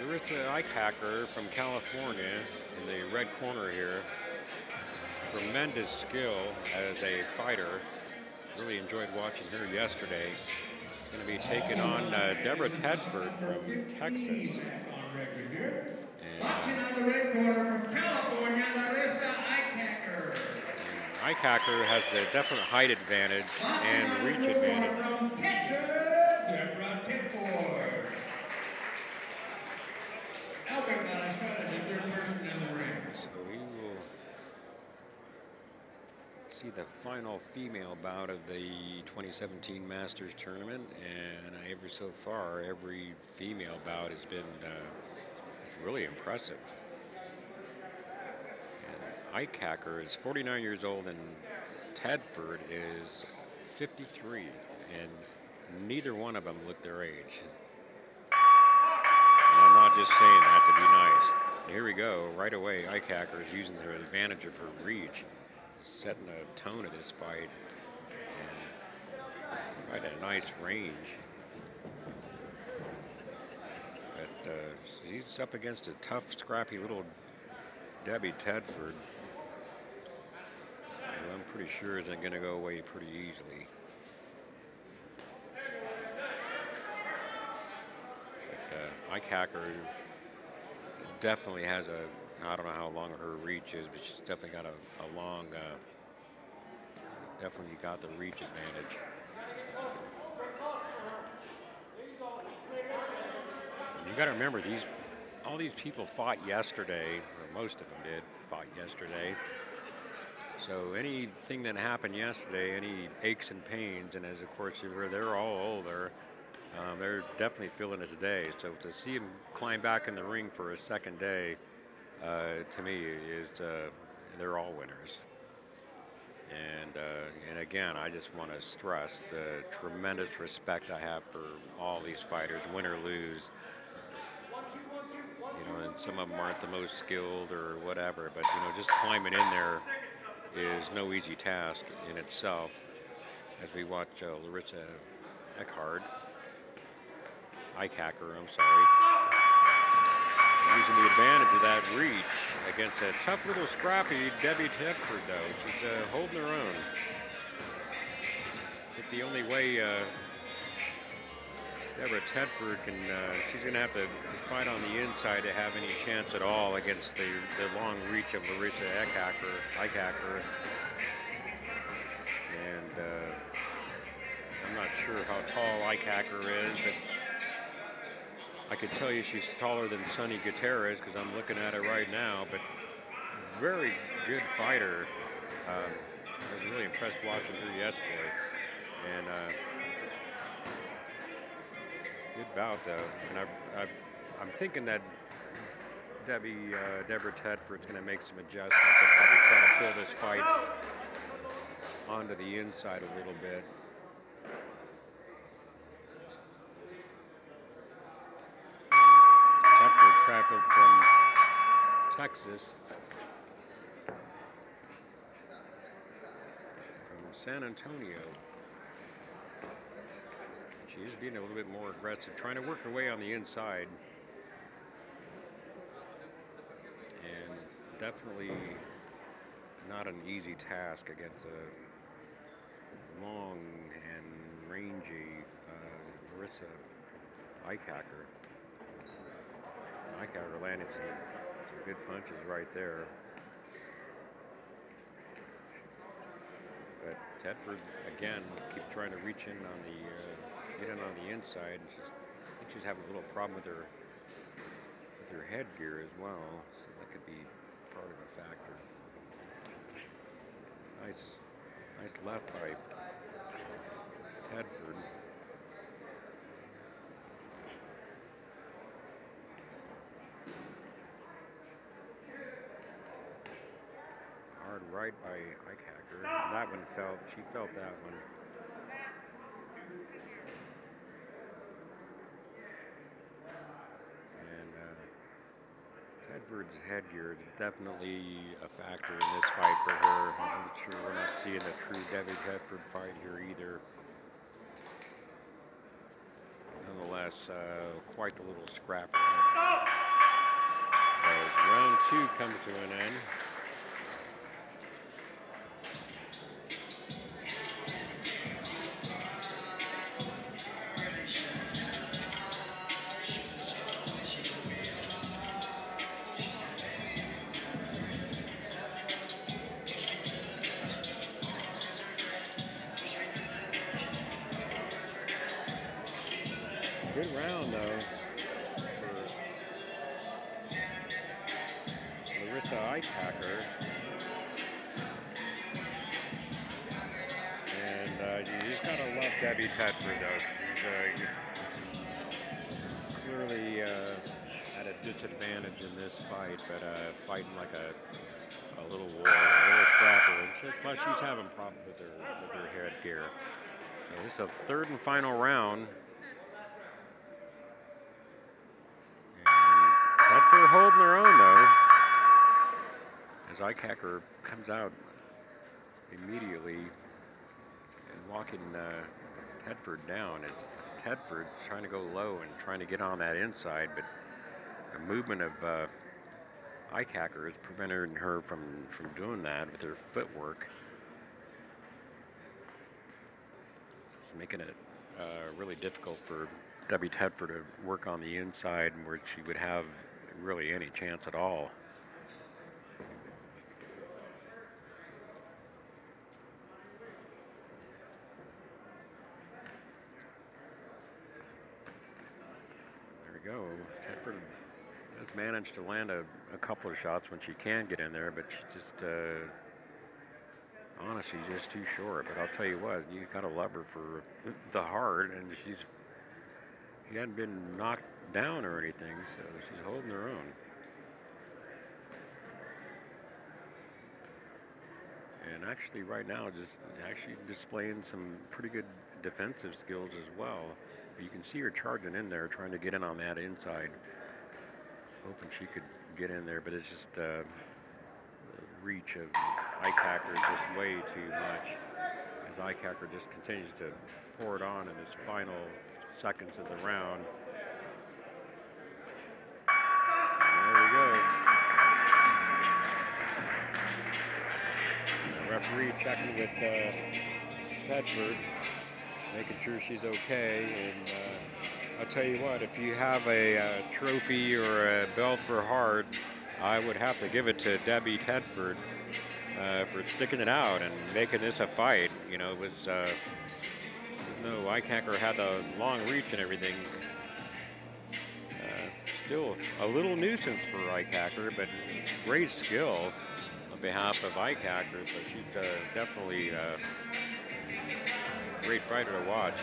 Larissa Eichacker from California in the red corner here. Tremendous skill as a fighter. Really enjoyed watching her yesterday. Going to be taking on Deborah Tedford from Texas. Watching on the red corner from California, Larissa Eichacker. Eichacker has the definite height advantage and reach advantage. From Texas, Deborah Tedford. Albert Larissa is the third person in the ring. So we will see the final female bout of the 2017 Masters tournament, and so far every female bout has been really impressive. And Eichacker is 49 years old and Tedford is 53, and neither one of them look their age. And I'm not just saying that to be nice. Here we go, right away. Eichacker is using the advantage of her reach, setting the tone of this fight, and right at a nice range. But he's up against a tough, scrappy little Debbie Tedford, who I'm pretty sure isn't going to go away pretty easily. Ike Hacker definitely has I don't know how long her reach is, but she's definitely got a long, definitely got the reach advantage. You got to remember, all these people fought yesterday, or most of them did, fought yesterday. So anything that happened yesterday, any aches and pains, and as of course they're all older, they're definitely feeling it today. So to see them climb back in the ring for a second day, to me, is they're all winners. And again, I just want to stress the tremendous respect I have for all these fighters, win or lose. You know, and some of them aren't the most skilled or whatever, but you know, just climbing in there is no easy task in itself. As we watch Larissa Ike Hacker, I'm sorry, using the advantage of that reach against a tough little scrappy Debbie Tedford, though. She's holding her own. I think the only way Deborah Tedford can, she's going to have to fight on the inside to have any chance at all against the long reach of Larissa Ike Hacker. And I'm not sure how tall Ike Hacker is, but I can tell you she's taller than Sonny Gutierrez because I'm looking at it right now, but very good fighter. I was really impressed watching her yesterday. And good bout though, and I'm thinking that Deborah Tedford's going to make some adjustments and probably try to pull this fight onto the inside a little bit. Tedford traveled from Texas, from San Antonio. She's being a little bit more aggressive, trying to work her way on the inside. And definitely not an easy task against a long and rangy Larissa Ike Hacker. Ike Hacker landed some good punches right there. But Tedford, again, keeps trying to reach in on the get in on the inside. I think she's having a little problem with her headgear as well, so that could be part of a factor. Nice left by Tedford. Hard right by Ike Hacker. That one she felt that one. Tedford's headgear is definitely a factor in this fight for her. I'm sure we're not seeing a true Debbie Tedford fight here either. Nonetheless, quite the little scrap. So round 2 comes to an end. Good round, though, for Larissa Ike Hacker. And you just gotta love Debbie Tedford, though. She's clearly at a disadvantage in this fight, but fighting like a little warrior, a little scrapper. And plus, she's having problems with her headgear. So this is the third and final round. Tedford holding her own, though, as Ike Hacker comes out immediately and walking Tedford down. As Tedford trying to go low and trying to get on that inside, but the movement of Ike Hacker is preventing her from doing that with her footwork. It's making it really difficult for Debbie Tedford to work on the inside where she would have really any chance at all. There we go. Tedford has managed to land a couple of shots when she can get in there, but she just honestly just too short. But I'll tell you what, you gotta love her for the heart, and she hadn't been knocked down or anything, so she's holding her own. And actually right now just actually displaying some pretty good defensive skills as well. But you can see her charging in there, trying to get in on that inside. Hoping she could get in there, but it's just the reach of Icacker is just way too much. As Icacker just continues to pour it on in this final seconds of the round. And there we go. The referee checking with Tedford, making sure she's okay. And I'll tell you what, if you have a trophy or a belt for hard, I would have to give it to Debbie Tedford for sticking it out and making this a fight. You know, it was, no, Icacker had the long reach and everything. Still a little nuisance for Icacker, but great skill on behalf of Icacker. So she's definitely a great fighter to watch.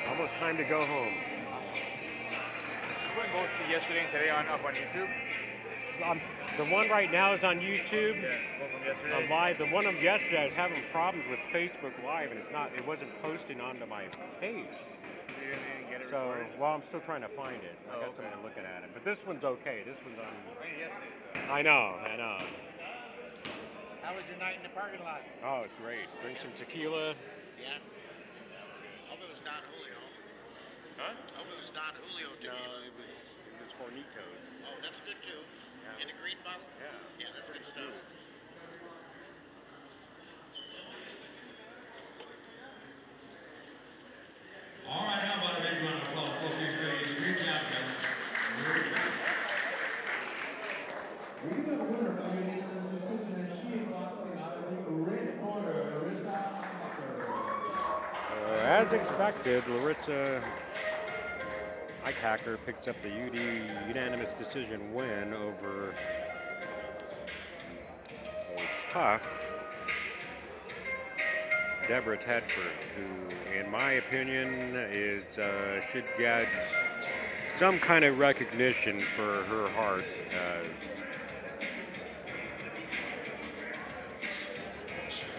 Almost time to go home. You put both yesterday and today up on YouTube? The one right now is on YouTube. Yeah, both from yesterday. Live. The one of yesterday, I was having problems with Facebook Live, and it wasn't posting onto my page. You didn't get it So, recorded? well, I'm still trying to find it. I got okay. someone looking at it, but this one's okay. This one's on. Yesterday. I know. How was your night in the parking lot? Oh, it's great. Drink some tequila. Yeah. Hope it was Don Julio. Huh? Hope it was Don Julio No, tequila. it was Hornitos. Oh, that's good too. Yeah. In a green bottle? Yeah. Yeah, that's good stuff. All right, how about a big round of applause for these ladies? Great job, guys. We have a winner by unanimous decision in Sheet boxing out of the red corner, Larissa. As expected, Larissa Icacker picks up the unanimous decision win over a tough Deborah Tedford, who, in my opinion, should get some kind of recognition for her heart.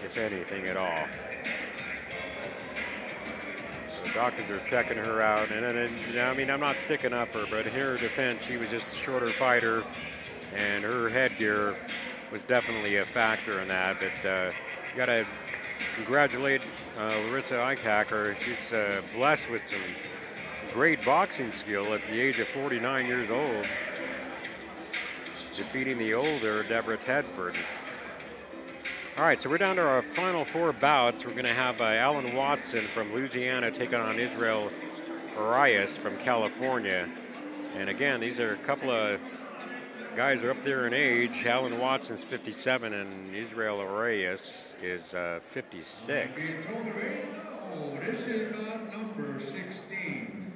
If anything at all. The doctors are checking her out, and I mean, I'm not sticking up her, but in her defense, she was just a shorter fighter, and her headgear was definitely a factor in that. But you got to congratulate Larissa Icacker. She's blessed with some great boxing skill at the age of 49 years old, defeating the older Deborah Tedford. All right, so we're down to our final four bouts. We're going to have Alan Watson from Louisiana taking on Israel Reyes from California. And again, these are a couple of guys are up there in age. Alan Watson's 57 and Israel Reyes is 56. Oh, this is bout number 16.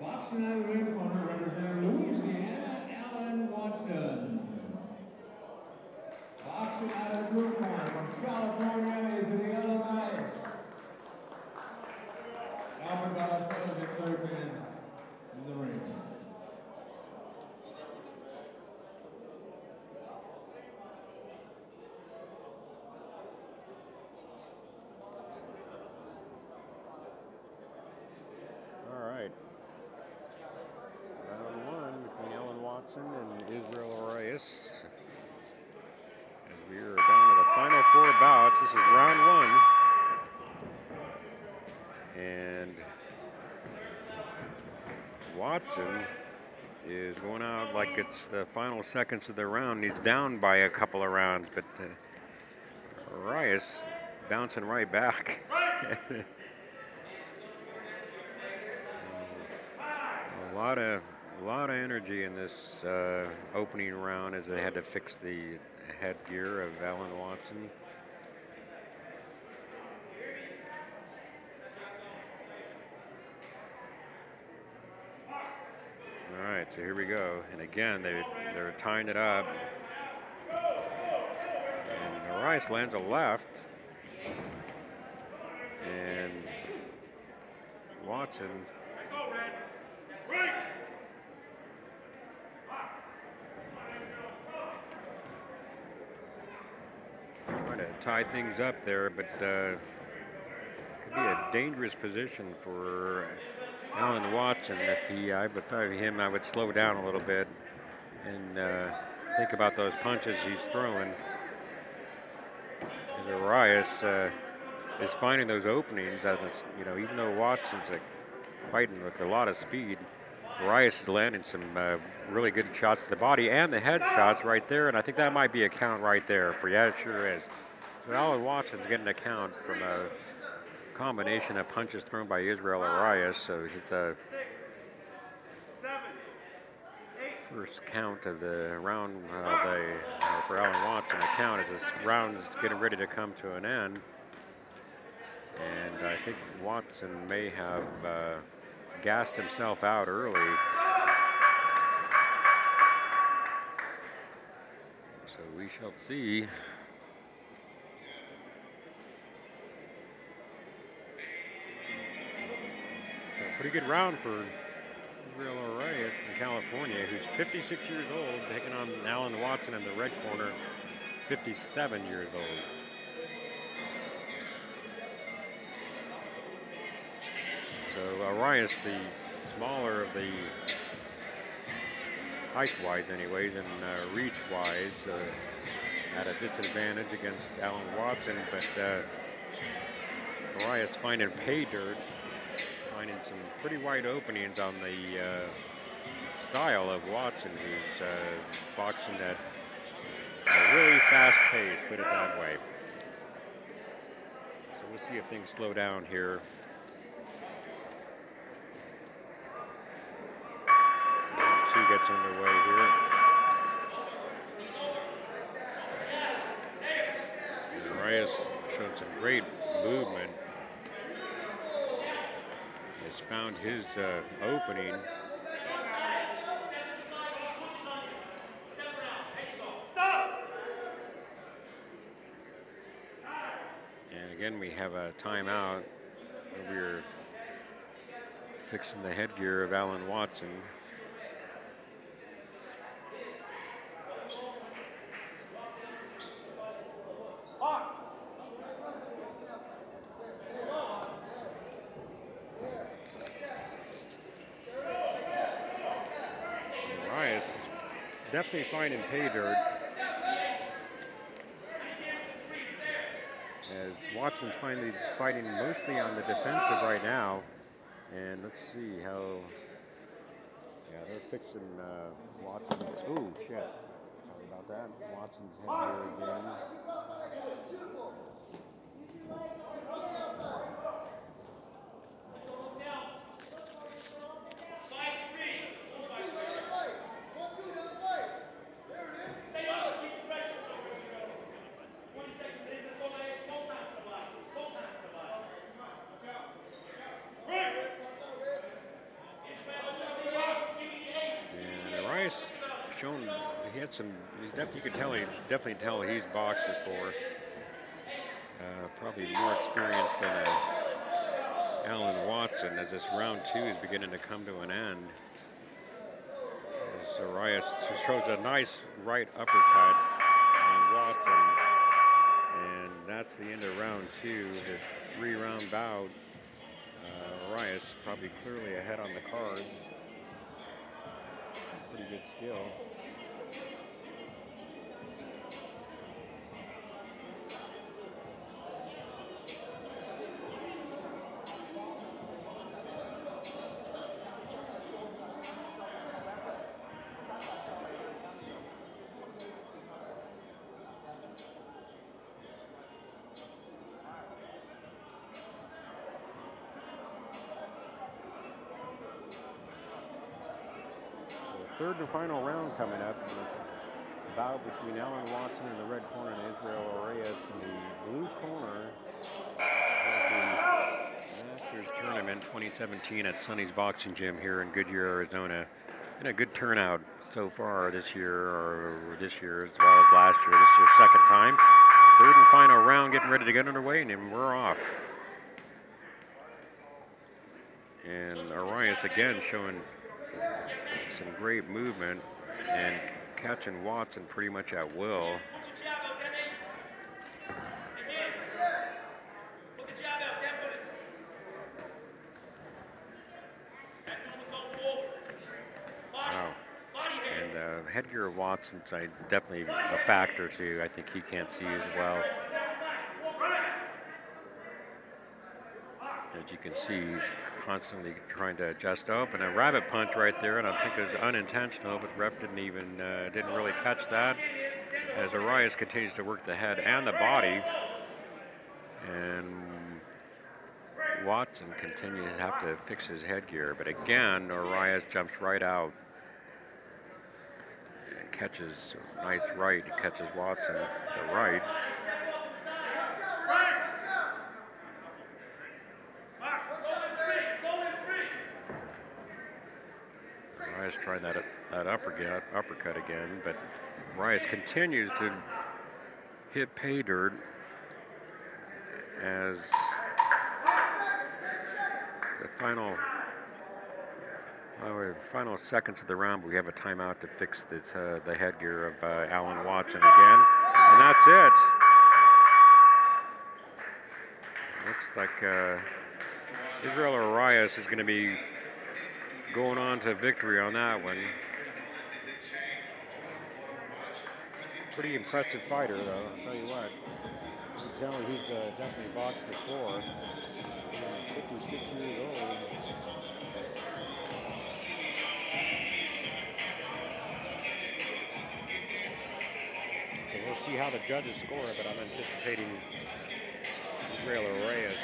Boxing out of the red corner representing Louisiana, Alan Watson. Boxing out of the blue corner from California is the yellow Reyes. Alfred Valenzuela, the third man in the ring. All right. Round one between Alan Watson and Israel Reyes. As we are down to the final four bouts. This is round one. And Watson is going out like it's the final seconds of the round. He's down by a couple of rounds, but Reyes bouncing right back. A lot of energy in this opening round as they had to fix the headgear of Alan Watson. All right, so here we go. And again, they're tying it up. And Reyes lands a left. And Watson trying to tie things up there, but could be a dangerous position for Alan Watson. If I were him, I would slow down a little bit and think about those punches he's throwing. As Reyes is finding those openings. You know, even though Watson's fighting with a lot of speed, Reyes is landing some really good shots to the body and the head shots right there, and I think that might be a count right there for you. Yeah, it sure is. So Alan Watson's getting a count from a combination of punches thrown by Israel Reyes, so it's a first count of the round for Alan Watson. A count as this round is getting ready to come to an end, and I think Watson may have gassed himself out early. So we shall see. Pretty good round for Israel Reyes from California, who's 56 years old, taking on Alan Watson in the red corner, 57 years old. So Reyes, the smaller of the height-wise anyways, and reach-wise, at a disadvantage against Alan Watson, but Reyes finding pay dirt, finding some pretty wide openings on the style of Watson, who's boxing at a really fast pace, put it that way. So we'll see if things slow down here. Round two gets underway here. And Reyes showed some great movement. Has found his opening. And again, we have a timeout. We're fixing the headgear of Alan Watson. Definitely finding pay dirt, as Watson's finally fighting mostly on the defensive right now. And let's see how, yeah, they're fixing Watson. Oh, shit. Sorry about that. Watson's head here again. Shown he had some. You could tell definitely tell he's boxed before. Probably more experienced than Alan Watson, as this round two is beginning to come to an end. So Reyes shows a nice right uppercut on Watson, and that's the end of round two. This three-round bout. Reyes probably clearly ahead on the cards. Pretty good skill. third and final round coming up. Bout between Alan Watson in the red corner and Israel Reyes in the blue corner. Masters Tournament 2017 at Sonny's Boxing Gym here in Goodyear, Arizona. Been a good turnout so far this year, as well as last year. This is your second time. Third and final round, getting ready to get underway, and then we're off. And Arias again showing some great movement and catching Watson pretty much at will. Wow. And headgear of Watson's definitely a factor too. I think he can't see as well. As you can see, he's constantly trying to adjust up, and a rabbit punch right there, and I think it was unintentional, but the ref didn't really catch that. As Arias continues to work the head and the body, and Watson continues to have to fix his headgear, but again, Arias jumps right out and catches a nice right. He catches Watson the right. Reyes tried that uppercut again, but Reyes continues to hit pay dirt as the final seconds of the round. We have a timeout to fix this, the headgear of Alan Watson again, and that's it. Looks like Israel Arias is going to be going on to victory on that one. Pretty impressive fighter, though, I'll tell you what. You can tell he's definitely boxed before. 56 years old. So we'll see how the judges score, but I'm anticipating Israel Reyes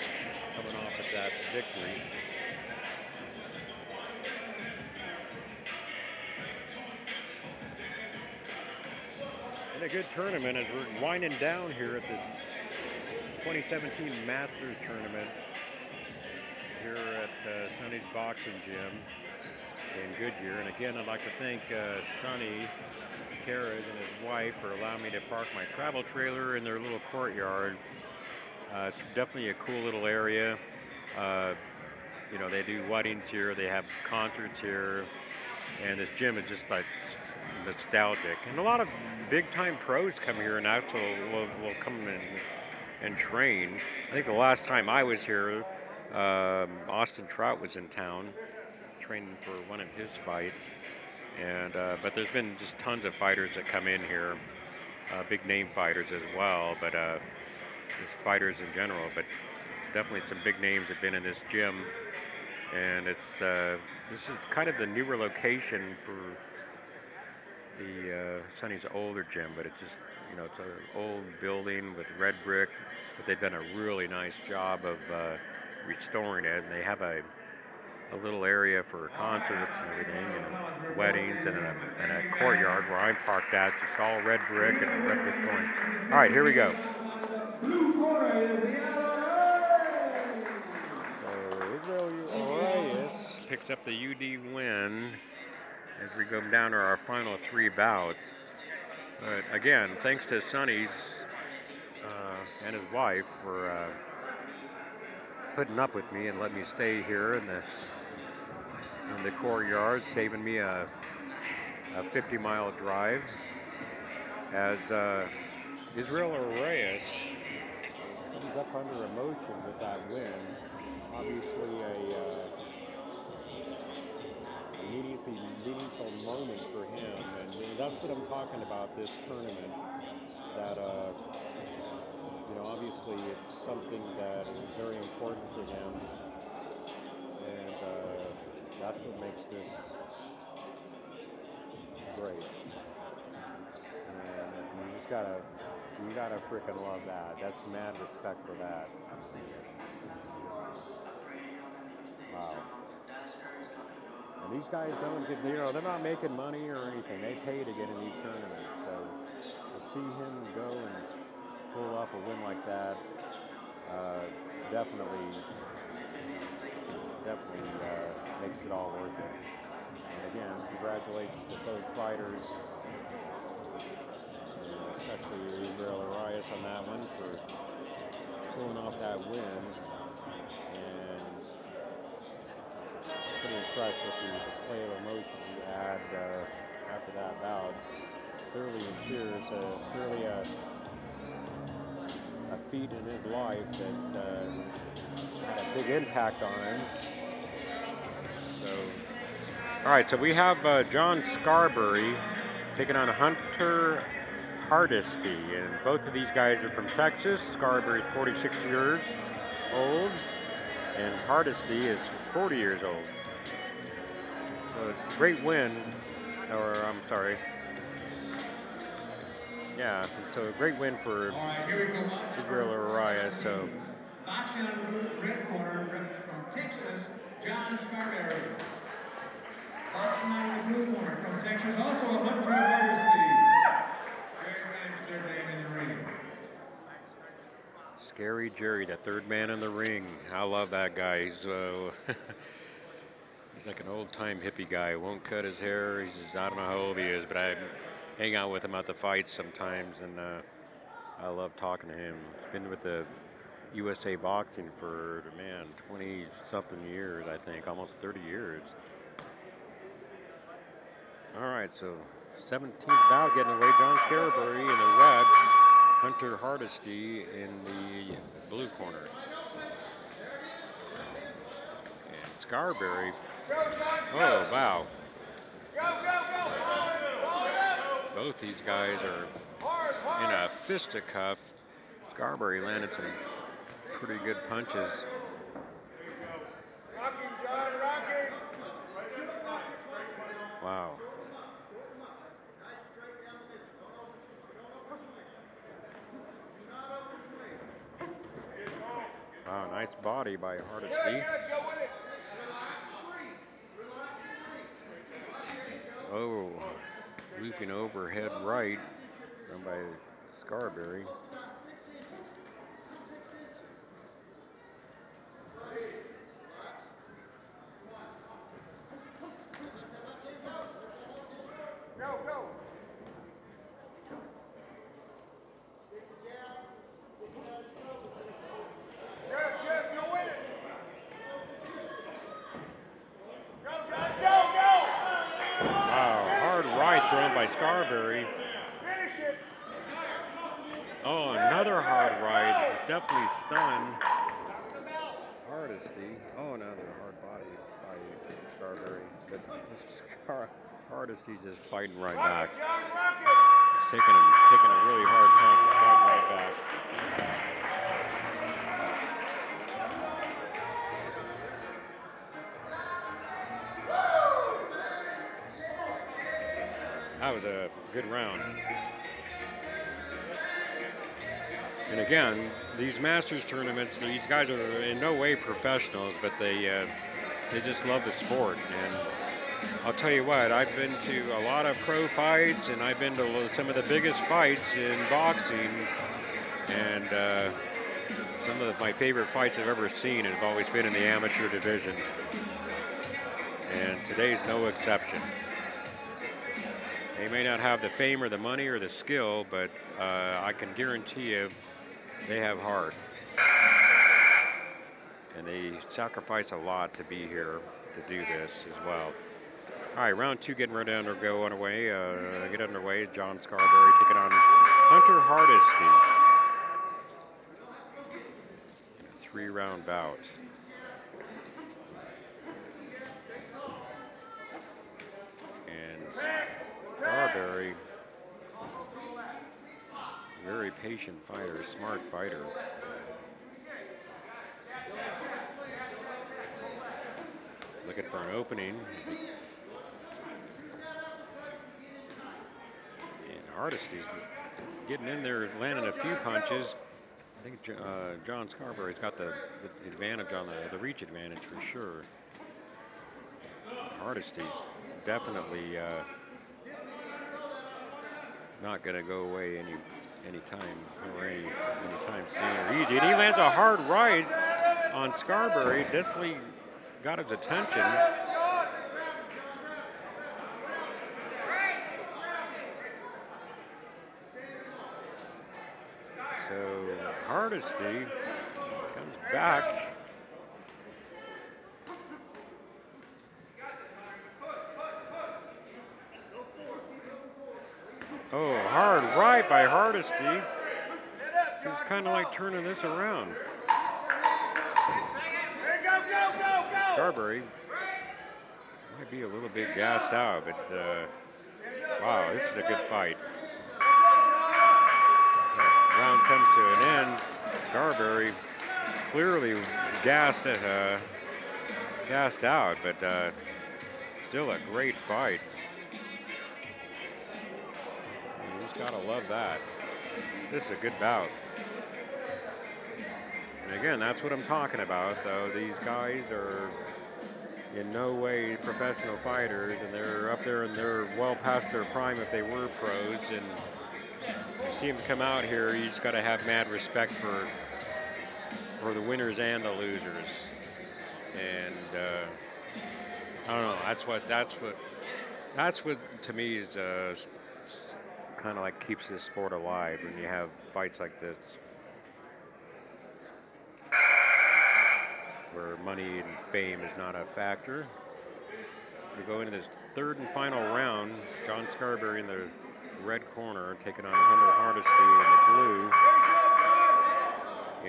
coming off of that victory. A good tournament as we're winding down here at the 2017 Masters Tournament here at Sonny's Boxing Gym in Goodyear. And again, I'd like to thank Sonny, Kara, and his wife for allowing me to park my travel trailer in their little courtyard. It's definitely a cool little area. You know, they do weddings here, they have concerts here, and this gym is just like nostalgic. And a lot of big-time pros come here and actually will come and train. I think the last time I was here, Austin Trout was in town training for one of his fights. And but there's been just tons of fighters that come in here, big name fighters as well, but just fighters in general. But definitely some big names have been in this gym, and it's this is kind of the newer location for the Sonny's older gym, but it's just, you know, it's an old building with red brick, but they've done a really nice job of restoring it, and they have a little area for concerts and everything, and weddings, and a courtyard where I'm parked at. It's all red brick and red brick flooring. All right, here we go. So Israel Reyes picks up the UD win as we go down to our final three bouts. But again, thanks to Sonny's and his wife for putting up with me and letting me stay here in the courtyard, saving me a 50-mile drive. As Israel Reyes comes up under emotion with that win, obviously a meaningful moment for him, and that's what I'm talking about, this tournament, that you know, obviously it's something that is very important to him, and that's what makes this great. And you gotta freaking love that. That's mad respect for that. Wow. And these guys don't get, you know, they're not making money or anything. They pay to get in these tournaments. So to see him go and pull off a win like that, definitely makes it all worth it. And again, congratulations to both fighters, especially Reyes on that one for pulling off that win. And pretty impressed with the display of emotion he had after that bout. Clearly in tears, clearly a feat in his life that had a big impact on him. So, all right, so we have John Scarberry taking on Hunter Hardesty, and both of these guys are from Texas. Scarberry is 46 years old, and Hardesty is 40 years old. So it's a great win, or I'm sorry. Yeah, so a great win for Reyes. So boxing on the red corner from Texas, John Scarberry. Boxing on the blue corner from Texas, also a Hunter Hardesty. Third man in the ring. Scary Jerry, the third man in the ring. I love that guy. He's he's like an old-time hippie guy. Won't cut his hair. He's just, I don't know how old he is, but I hang out with him at the fights sometimes, and I love talking to him. He's been with the USA Boxing for, man, 20-something years, I think, almost 30 years. All right, so 17th bout getting away. John Scarberry in the red, Hunter Hardesty in the blue corner. And Scarberry, oh, wow. Both these guys are in a fisticuff. Scarberry landed some pretty good punches. Wow. Wow, nice body by Hardesty. Oh, looping overhead right, done by Scarberry. Thrown by Scarberry. Oh, another hard right. Definitely stunned Hardesty. Oh, another hard body by Scarberry. But Hardesty just fighting right back. He's taking a really hard punch and fighting right back. That was a good round. And again, these Masters tournaments, these guys are in no way professionals, but they just love the sport. And I'll tell you what, I've been to a lot of pro fights, and I've been to some of the biggest fights in boxing. And some of my favorite fights I've ever seen have always been in the amateur division. And today's no exception. They may not have the fame or the money or the skill, but I can guarantee you they have heart. And they sacrifice a lot to be here to do this as well. All right, round two getting ready to get underway. John Scarberry taking on Hunter Hardesty in a 3-round bout. Scarberry, very patient fighter, smart fighter. Looking for an opening. And Hardesty's getting in there, landing a few punches. I think John Scarberry's got the advantage on the reach advantage for sure. Hardesty definitely not going to go away anytime soon. He lands a hard right on Scarberry. Definitely got his attention. So Hardesty comes back. Oh, hard right by Hardesty. He's kind of like turning this around. Scarberry might be a little bit gassed out, but wow, this is a good fight. Round comes to an end. Scarberry clearly gassed out, but still a great fight. You just gotta love that. This is a good bout. And again, that's what I'm talking about, though. These guys are in no way professional fighters, and they're up there and they're well past their prime if they were pros. And you see them come out here, you just got to have mad respect for the winners and the losers. And I don't know. That's what to me is kind of like keeps this sport alive when you have fights like this, where money and fame is not a factor. We go into this third and final round. John Scarberry in the red corner taking on Hunter Hardesty in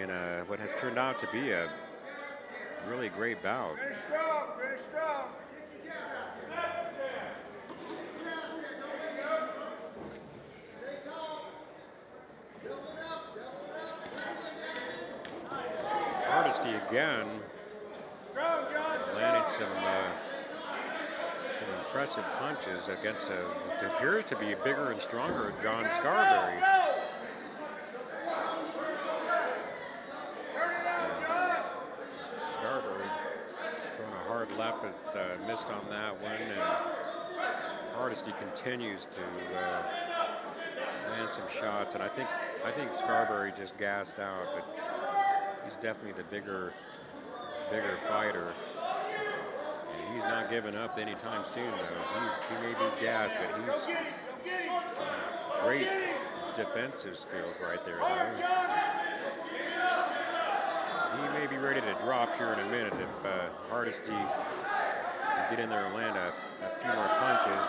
the blue in what has turned out to be a really great bout. Finish strong, finish strong. Hardesty again landing some impressive punches against what appears to be a bigger and stronger John Scarberry. Scarberry throwing a hard left, but missed on that one, and Hardesty continues to land some shots, and I think Scarberry just gassed out, but he's definitely the bigger fighter. And he's not giving up anytime soon, though. He may be gassed, but he's great defensive skills right there, though. He may be ready to drop here in a minute if Hardesty can get in there and land a few more punches.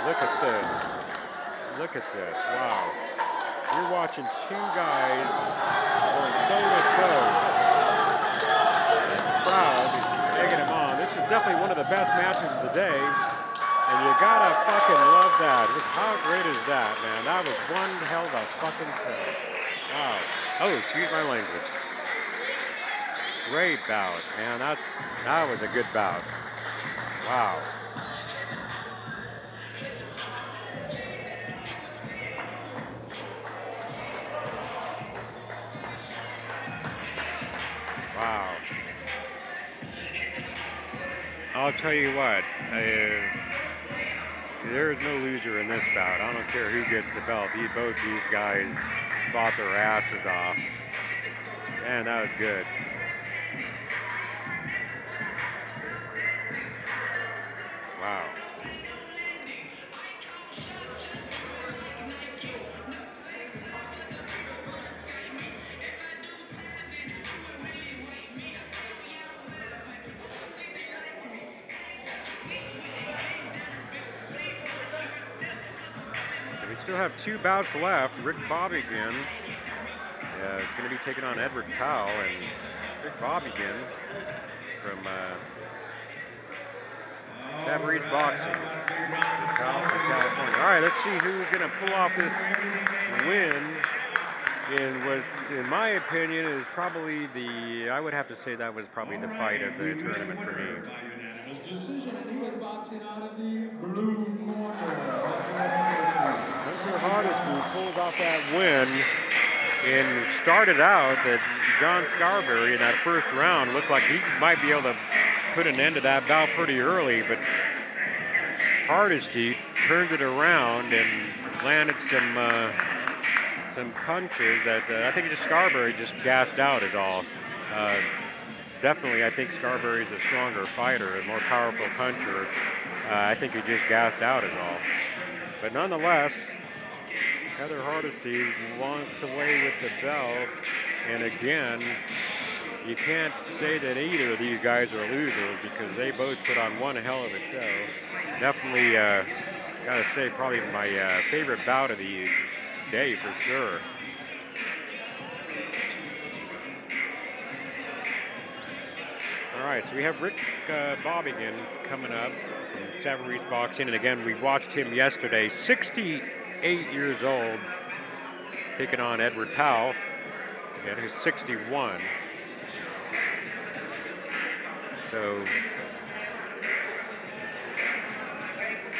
Look at this. Look at this, wow. You're watching two guys going toe-to-toe. And the crowd is egging them on. This is definitely one of the best matches of the day. And you gotta fucking love that. How great is that, man? That was one hell of a fucking thing. Wow. Oh, excuse my language. Great bout, man. That was a good bout. Wow. Wow. I'll tell you what, there is no loser in this bout. I don't care who gets the belt. Both these guys fought their asses off. Man, that was good. Wow. We still have two bouts left. Rick Bobbigan is going to be taking on Edward Powell, and Rick Bobbigan from Savarese Boxing, California. All right, let's see who's going to pull off this win. In my opinion, is probably I would have to say that was probably the fight of the tournament for me. Decision, and he was boxing out of the blue corner. Mr. Hardesty pulls off that win and started out that John Scarberry in that first round. Looked like he might be able to put an end to that bout pretty early, but Hardesty turned it around and landed some punches that I think just Scarberry just gassed out is all. Definitely, I think Scarberry's a stronger fighter, a more powerful puncher. I think he just gassed out is all. But nonetheless, Heather Hardesty walks away with the belt. And again, you can't say that either of these guys are losers because they both put on one hell of a show. Definitely, gotta say, probably my favorite bout of the day for sure. All right, so we have Rick Bobigan coming up from Savary Boxing, and again, we watched him yesterday, 68 years old, taking on Edward Powell. Again, he's 61. So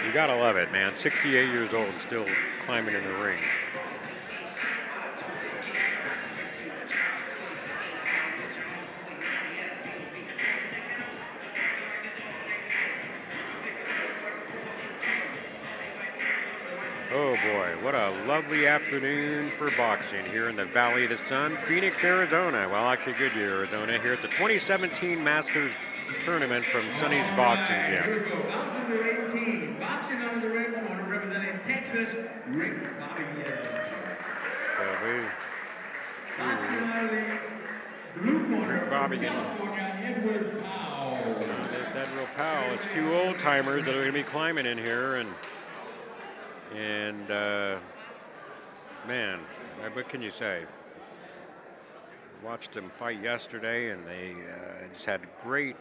you gotta love it, man. 68 years old, still climbing in the ring. Oh boy, what a lovely afternoon for boxing here in the Valley of the Sun, Phoenix, Arizona. Well, actually Goodyear, Arizona, here at the 2017 Masters Tournament from Sonny's Boxing Gym. Here we go, bout number 18, boxing out of the red corner, representing Texas, Rick Bobigan. So Boxing out of the blue corner, Rick Bobigan. California, Edward Powell. There's Edward Powell. It's two old timers that are going to be climbing in here, and man, what can you say? Watched them fight yesterday, and they just had great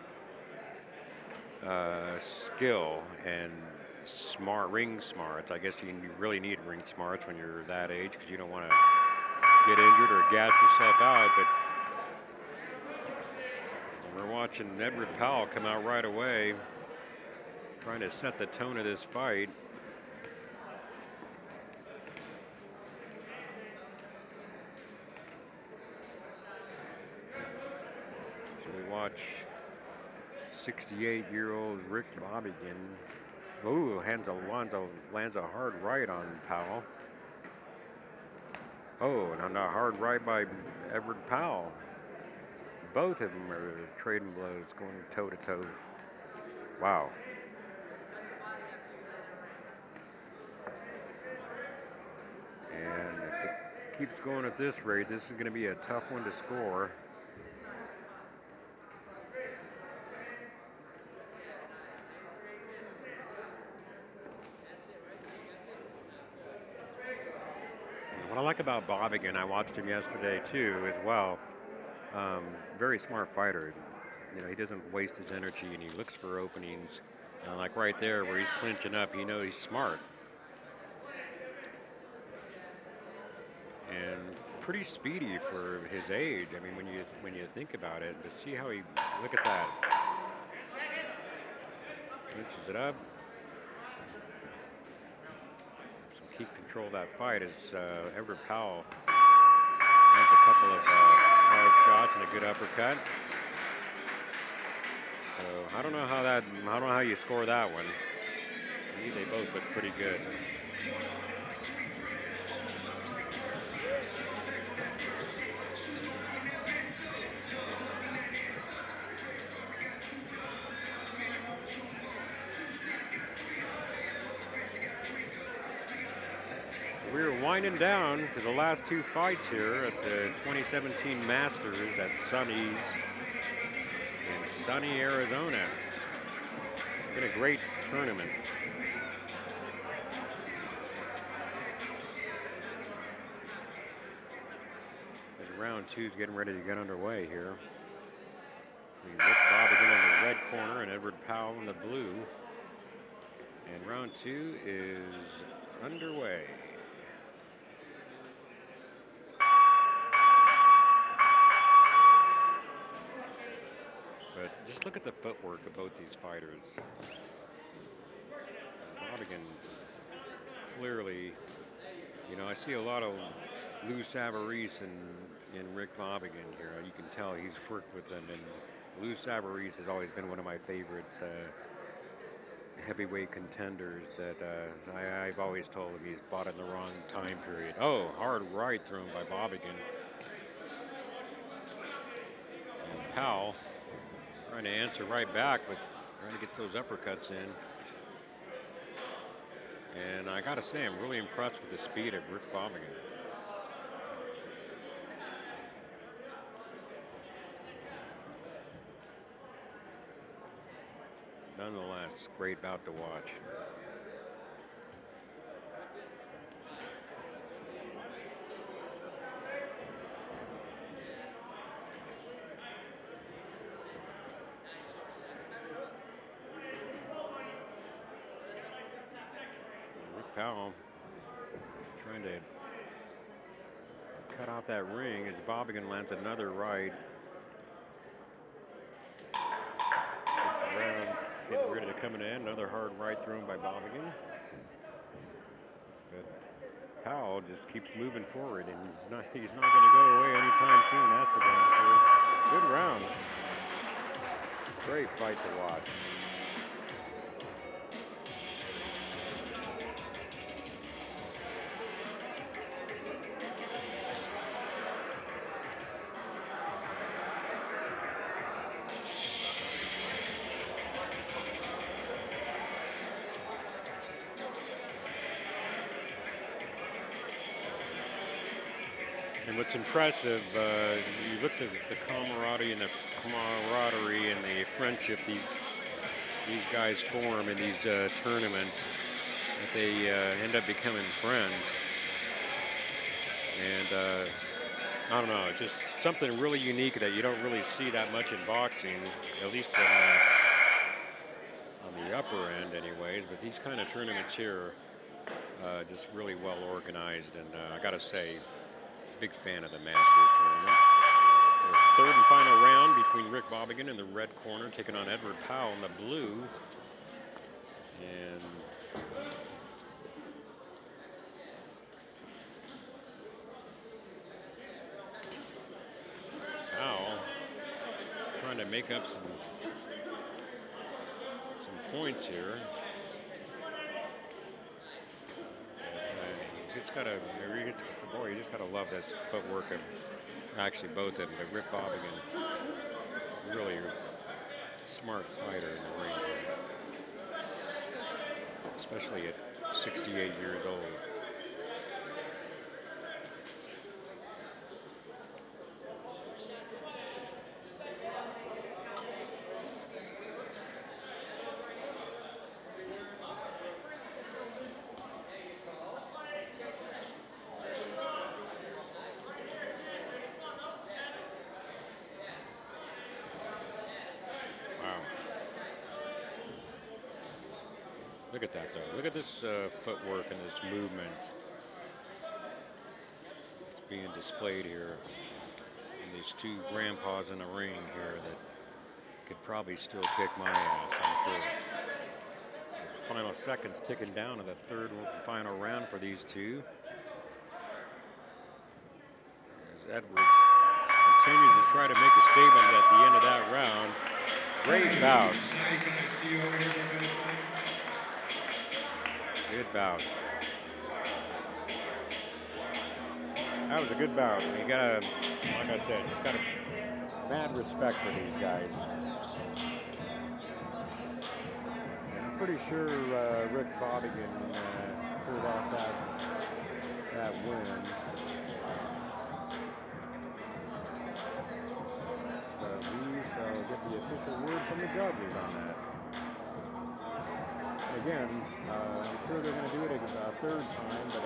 skill and ring smarts. I guess you really need ring smarts when you're that age because you don't want to get injured or gas yourself out. But we're watching Edward Powell come out right away, trying to set the tone of this fight. Watch 68-year-old Rick Bobigan. Ooh, lands a hard right on Powell. Oh, and a hard right by Edward Powell. Both of them are trading blows, going toe to toe. Wow. And if it keeps going at this rate, this is going to be a tough one to score. What I like about Bobigan, I watched him yesterday too as well. Very smart fighter. You know, he doesn't waste his energy and he looks for openings. Like right there where he's clinching up, you know he's smart. And pretty speedy for his age. I mean, when you think about it, but see how he, look at that. Clinches it up. Keep control of that fight as Edward Powell has a couple of hard shots and a good uppercut. So I don't know how you score that one. To me, they both look pretty good. We're winding down to the last two fights here at the 2017 Masters at Sonny's in sunny Arizona. It's been a great tournament. And round two is getting ready to get underway here. Rick Bobigan in the red corner and Edward Powell in the blue. And round two is underway. But just look at the footwork of both these fighters. Bobigan clearly, You know, I see a lot of Lou Savarese and Rick Bobigan here. You can tell he's worked with them, and Lou Savarese has always been one of my favorite heavyweight contenders that I've always told him he's fought in the wrong time period. Oh, hard right thrown by Bobigan. And Powell trying to answer right back, but trying to get those uppercuts in. And I gotta say, I'm really impressed with the speed of Rick Bobigan. Nonetheless, great bout to watch. Rick Powell trying to cut out that ring as Bobigan lands another right. Getting ready to come in. Another hard right thrown by Bobigan. But Powell just keeps moving forward, and he's not going to go away anytime soon. That's the damn sure. Good round. Great fight to watch. And what's impressive, you look at the camaraderie and the friendship these guys form in these tournaments, that they end up becoming friends. And I don't know, just something really unique that you don't really see that much in boxing, at least on the upper end anyways. But these kind of tournaments here, just really well organized, and I gotta say, big fan of the Masters tournament. The third and final round between Rick Bobigan in the red corner, taking on Edward Powell in the blue. And Powell trying to make up some points here. You just gotta love that footwork of actually both of them. But Rick Bobigan, really smart fighter in the ring, especially at 68 years old. Look at that, though. Look at this footwork and this movement. It's being displayed here. And these two grandpas in the ring here that could probably still kick my ass, I'm sure. The final seconds ticking down to the third and final round for these two. As Edwards continues to try to make a statement at the end of that round. Great bout. Good bout. That was a good bout. You gotta, like I said, just gotta mad respect for these guys. I'm pretty sure Rick Bobigan pulled off that win. But we shall get the official word from the judges on that. Again, I'm sure they're going to do it a third time, but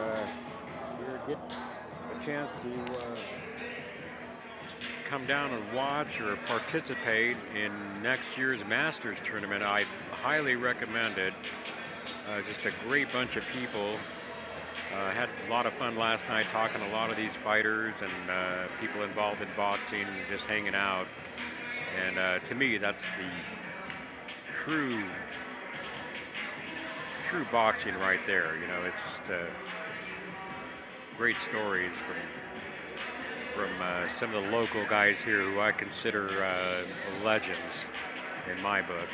here get a chance to come down and watch or participate in next year's Masters tournament. I highly recommend it. Just a great bunch of people. Had a lot of fun last night talking to a lot of these fighters and people involved in boxing, just hanging out. And to me, that's the true boxing right there. You know, it's just great stories from some of the local guys here who I consider legends in my book.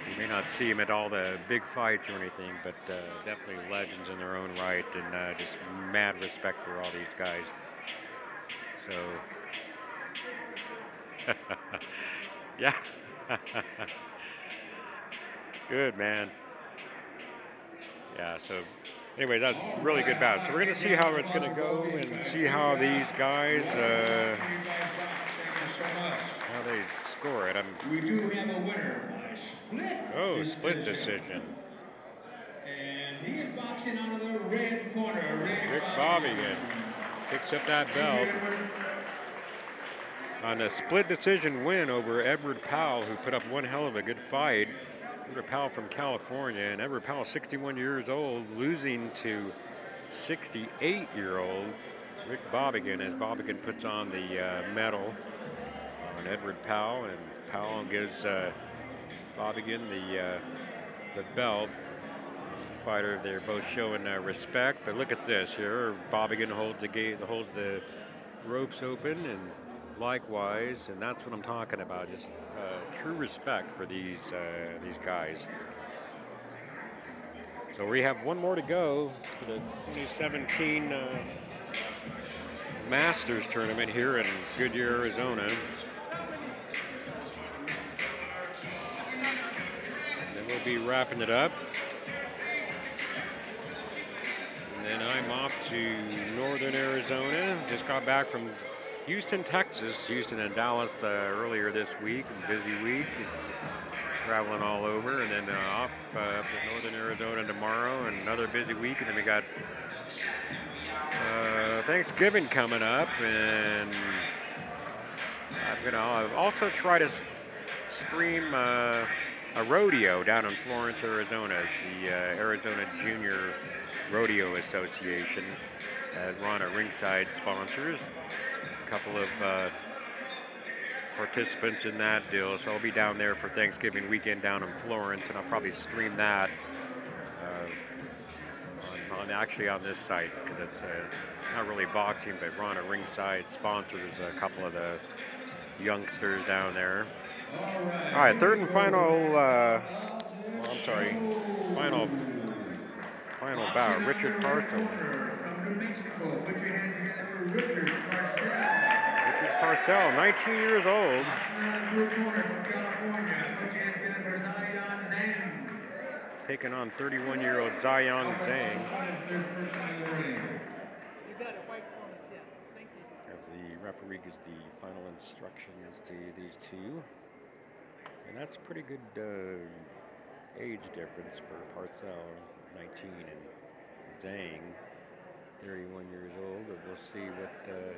You may not see them at all the big fights or anything, but definitely legends in their own right, and just mad respect for all these guys. So, yeah. Good, man. Yeah, so anyway, that's really good bout. So we're going to see how it's going to go and see how these guys, how they score it. We do have a winner by split. Oh, split decision. And he is boxing out of the red corner. Rick Bobbigan picks up that belt on a split decision win over Edward Powell, who put up one hell of a good fight. Edward Powell from California, and Edward Powell, 61 years old, losing to 68-year-old Rick Bobbigan, as Bobbigan puts on the medal on Edward Powell, and Powell gives Bobbigan the belt. Fighter, they're both showing respect, but look at this here. Bobbigan holds the gate, holds the ropes open, and likewise, and that's what I'm talking about. Just true respect for these guys. So we have one more to go for the 2017 Masters tournament here in Goodyear, Arizona. And then we'll be wrapping it up. And then I'm off to northern Arizona. Just got back from Houston, Texas. Houston and Dallas earlier this week. A busy week. Traveling all over, and then off to northern Arizona tomorrow, and another busy week. And then we got Thanksgiving coming up, and I'm gonna also try to stream a rodeo down in Florence, Arizona. The Arizona Junior Rodeo Association, Ron at ringside sponsors. A couple of participants in that deal, so I'll be down there for Thanksgiving weekend down in Florence, and I'll probably stream that actually on this site, because it's not really boxing, but Ron at ringside sponsors a couple of the youngsters down there. All right, third and final, final bout. Richard Carlton. Parcell, 19 years old. Taking on 31-year-old Zhang Zhang. As the referee gives the final instructions to these two. And that's pretty good age difference for Parcell, 19, and Zhang, 31 years old. And we'll see what the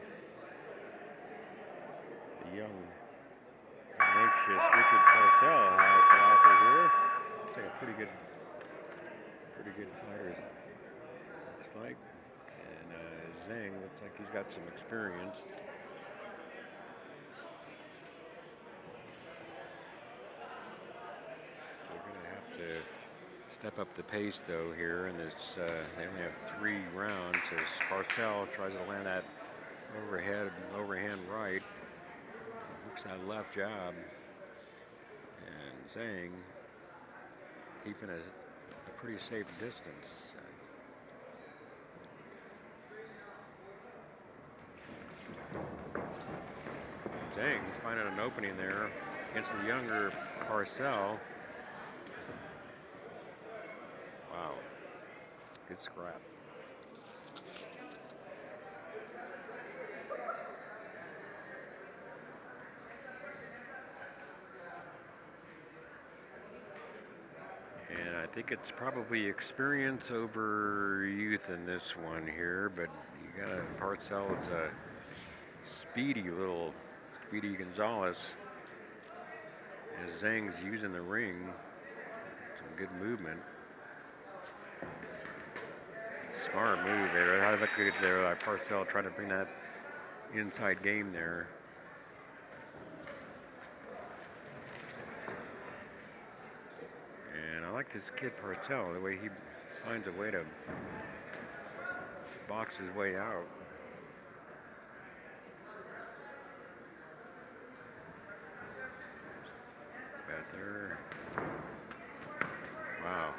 young, anxious Richard Parcell has to offer here. Looks like a pretty good fighter, looks like. And Zhang looks like he's got some experience. We're going to have to step up the pace, though, here. And this, they only have 3 rounds as Parcell tries to land that overhand right. Looks that left jab, and Zhang keeping a pretty safe distance. Zhang finding an opening there against the younger Parcell. Wow, good scrap. And I think it's probably experience over youth in this one here, but you got Parcell is a speedy Gonzalez. As Zhang's using the ring, some good movement. Smart move there. How's that good there? Parcell trying to bring that inside game there. I like this kid Parcell, the way he finds a way to box his way out. Better. Wow.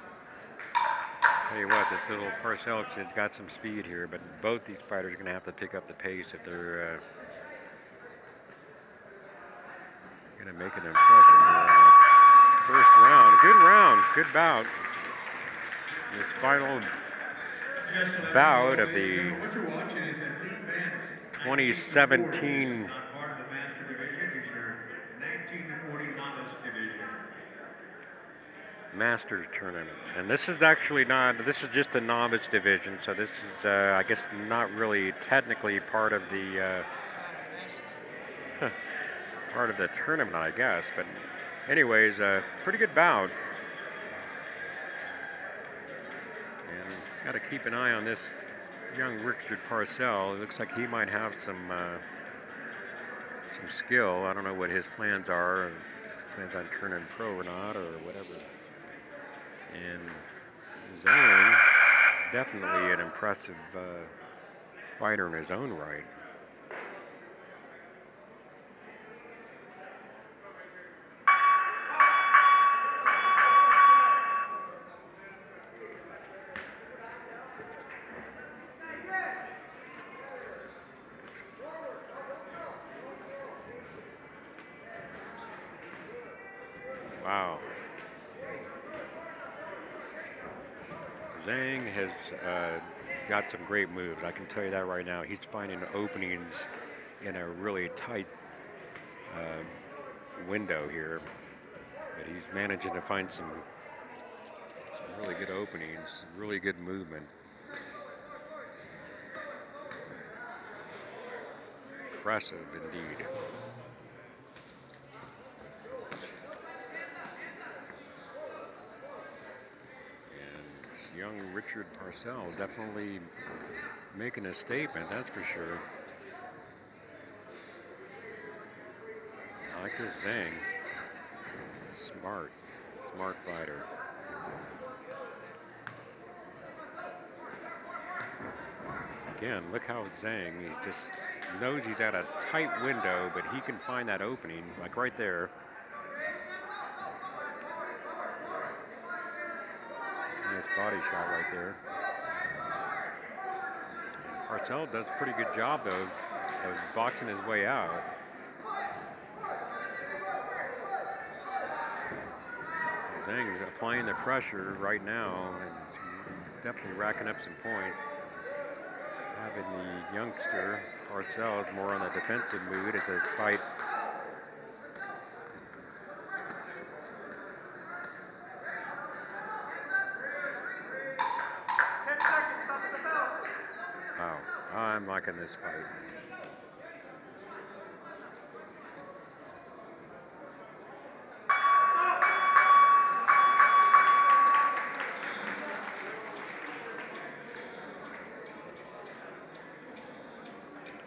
Tell you what, this little Parcells has got some speed here, but both these fighters are going to have to pick up the pace if they're going to make an impression here. First round, good bout. This final bout of the 2017 Masters tournament. And this is actually not, this is just the novice division, so this is, I guess, not really technically part of the tournament, I guess. But anyways, pretty good bout. And got to keep an eye on this young Richard Parcells. It looks like he might have some skill. I don't know what his plans are, and plans on turning pro or not, or whatever. And Zhang, definitely an impressive fighter in his own right. Wow. Zhang has got some great moves. I can tell you that right now. He's finding openings in a really tight window here, but he's managing to find some really good openings, really good movement. Impressive indeed. Young Richard Parcells definitely making a statement, that's for sure. I like this Zhang. Smart fighter. Again, look how Zhang, he just knows he's at a tight window, but he can find that opening, like right there. Nice body shot right there. Parcells does a pretty good job, though, of boxing his way out. Zhang's applying the pressure right now, and definitely racking up some points. Having the youngster, Parcells, more on the defensive mood as they fight. I'm liking this fight.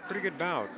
Pretty good bout.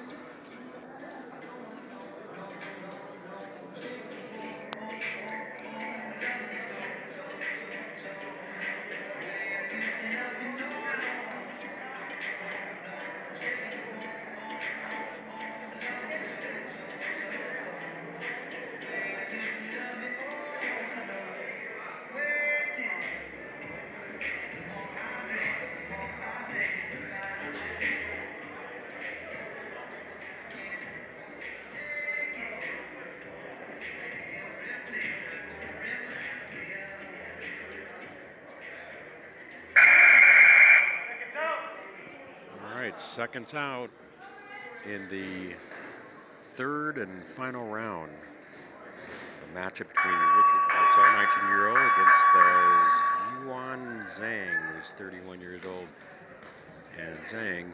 Seconds out in the third and final round. A matchup between Richard Parcells, 19-year-old, against Yuan Zhang, who's 31 years old. And Zhang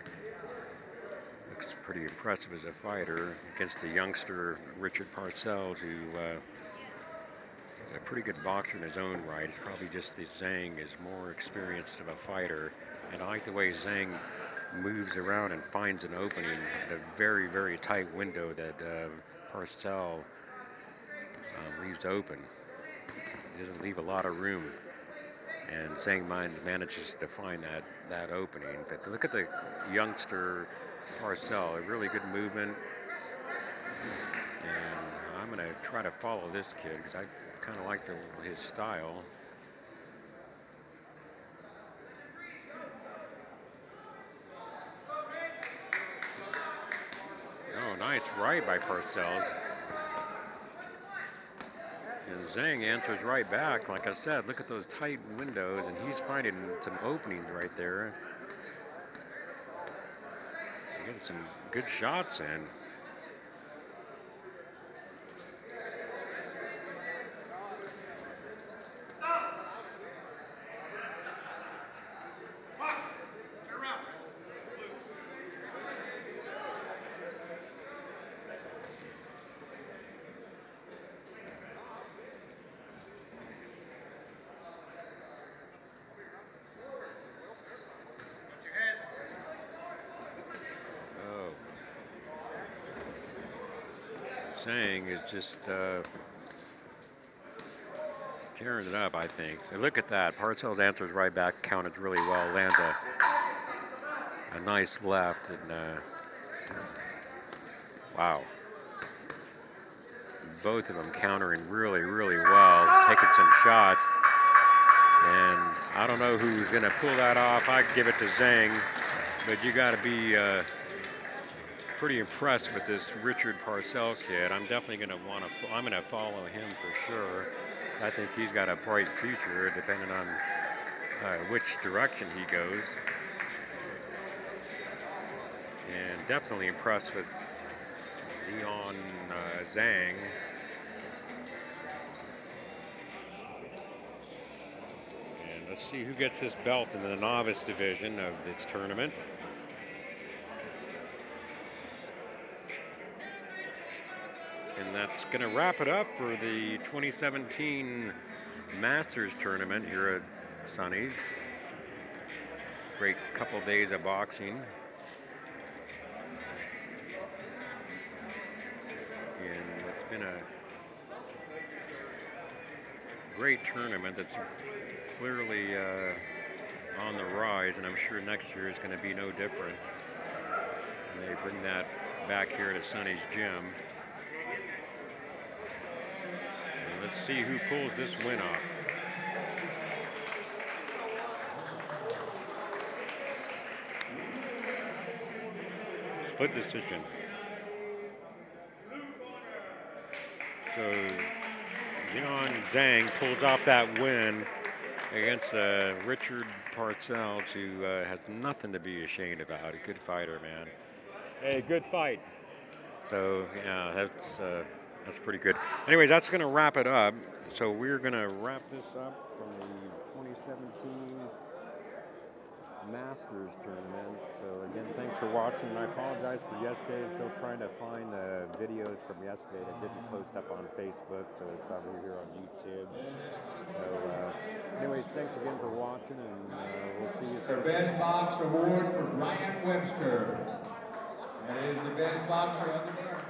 looks pretty impressive as a fighter against the youngster Richard Parcells, who is a pretty good boxer in his own right. It's probably just that Zhang is more experienced of a fighter. And I like the way Zhang moves around and finds an opening at a very, very tight window that Parcells leaves open. He doesn't leave a lot of room. And Zhang manages to find that opening. But look at the youngster Parcell, a really good movement. And I'm going to try to follow this kid because I kind of like his style. Oh, nice right by Parcell. And Zhang answers right back. Like I said, look at those tight windows, and he's finding some openings right there. Getting some good shots in. Zhang is just tearing it up, I think. And look at that. Parcell's answers right back, counted really well. Lands a nice left. And wow. Both of them countering really, really well. Taking some shots. And I don't know who's going to pull that off. I'd give it to Zhang. But you got to be pretty impressed with this Richard Parcell kid. I'm definitely going to I'm going to follow him for sure. I think he's got a bright future depending on which direction he goes. And definitely impressed with Leon Zhang. And let's see who gets this belt in the novice division of this tournament. And that's going to wrap it up for the 2017 Masters tournament here at Sonny's. Great couple days of boxing. And it's been a great tournament that's clearly on the rise, and I'm sure next year is going to be no different. And they bring that back here to Sonny's gym. Let's see who pulls this win off. Split decision. So Leon Zhang pulls off that win against Richard Parcell, who has nothing to be ashamed about. A good fighter, man. Hey, good fight. So yeah, that's pretty good. Anyways, that's going to wrap it up. So we're going to wrap this up from the 2017 Masters tournament. So again, thanks for watching. I apologize for yesterday. I'm still trying to find the videos from yesterday that didn't post up on Facebook. So it's over here on YouTube. So anyways, thanks again for watching, and we'll see you soon. The best box award for Ryan Webster. That is the best boxer of the tournament.